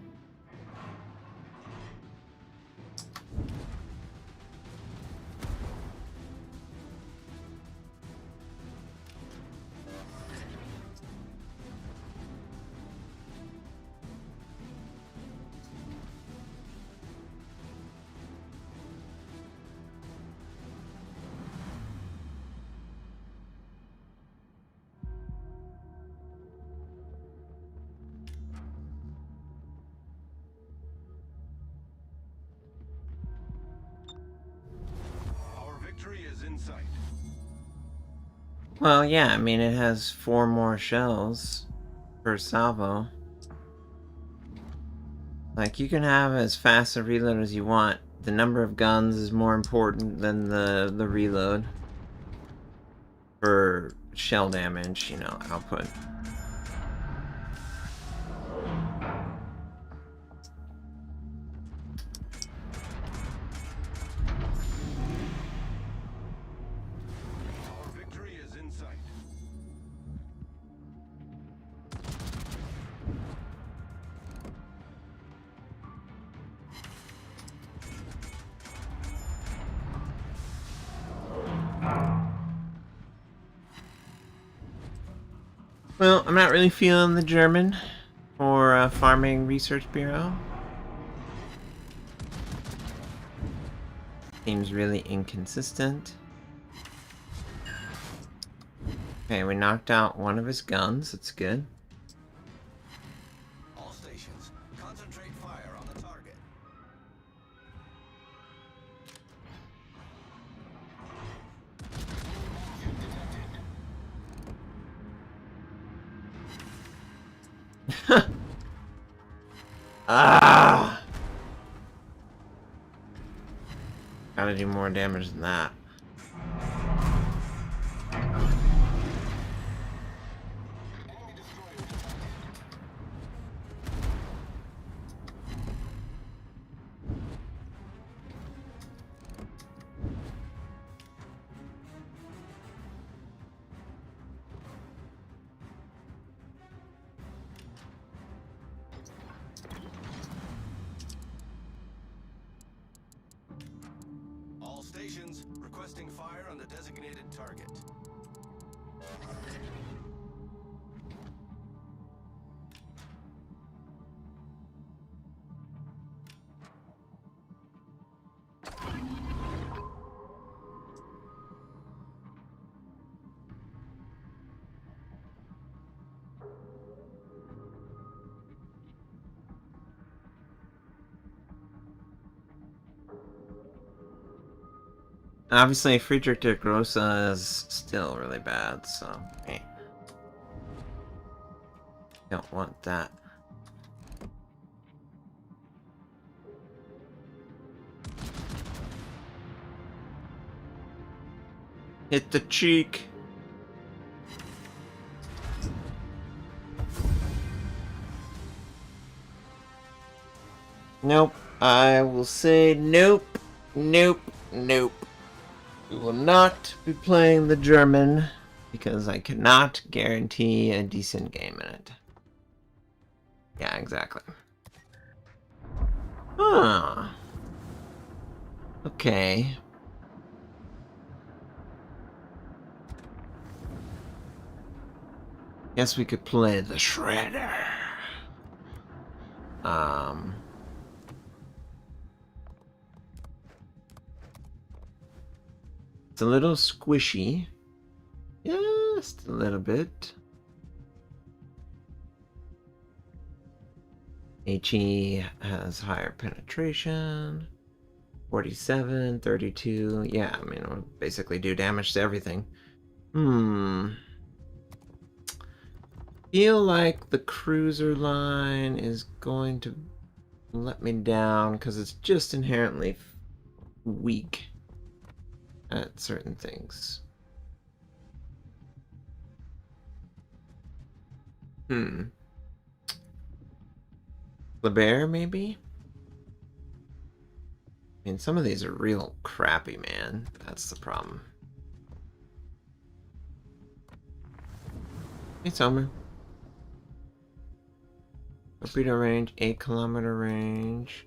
in sight. Well, yeah, I mean, it has 4 more shells per salvo. Like, you can have as fast a reload as you want. The number of guns is more important than the reload for shell damage, you know, output. Our victory is in sight. Well, I'm not really feeling the German for Farming Research Bureau. Seems really inconsistent. Okay, we knocked out one of his guns. That's good. All stations, concentrate fire on the target. Ah! Gotta do more damage than that. All stations, requesting fire on the designated target. Obviously, Friedrich der Grosse is still really bad, so don't want that. Hit the cheek. Nope. I will say nope, nope, nope. We will not be playing the German because I cannot guarantee a decent game in it. Yeah, exactly. Huh. Okay. Guess we could play the Shredder. It's a little squishy. Just a little bit. HE has higher penetration. 47, 32. Yeah, I mean, it'll basically do damage to everything. Feel like the cruiser line is going to let me down because it's just inherently weak at certain things. LeBear, maybe? I mean, some of these are real crappy, man. That's the problem. Hey, Summer. Torpedo range, 8-kilometer range.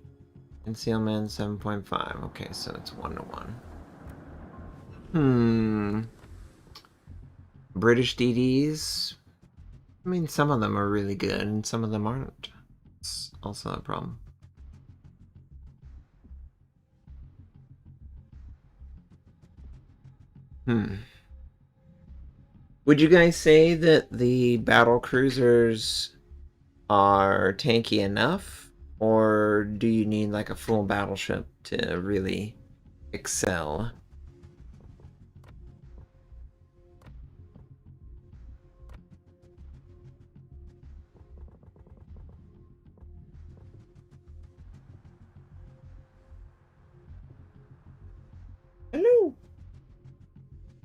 Concealment, 7.5. Okay, so it's 1-to-1. British DDs. I mean, some of them are really good, and some of them aren't. It's also a problem. Would you guys say that the battle cruisers are tanky enough, or do you need like a full battleship to really excel?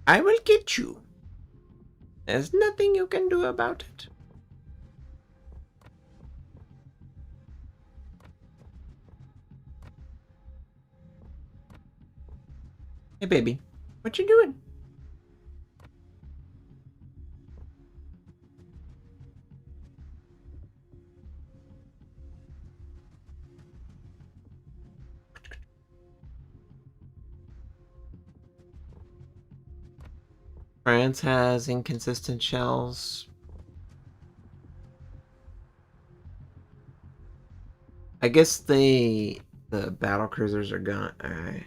I will get you. There's nothing you can do about it. Hey, baby. What you doing? France has inconsistent shells. I guess the battle cruisers are gone. Alright.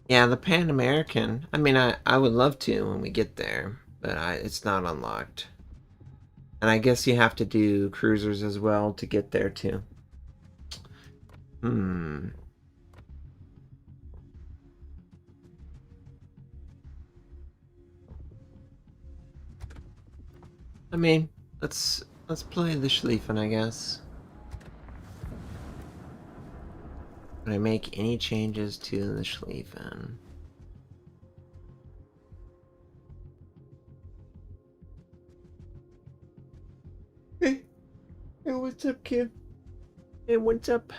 Yeah, the Pan American. I mean, I would love to when we get there, but it's not unlocked. And I guess you have to do cruisers as well to get there too. Hmm. I mean, let's play the Schlieffen, I guess. Can I make any changes to the Schlieffen? Hey, hey, what's up, kid? Hey, what's up?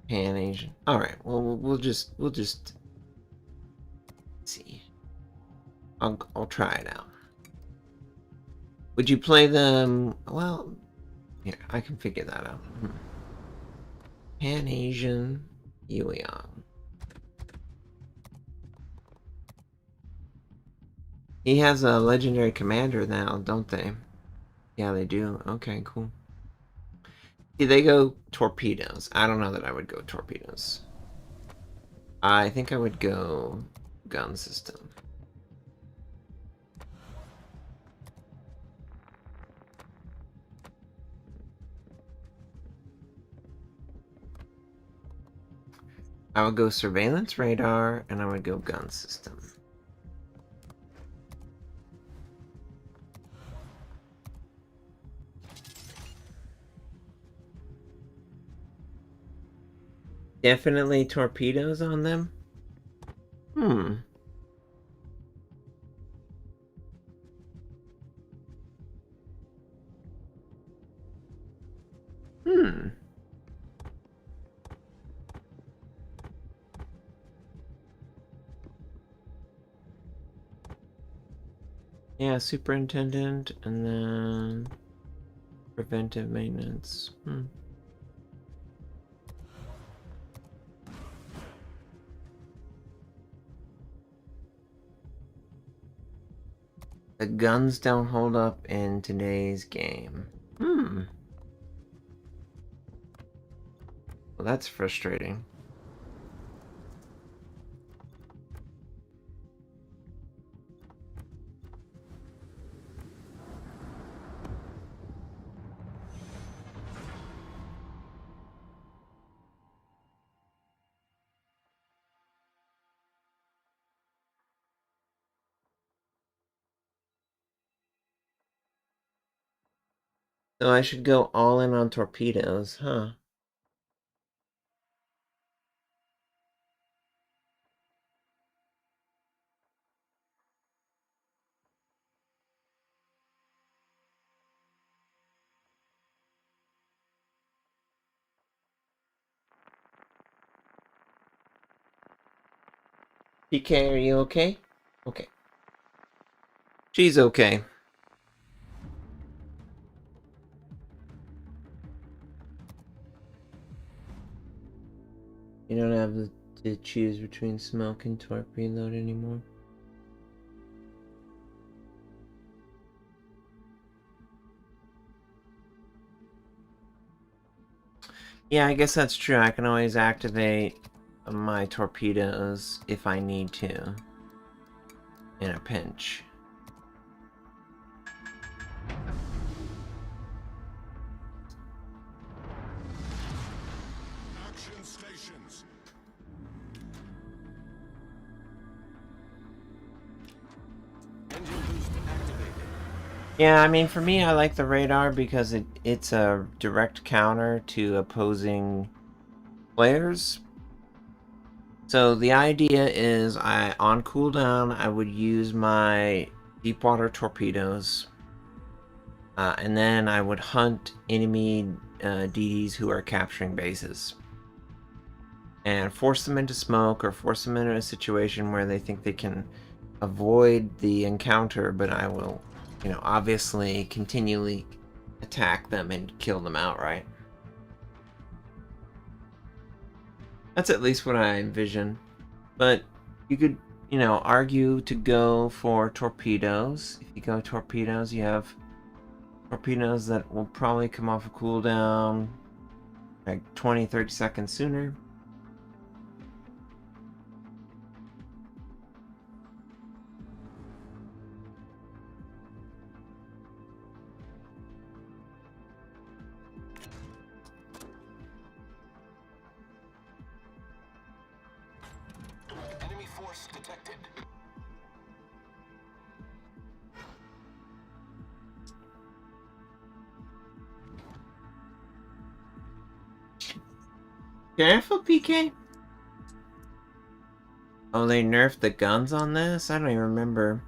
Pan Asian. All right. Well, we'll just see. I'll try it out. Would you play them? Well, here I can figure that out. Pan Asian Yuliang. He has a legendary commander now, don't they? Yeah, they do. Okay, cool. See, they go torpedoes. I don't know that I would go torpedoes. I think I would go gun system. I would go surveillance radar, and I would go gun system. Definitely torpedoes on them. Hmm. Hmm. Yeah, superintendent, and then preventive maintenance. The guns don't hold up in today's game. Well, that's frustrating. So I should go all in on torpedoes, huh? PK, are you okay? Okay. She's okay. You don't have to choose between smoke and torp reload anymore. Yeah, I guess that's true. I can always activate my torpedoes if I need to in a pinch. Action stations. Engine boost activated. Yeah, I mean, for me, I like the radar because it's a direct counter to opposing players. So the idea is on cooldown, I would use my deep water torpedoes, and then I would hunt enemy DDs who are capturing bases. And force them into smoke or force them into a situation where they think they can avoid the encounter, but I will, obviously continually attack them and kill them outright. That's at least what I envision. But you could, argue to go for torpedoes. If you go torpedoes, you have torpedoes that will probably come off a cooldown like 20-30 seconds sooner. Enemy force detected. Careful, PK. Oh, they nerfed the guns on this? I don't even remember.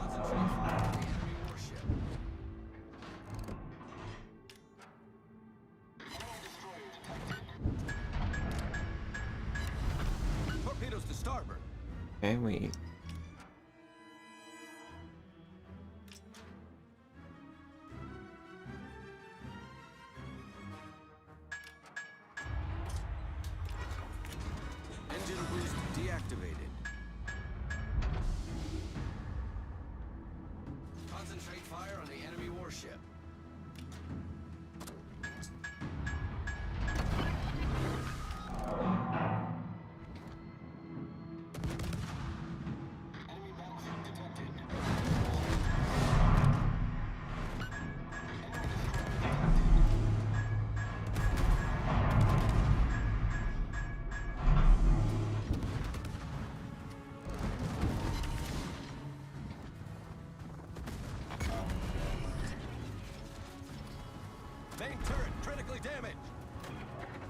Concentrate fire on the enemy warship. Torpedoes to starboard. Okay, we... Engine boost deactivated. Concentrate fire on the enemy warship. Enemy battleship detected. Main turret critically damaged. Enemy battleship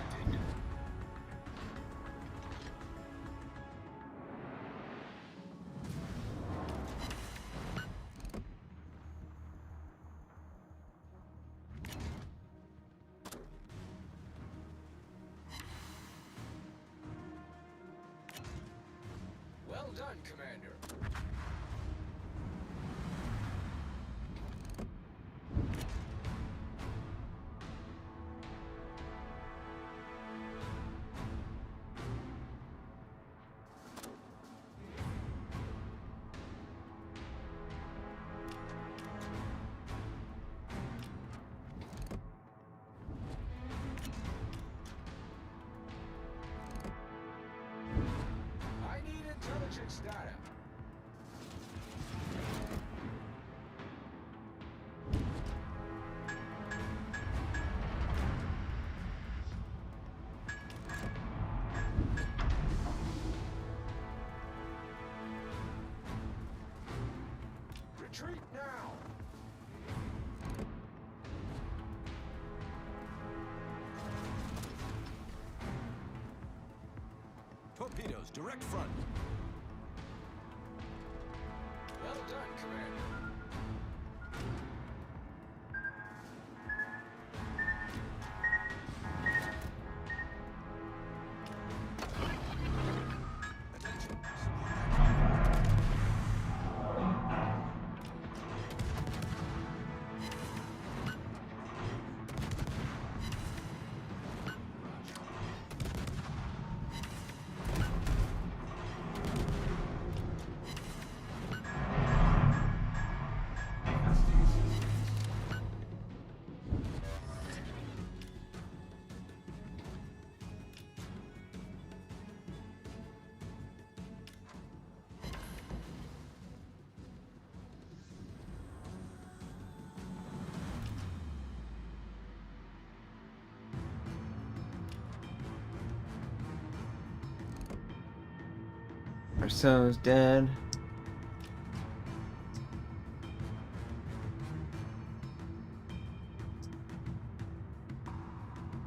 detected. Well done, Commander. I need intelligence data. Retreat now. Torpedoes, direct front. Well done, Commander. Attention, Arceau's dead.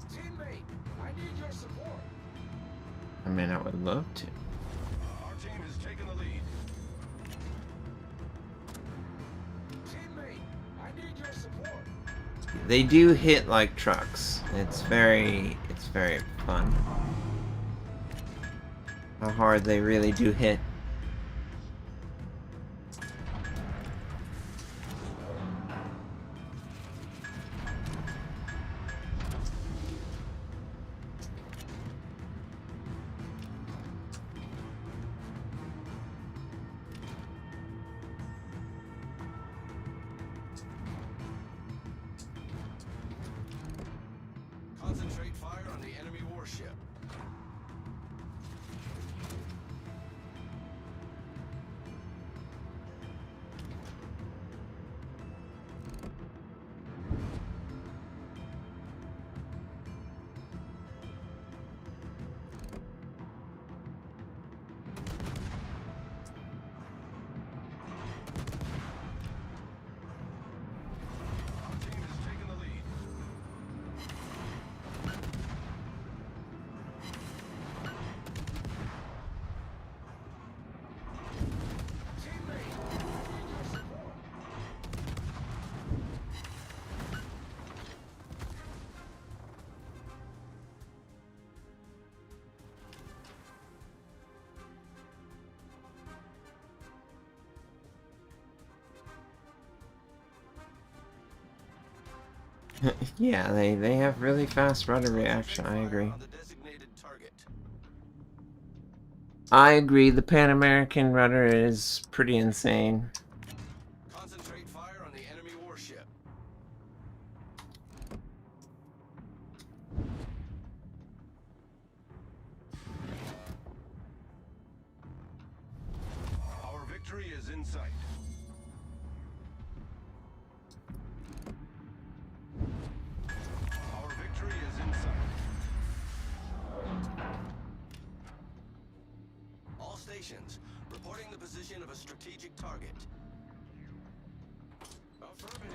Teammate, I need your support. I mean, I would love to. Our team has taken the lead. Teammate, I need your support. They do hit like trucks. It's very fun. How hard they really do hit. Concentrate fire on the enemy warship. Our team has taken the lead. Teammate, I need your support. Yeah, they have really fast rudder reaction. I agree. On the designated target. I agree. The Pan American rudder is pretty insane. Concentrate fire on the enemy warship. Our victory is in sight. Our victory is in sight. All stations, reporting the position of a strategic target. Affirmative.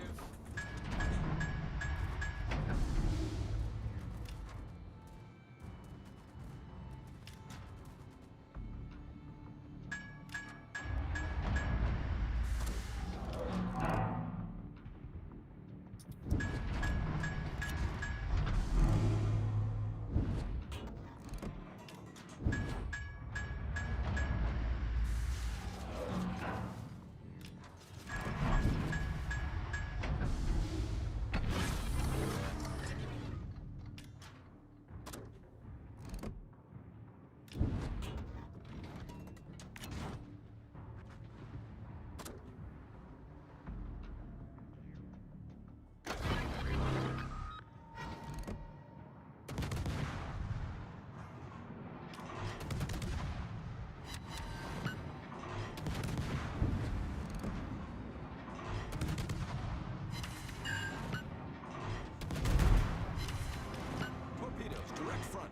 Torpedoes, direct front.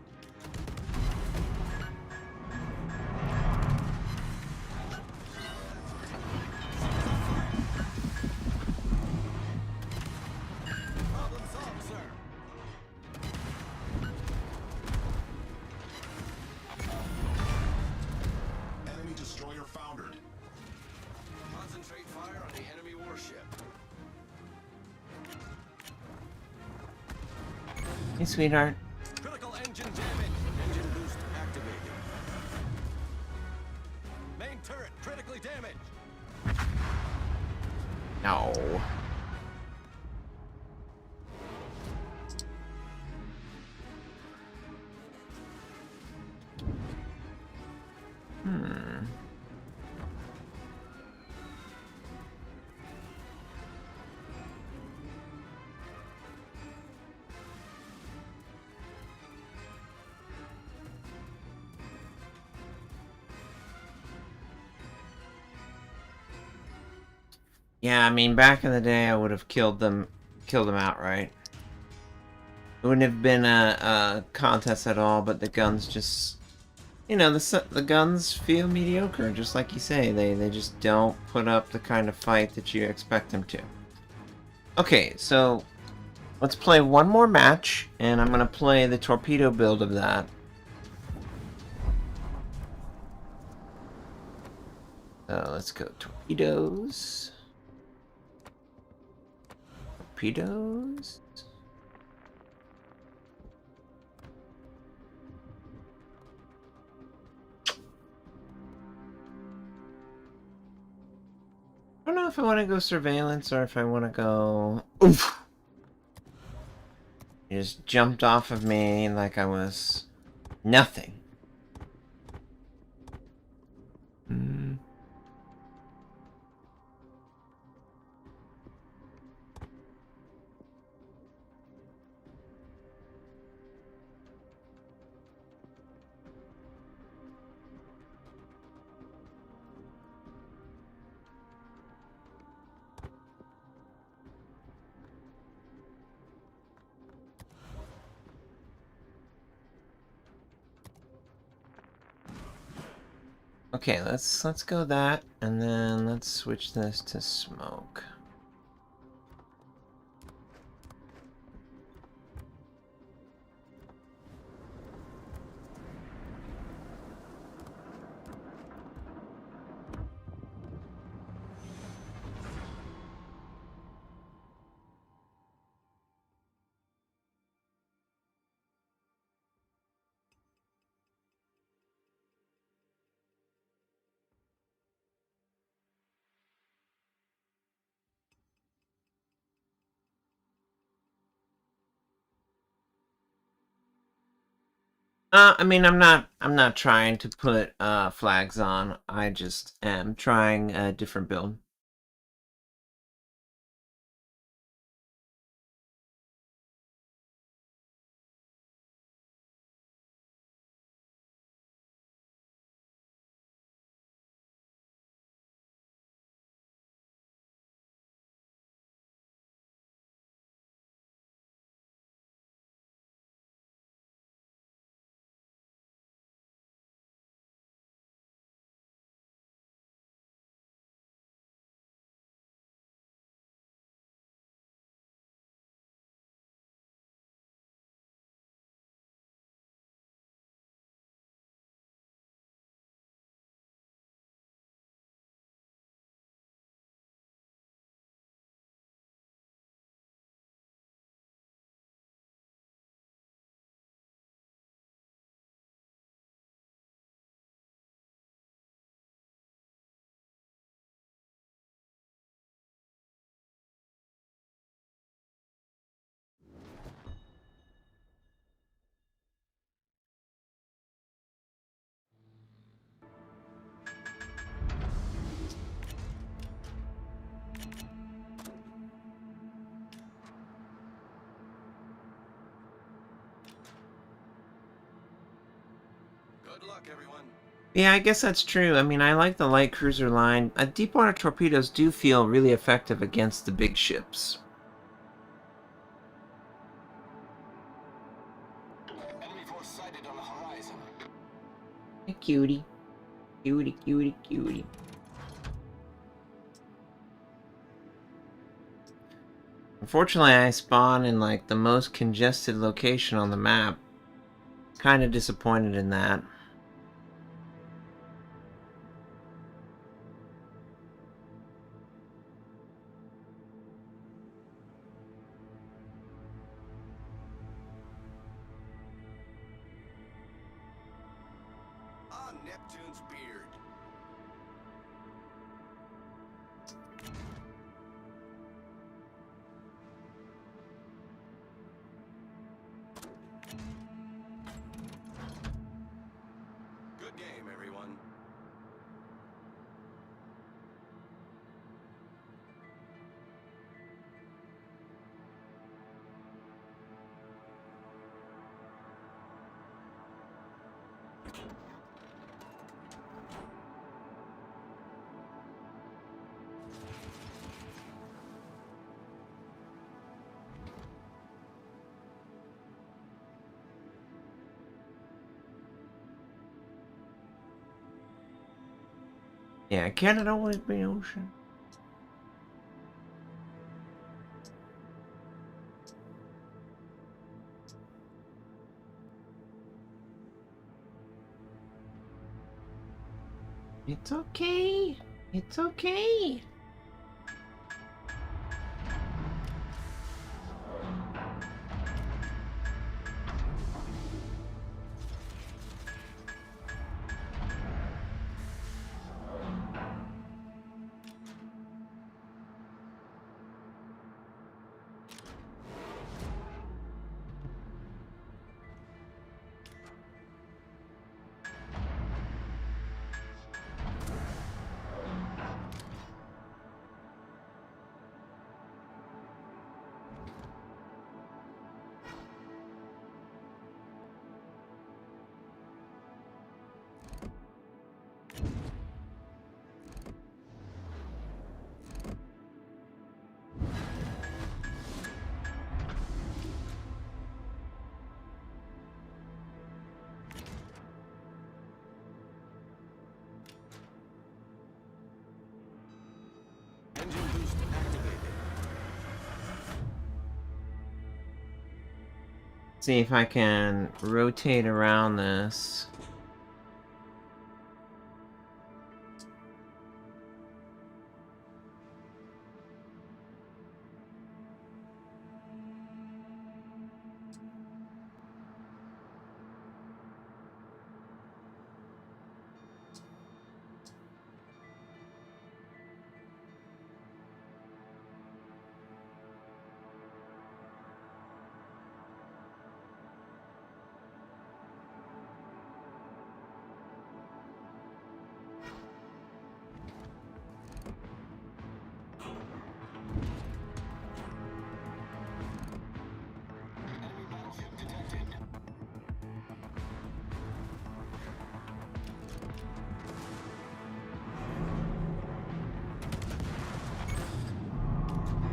Problem solved, sir. Enemy destroyer foundered. Concentrate fire on the enemy warship. Hey, sweetheart. Critical engine damage. Engine boost activated. Main turret critically damaged. No. Yeah, I mean, back in the day, I would have killed them outright. It wouldn't have been a contest at all, but the guns just You know, the guns feel mediocre, just like you say. They just don't put up the kind of fight that you expect them to. Okay, so let's play one more match, and I'm gonna play the torpedo build of that. So let's go torpedoes. Torpedoes. I don't know if I want to go surveillance or if I want to go... Oof! He just jumped off of me like I was nothing. Hmm. Okay, let's go that, and then let's switch this to smoke. I mean, I'm not trying to put flags on. I just am trying a different build. Good luck, everyone. Yeah, I guess that's true. I mean, I like the light cruiser line. Deepwater torpedoes do feel really effective against the big ships. Enemy force sighted on the horizon. Hey, cutie. Cutie, cutie, cutie. Unfortunately, I spawn in, like, the most congested location on the map. Kind of disappointed in that. On Neptune's beard. Good game, everyone. Yeah, can it always be ocean? It's okay. It's okay. Engine boost activated. See if I can rotate around this.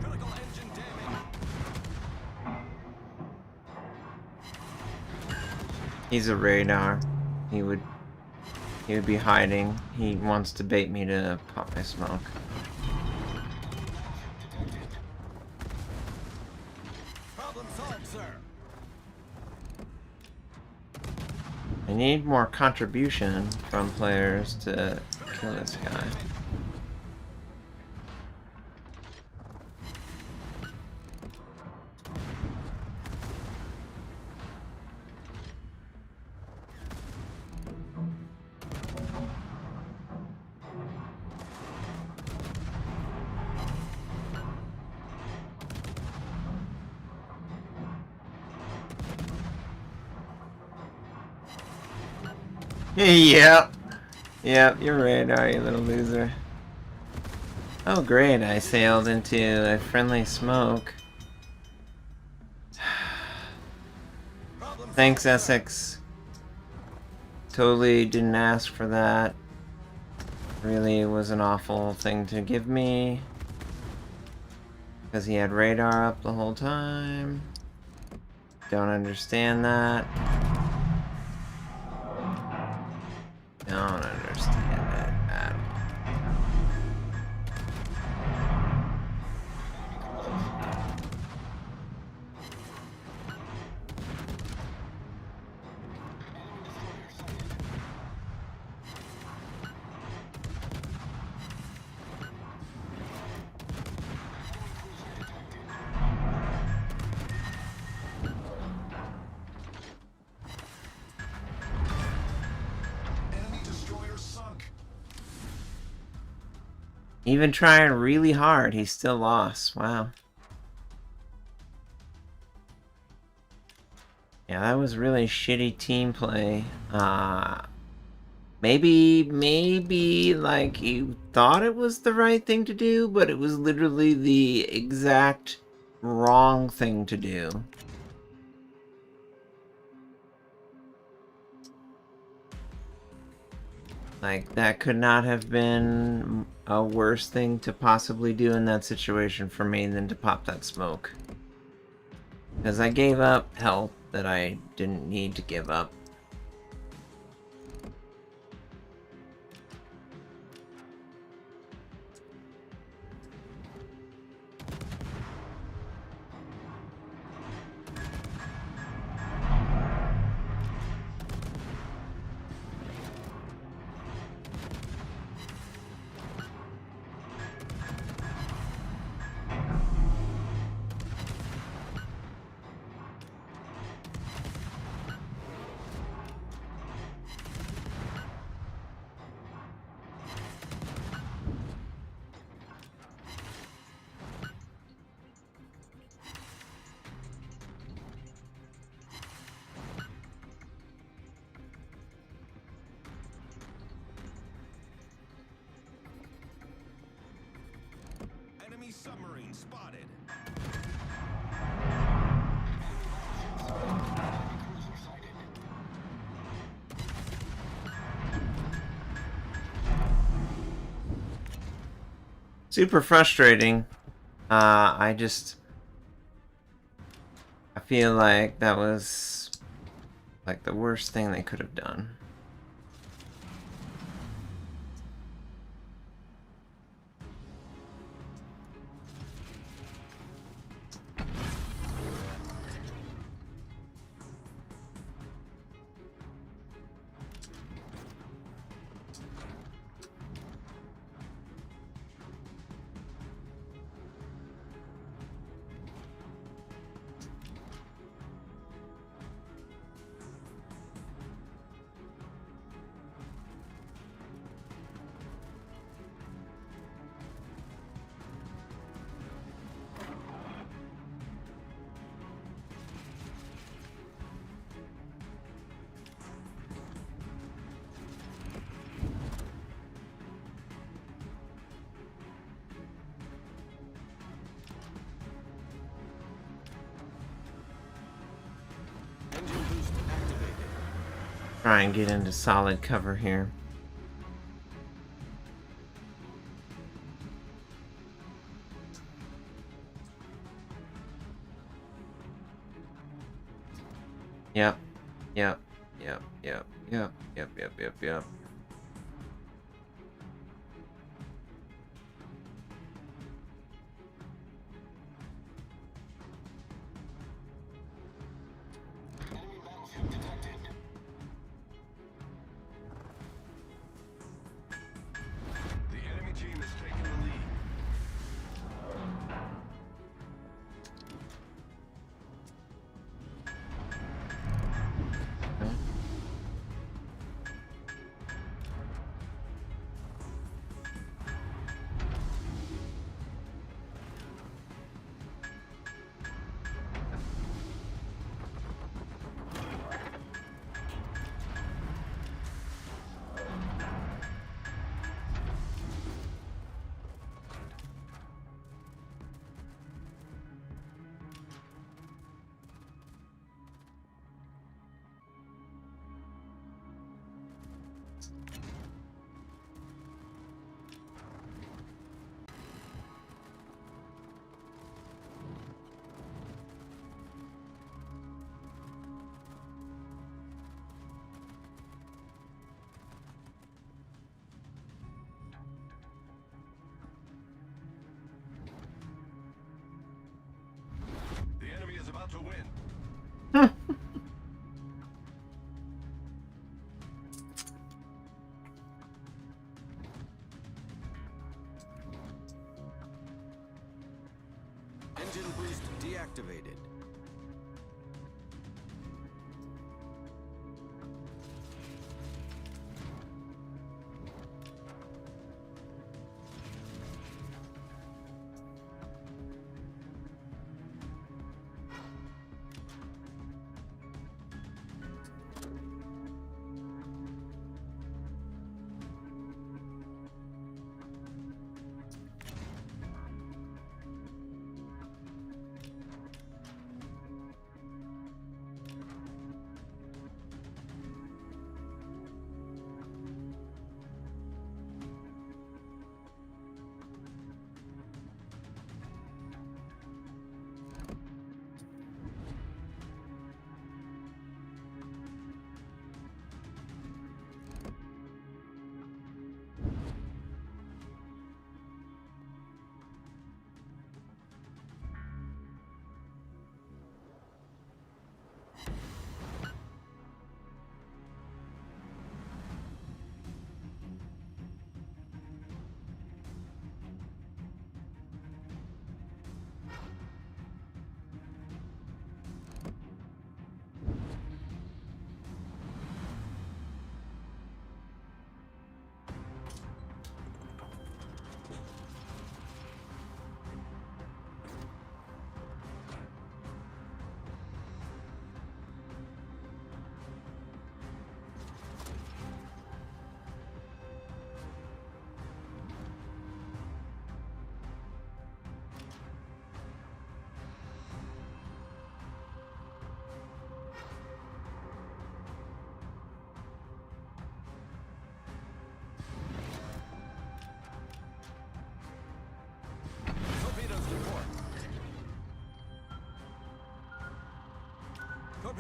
Critical engine damage. He's a radar. He would be hiding. He wants to bait me to pop my smoke. Problem solved, sir. I need more contribution from players to kill this guy. Yep. Yep, you're radar, you little loser. Oh great, I sailed into a friendly smoke. Problem Thanks, solved, sir. Essex. Totally didn't ask for that. Really was an awful thing to give me. Because he had radar up the whole time. Don't understand that. Don't understand it at all. Enemy destroyer sunk. Even trying really hard, he still lost. Wow. Yeah, that was really shitty team play. Maybe like you thought it was the right thing to do, but it was literally the exact wrong thing to do. Like, that could not have been a worse thing to possibly do in that situation for me than to pop that smoke. Because I gave up health that I didn't need to give up. Enemy spotted. Super frustrating. I feel like that was like the worst thing they could have done. Engine boost activated. Try and get into solid cover here. Yep. Yep. Yep. Yep. Yep. Yep. Yep. Yep. Yep. The enemy team is taking the lead. The enemy is about to win. Engine boost deactivated.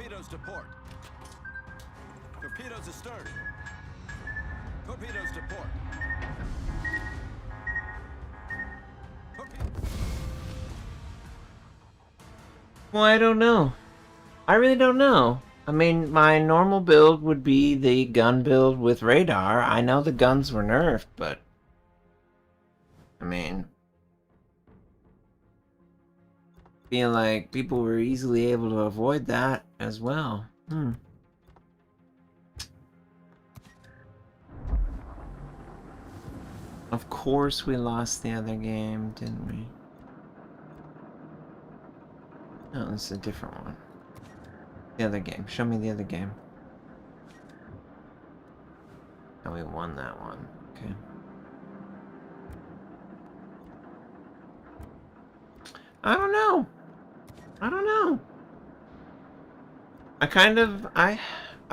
Torpedoes to port. Torpedoes astern. Torpedoes to port. Well, I don't know. I really don't know. I mean, my normal build would be the gun build with radar. I know the guns were nerfed, but... I mean... I feel like people were easily able to avoid that as well. Of course we lost the other game, didn't we? No, this is a different one. The other game. Show me the other game. Oh, we won that one. Okay. I don't know. I don't know. I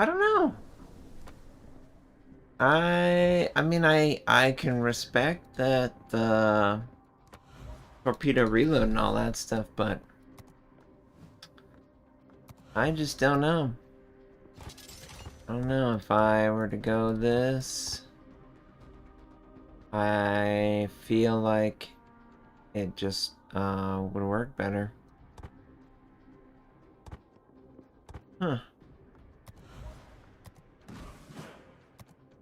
don't know. I mean, I can respect that the torpedo reload and all that stuff, but I just don't know. I don't know if I were to go this. I feel like it just would work better. Huh. I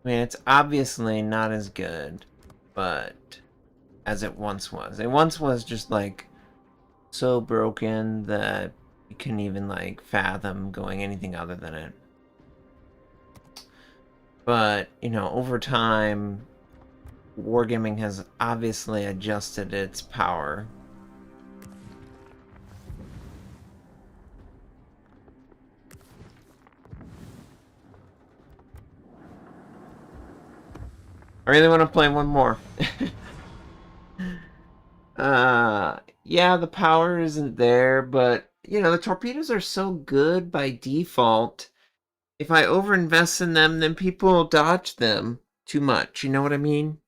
mean, it's obviously not as good, but as it once was. It once was just like so broken that you couldn't even like fathom going anything other than it. But, you know, over time, wargaming has obviously adjusted its power. I really want to play one more. Yeah, the power isn't there, but, you know, the torpedoes are so good by default. If I overinvest in them, then people dodge them too much. You know what I mean?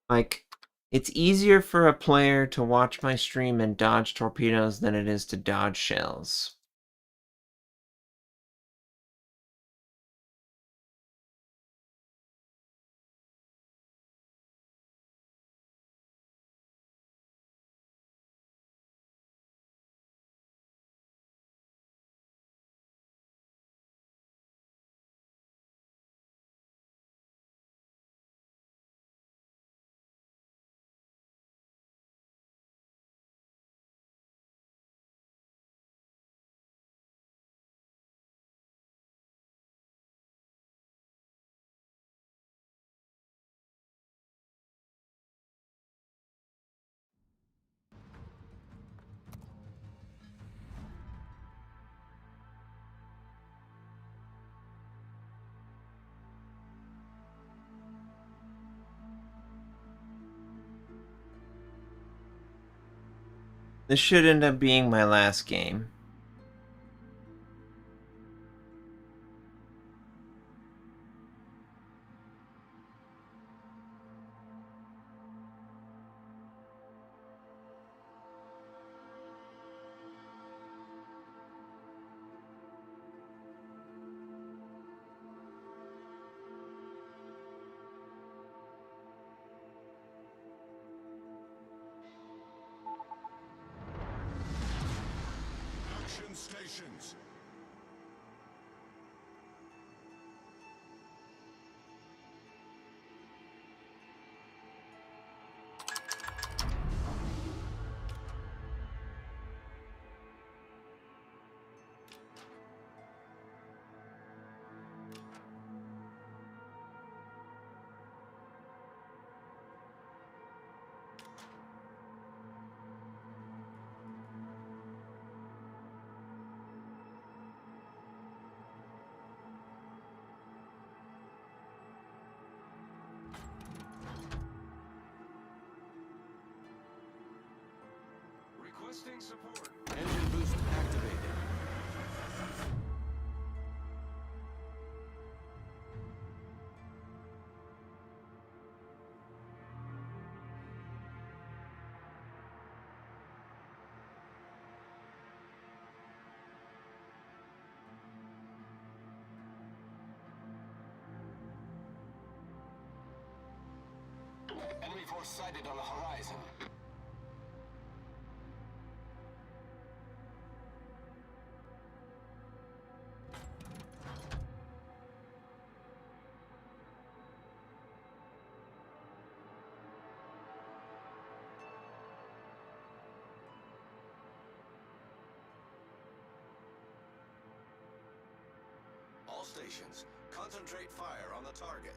Like, it's easier for a player to watch my stream and dodge torpedoes than it is to dodge shells. This should end up being my last game. Action stations. Requesting support. Engine boost activated. Enemy force sighted on the horizon. All stations, concentrate fire on the target.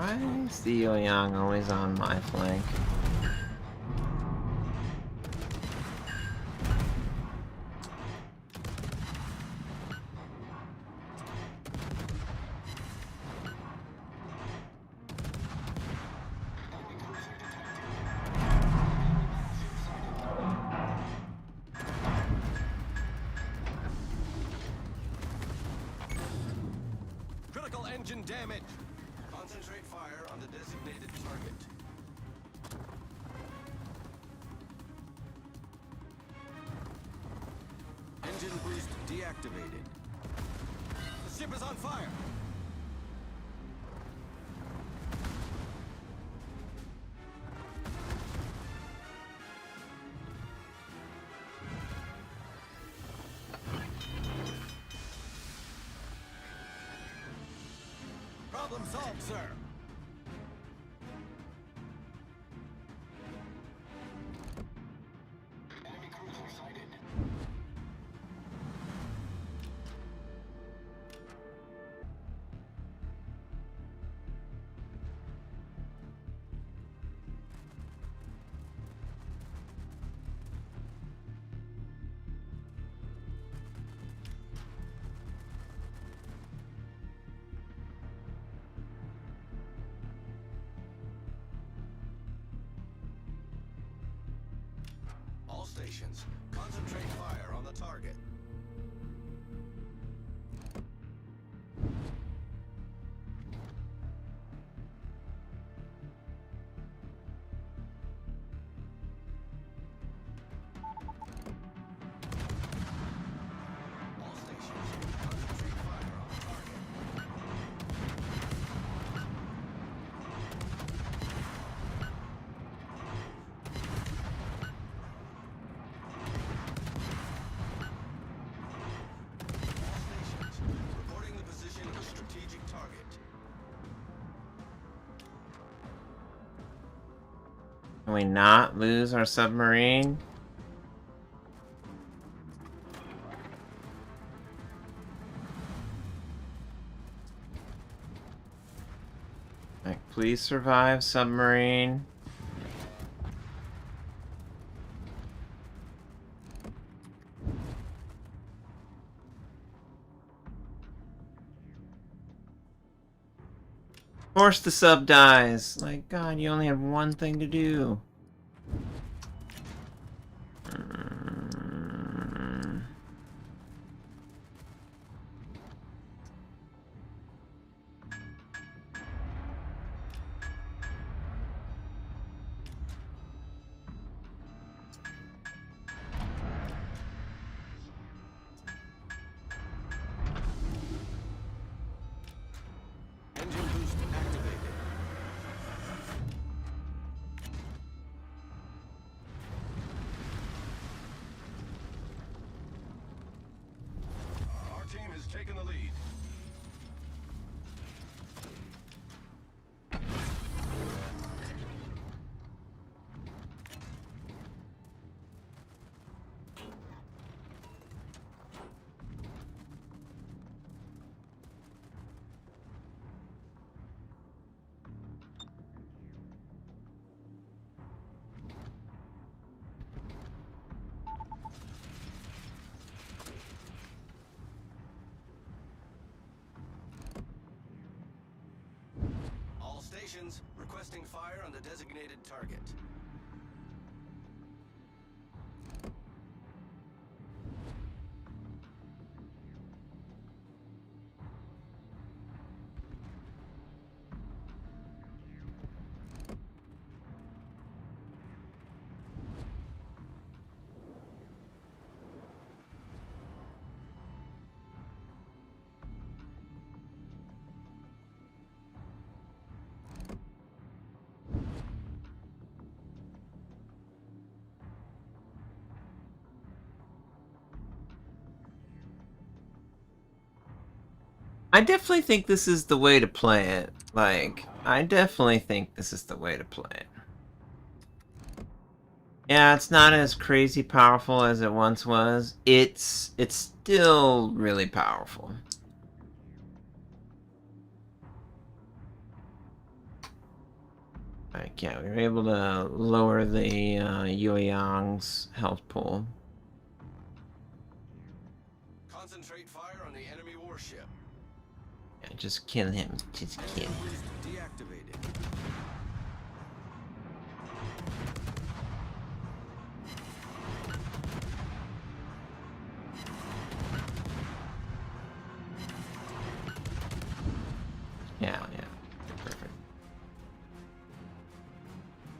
I see Young always on my flank. Critical engine damage. Concentrate fire on the designated target. Engine boost deactivated. The ship is on fire. Problem solved, sir. Enemy cruiser sighted. All stations, concentrate fire on the target. All stations, concentrate fire on the target. All stations, reporting the position of a strategic target. Can we not lose our submarine? Like, please survive, submarine. Of course the sub dies. Like, God, you only have one thing to do. Engine boost activated. Our team has taken the lead. All stations requesting fire on the designated target. I definitely think this is the way to play it. Like, I definitely think this is the way to play it. Yeah, it's not as crazy powerful as it once was. It's still really powerful. Like, yeah, we were able to lower the Yueyang's health pool. Concentrate fire on the enemy warship. Yeah, just kill him. Just kill him. Boost deactivated. Yeah, yeah. Perfect.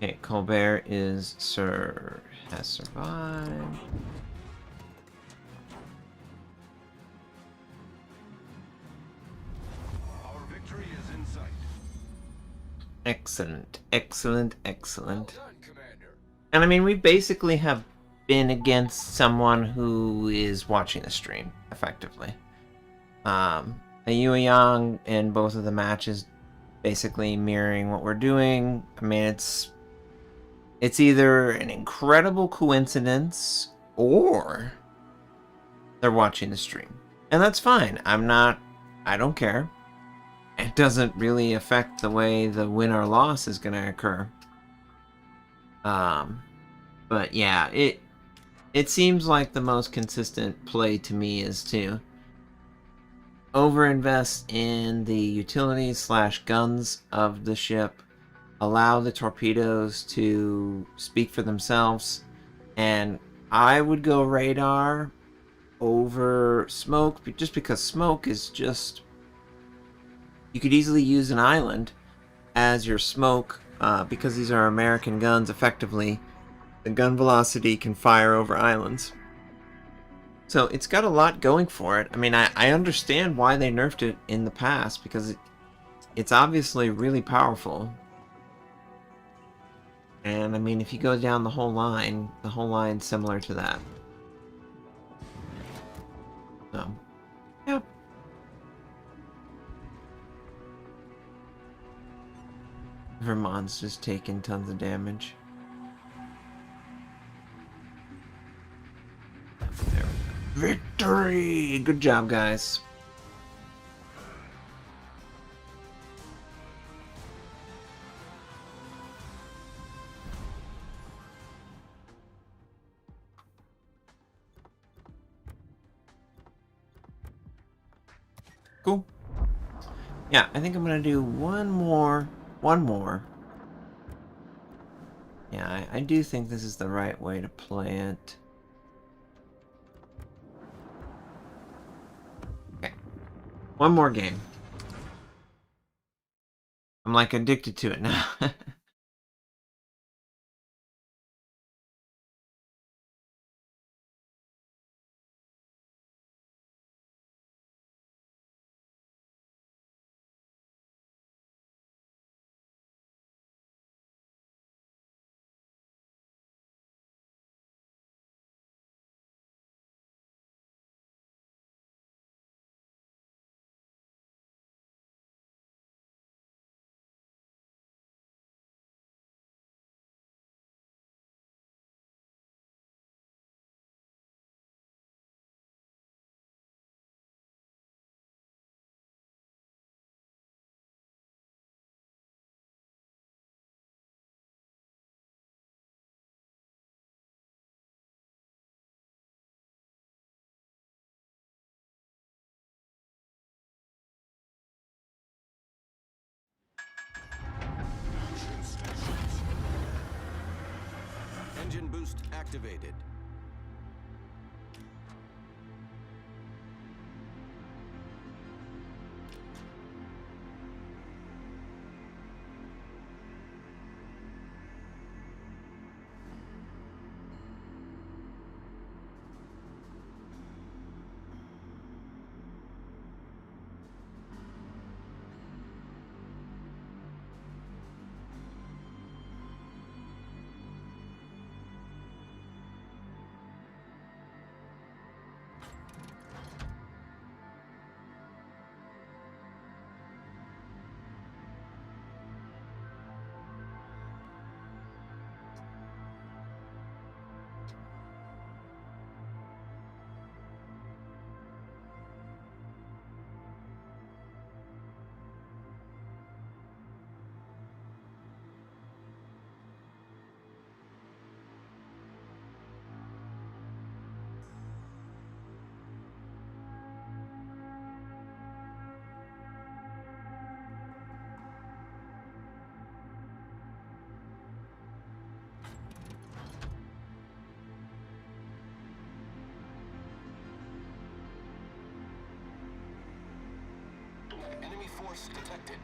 Okay, Colbert has survived. Our victory is in sight. Excellent, excellent, excellent. Well done, Commander. And I mean, we basically have been against someone who is watching the stream, effectively. A Yueyang in both of the matches basically mirroring what we're doing. I mean, it's either an incredible coincidence or they're watching the stream. And that's fine. I don't care. It doesn't really affect the way the win or loss is going to occur. But yeah, it seems like the most consistent play to me is to overinvest in the utilities / guns of the ship, allow the torpedoes to speak for themselves, and I would go radar over smoke, just because smoke is just... You could easily use an island as your smoke, because these are American guns, effectively. The gun velocity can fire over islands. So it's got a lot going for it. I mean, I understand why they nerfed it in the past, because it's obviously really powerful. And I mean, if you go down the whole line's similar to that. So, yeah. Vermont's just taking tons of damage. There we go. Victory! Good job, guys. Cool. Yeah, I think I'm gonna do one more. Yeah, I do think this is the right way to play it. Okay. One more game. I'm like addicted to it now. Action stations. Engine boost activated. Enemy force detected.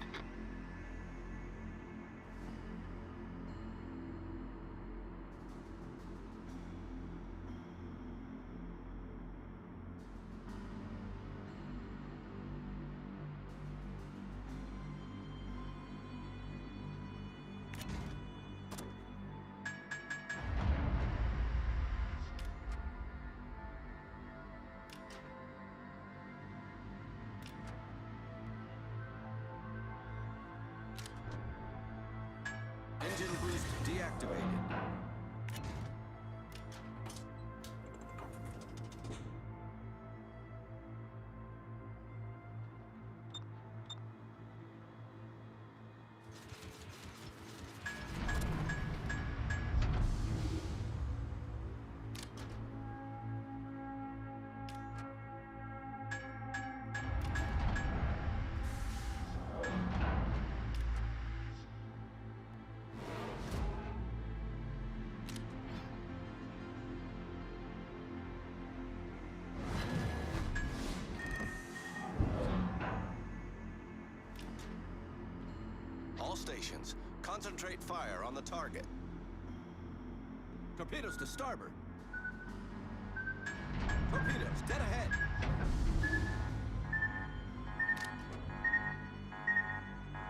Engine boost deactivated. All stations, concentrate fire on the target. Torpedoes to starboard. Torpedoes, dead ahead.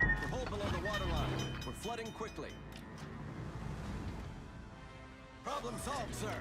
We're hull below the waterline. We're flooding quickly. Problem solved, sir.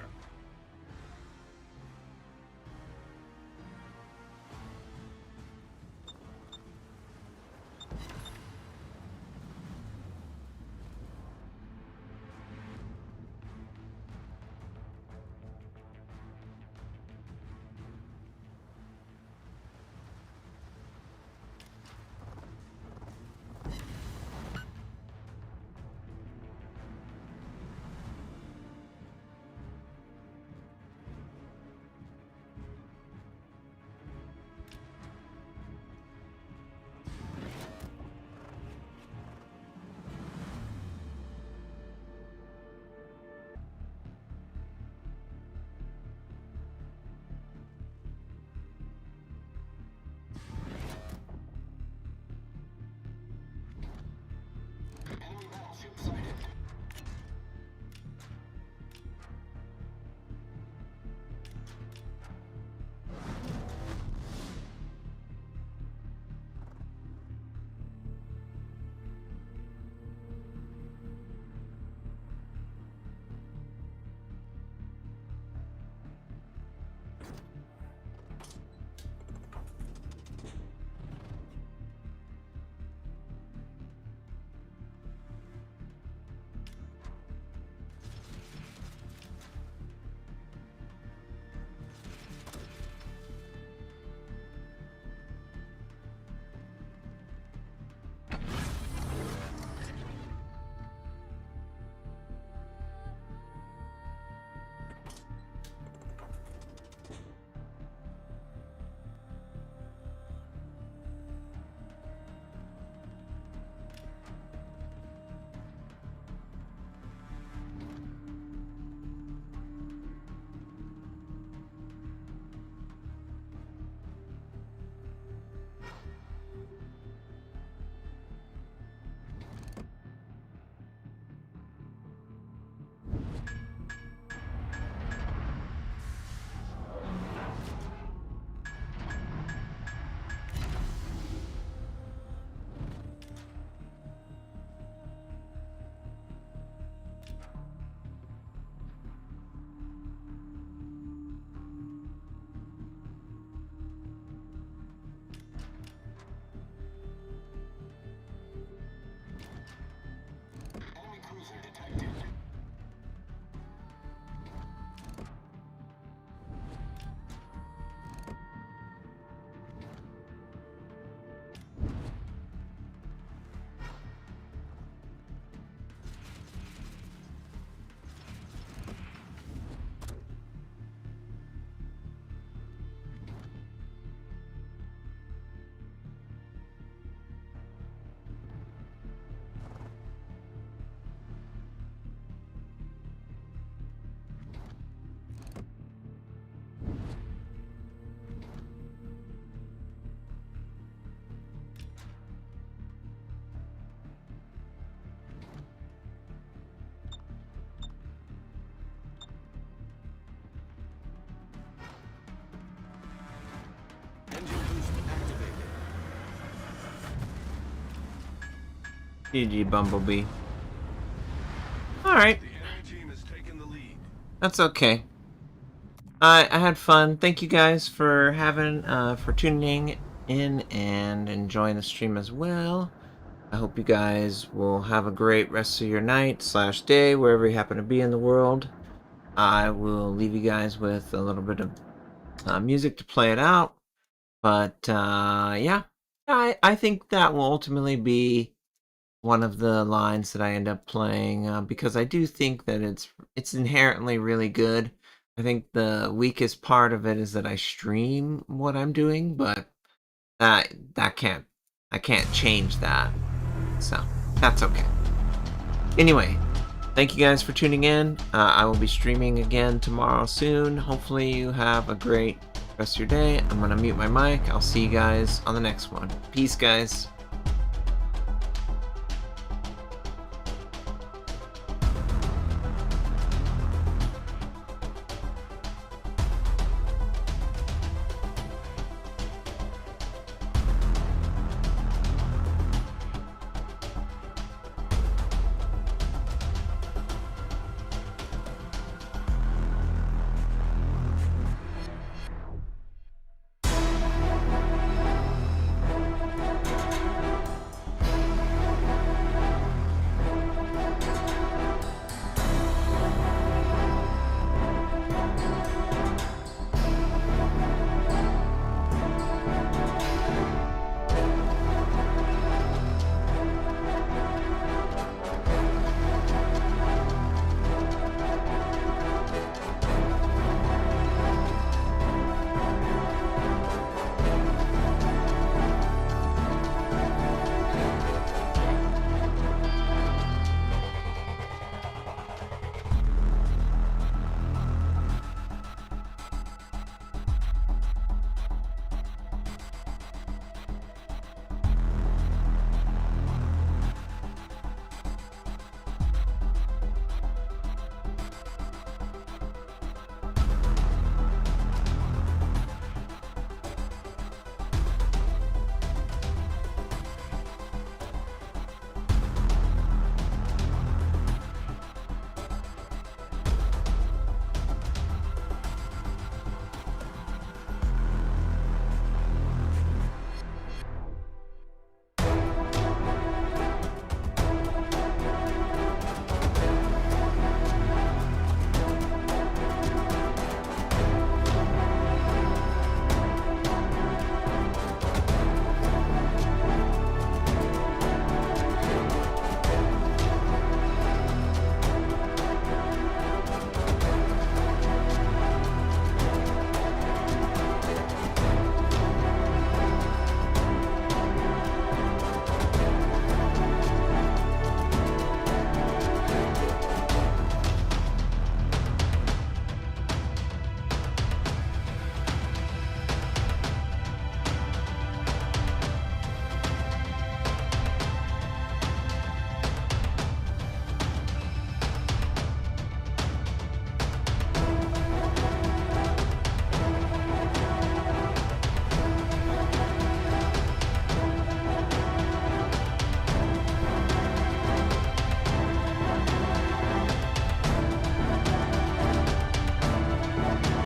GG, Bumblebee. Alright, The enemy team has taken the lead. that's okay. I had fun. Thank you guys for for tuning in and enjoying the stream as well. I hope you guys will have a great rest of your night / day, wherever you happen to be in the world. I will leave you guys with a little bit of music to play it out. But yeah, I think that will ultimately be one of the lines that I end up playing because I do think that it's inherently really good. I think the weakest part of it is that I stream what I'm doing, but that can't I can't change that. So that's okay. Anyway, thank you guys for tuning in. I will be streaming again tomorrow soon. Hopefully you have a great rest of your day. I'm gonna mute my mic. I'll see you guys on the next one. Peace, guys.